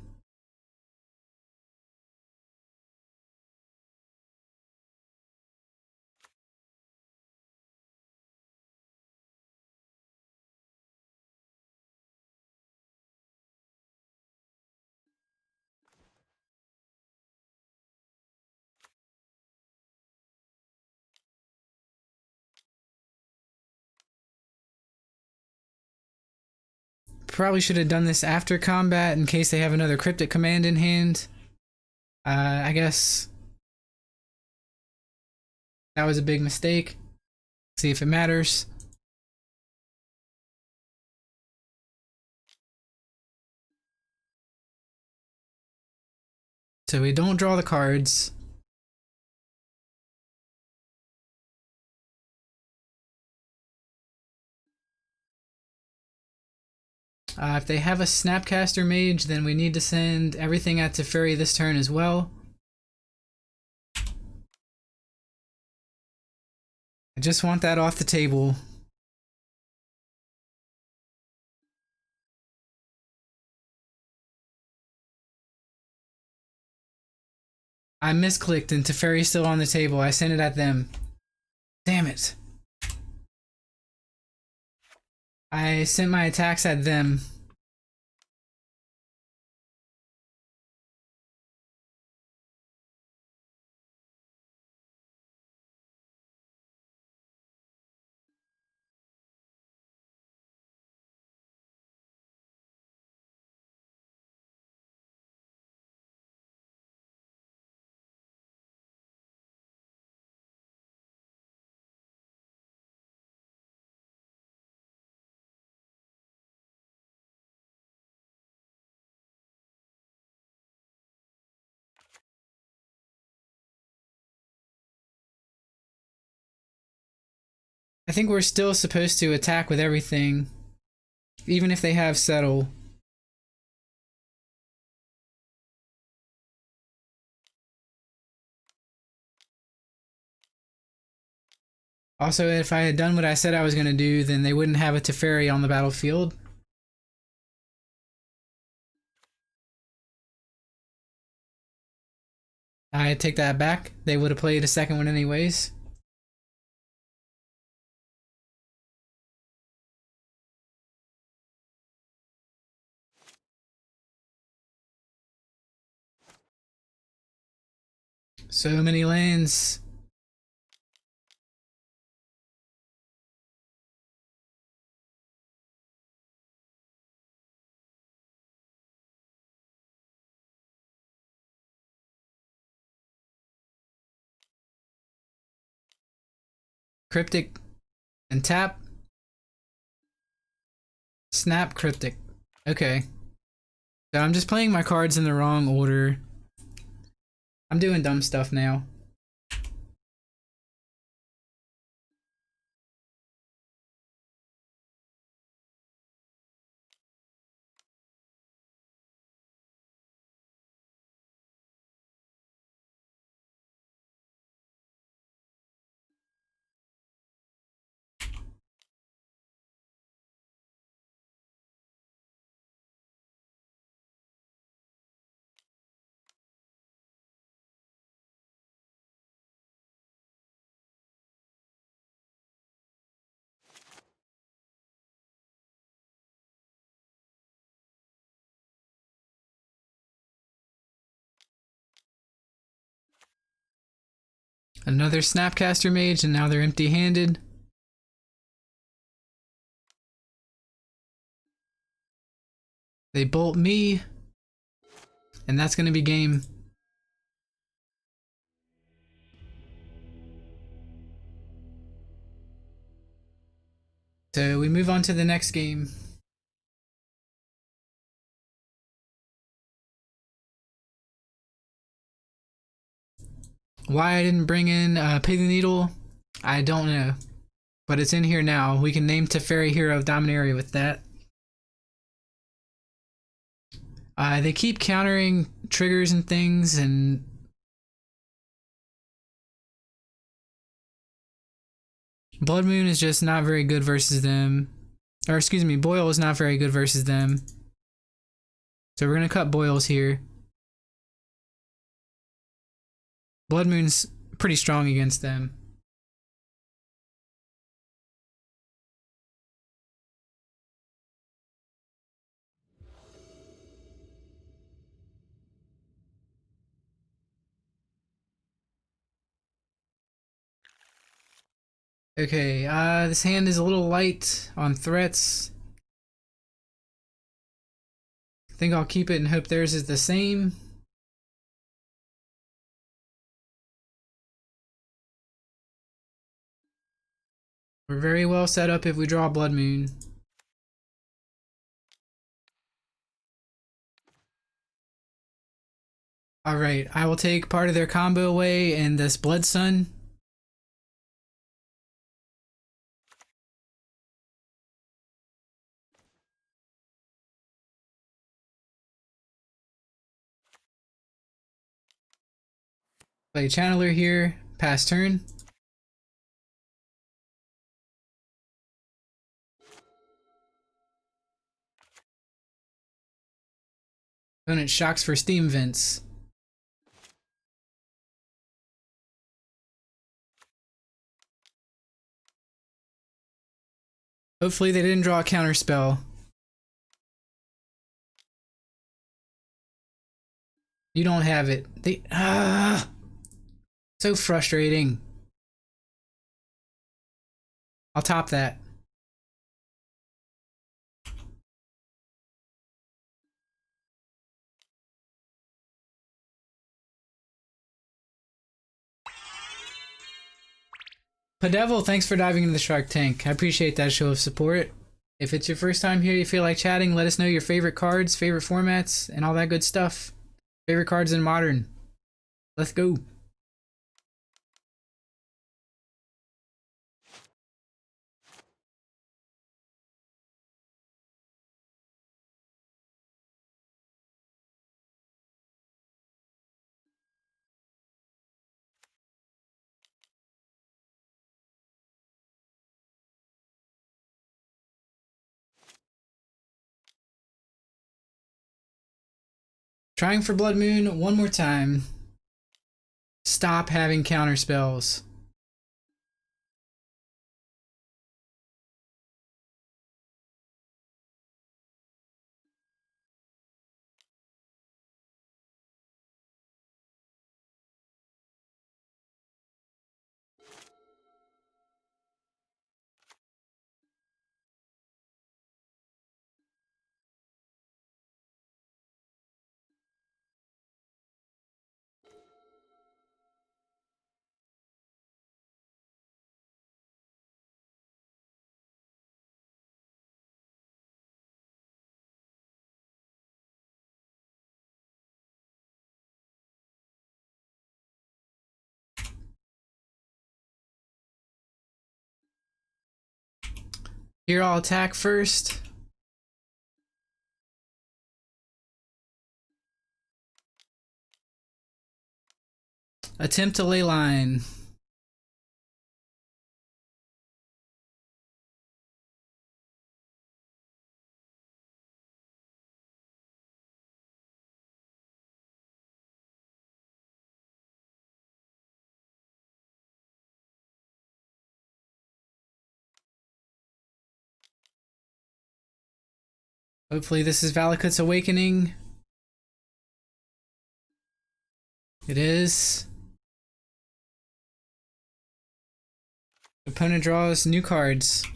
Probably should have done this after combat in case they have another Cryptic Command in hand. I guess that was a big mistake. See if it matters. So we don't draw the cards. If they have a Snapcaster Mage, then we need to send everything at Teferi this turn as well. I just want that off the table. I misclicked and Teferi's still on the table. I sent it at them. Damn it. I sent my attacks at them. I think we're still supposed to attack with everything, even if they have Settle. Also, if I had done what I said I was going to do, then they wouldn't have a Teferi on the battlefield. I take that back. They would have played a second one anyways. So many lands. Cryptic and tap. Snap cryptic. Okay. So I'm just playing my cards in the wrong order. I'm doing dumb stuff now. Another Snapcaster Mage, and now they're empty-handed. They bolt me, and that's gonna be game. So we move on to the next game. Why I didn't bring in Pig the Needle, I don't know. But it's in here now. We can name Teferi Hero of Dominaria with that. They keep countering triggers and things, and Blood Moon is just not very good versus them. Or excuse me, Boil is not very good versus them. So we're gonna cut Boils here. Blood Moon's pretty strong against them. Okay, this hand is a little light on threats. I think I'll keep it and hope theirs is the same. We're very well set up if we draw Blood Moon. Alright, I will take part of their combo away and this Blood Sun. Play Channeler here, pass turn. Opponent shocks for Steam Vents. Hopefully they didn't draw a counter spell. You don't have it. So frustrating. I'll top that. Padevil, thanks for diving into the Shark Tank. I appreciate that show of support. If it's your first time here, you feel like chatting, let us know your favorite cards, favorite formats, and all that good stuff. Favorite cards in Modern. Let's go. Trying for Blood Moon one more time. Stop having counter spells. Here, I'll attack first. Attempt to ley line. Hopefully this is Valakut's Awakening. It is. Opponent draws new cards.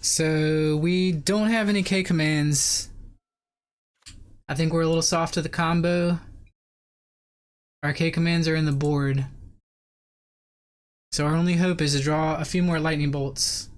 So we don't have any K commands. I think we're a little soft to the combo. Our K commands are in the board. So our only hope is to draw a few more lightning bolts.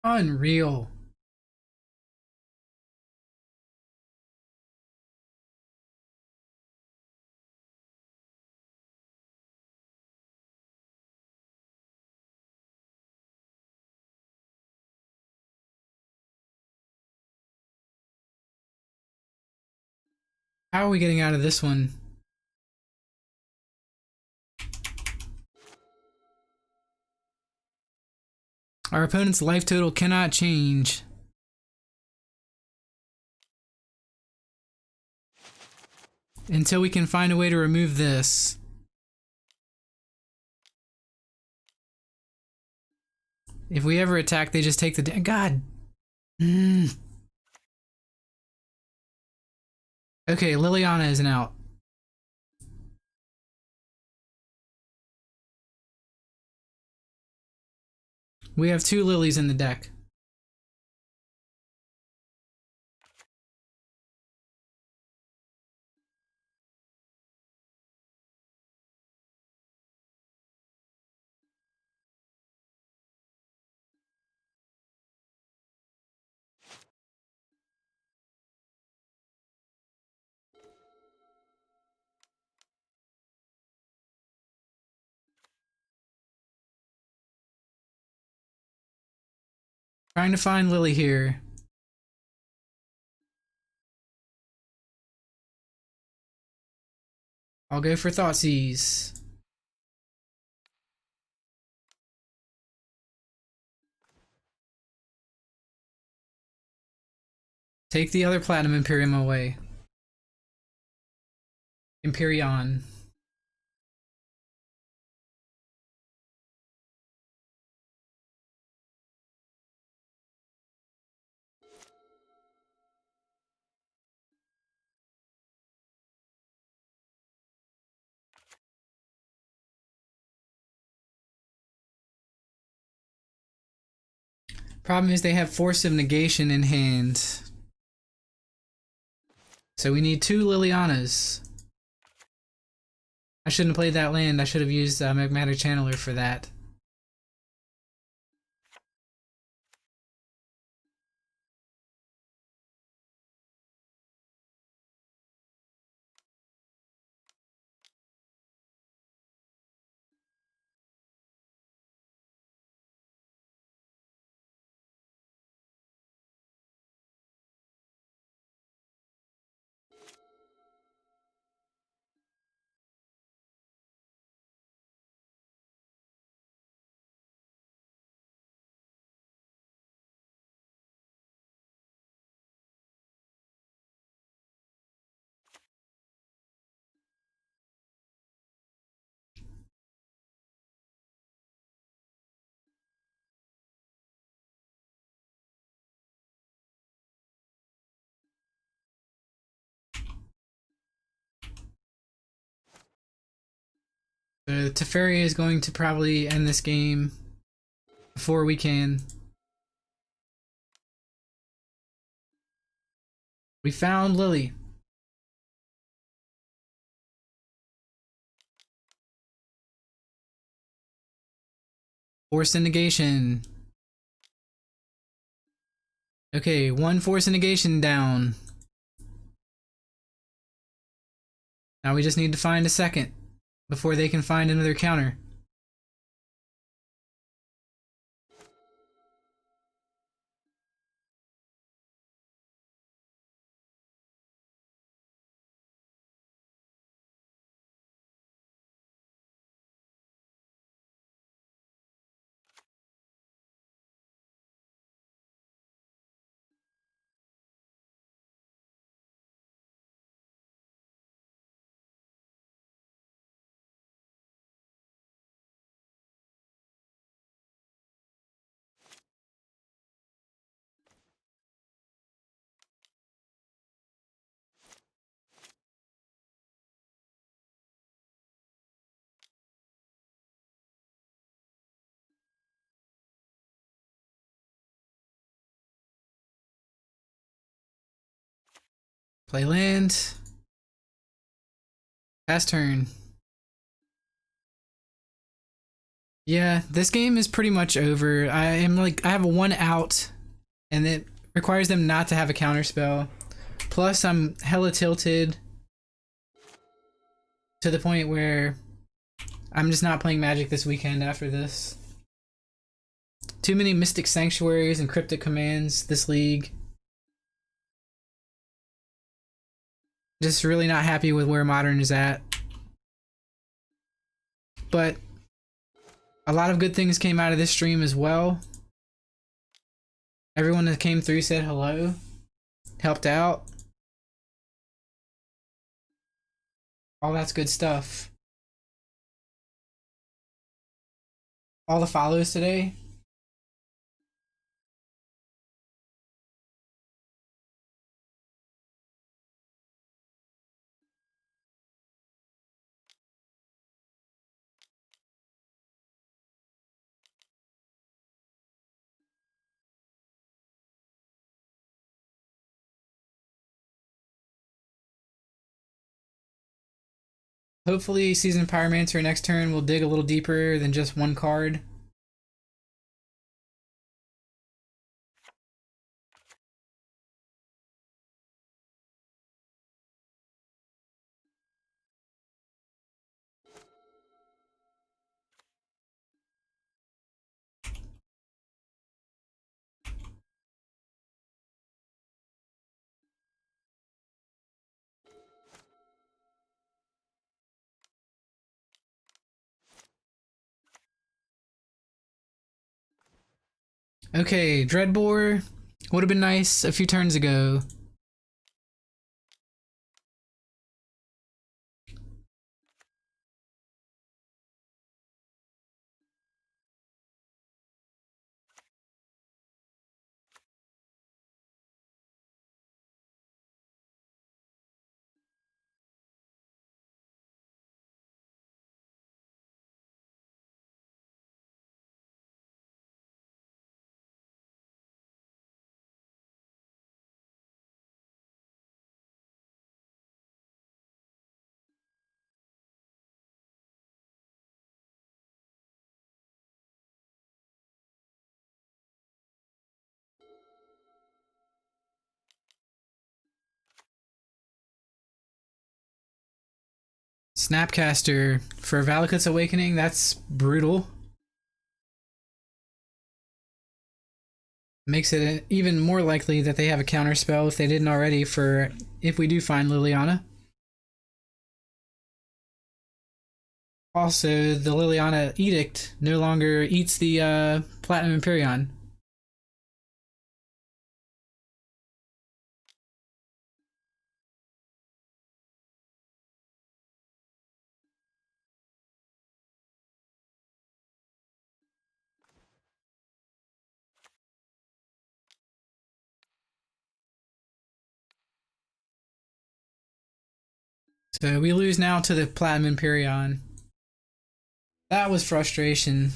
Unreal. How are we getting out of this one? Our opponent's life total cannot change. Until we can find a way to remove this. If we ever attack, they just take the God. Okay, Liliana is an out. We have 2 lilies in the deck. Trying to find Lily here. I'll go for Thoughtseize. Take the other Platinum Imperium away. Imperion. Problem is they have Force of Negation in hand. So we need 2 Lilianas. I shouldn't have played that land. I should have used Magmatic Channeler for that. So Teferi is going to probably end this game before we can. We found Lily. Force negation. Okay, one force negation down. Now we just need to find a second before they can find another counter. Play land. Pass turn. Yeah, this game is pretty much over. I have a one out, and it requires them not to have a counter spell. Plus, I'm hella tilted to the point where I'm just not playing Magic this weekend after this. Too many Mystic Sanctuaries and Cryptic Commands this league. Just really not happy with where Modern is at. But a lot of good things came out of this stream as well. Everyone that came through said hello, helped out. All that's good stuff. All the follows today. Hopefully Seasoned Pyromancer next turn will dig a little deeper than just one card. Okay, Dreadbore would have been nice a few turns ago. Snapcaster for Valakut's Awakening, that's brutal. Makes it even more likely that they have a counter spell if they didn't already for if we do find Liliana. Also, the Liliana Edict no longer eats the Platinum Empyrean. So we lose now to the Platinum Empyrean. That was frustration.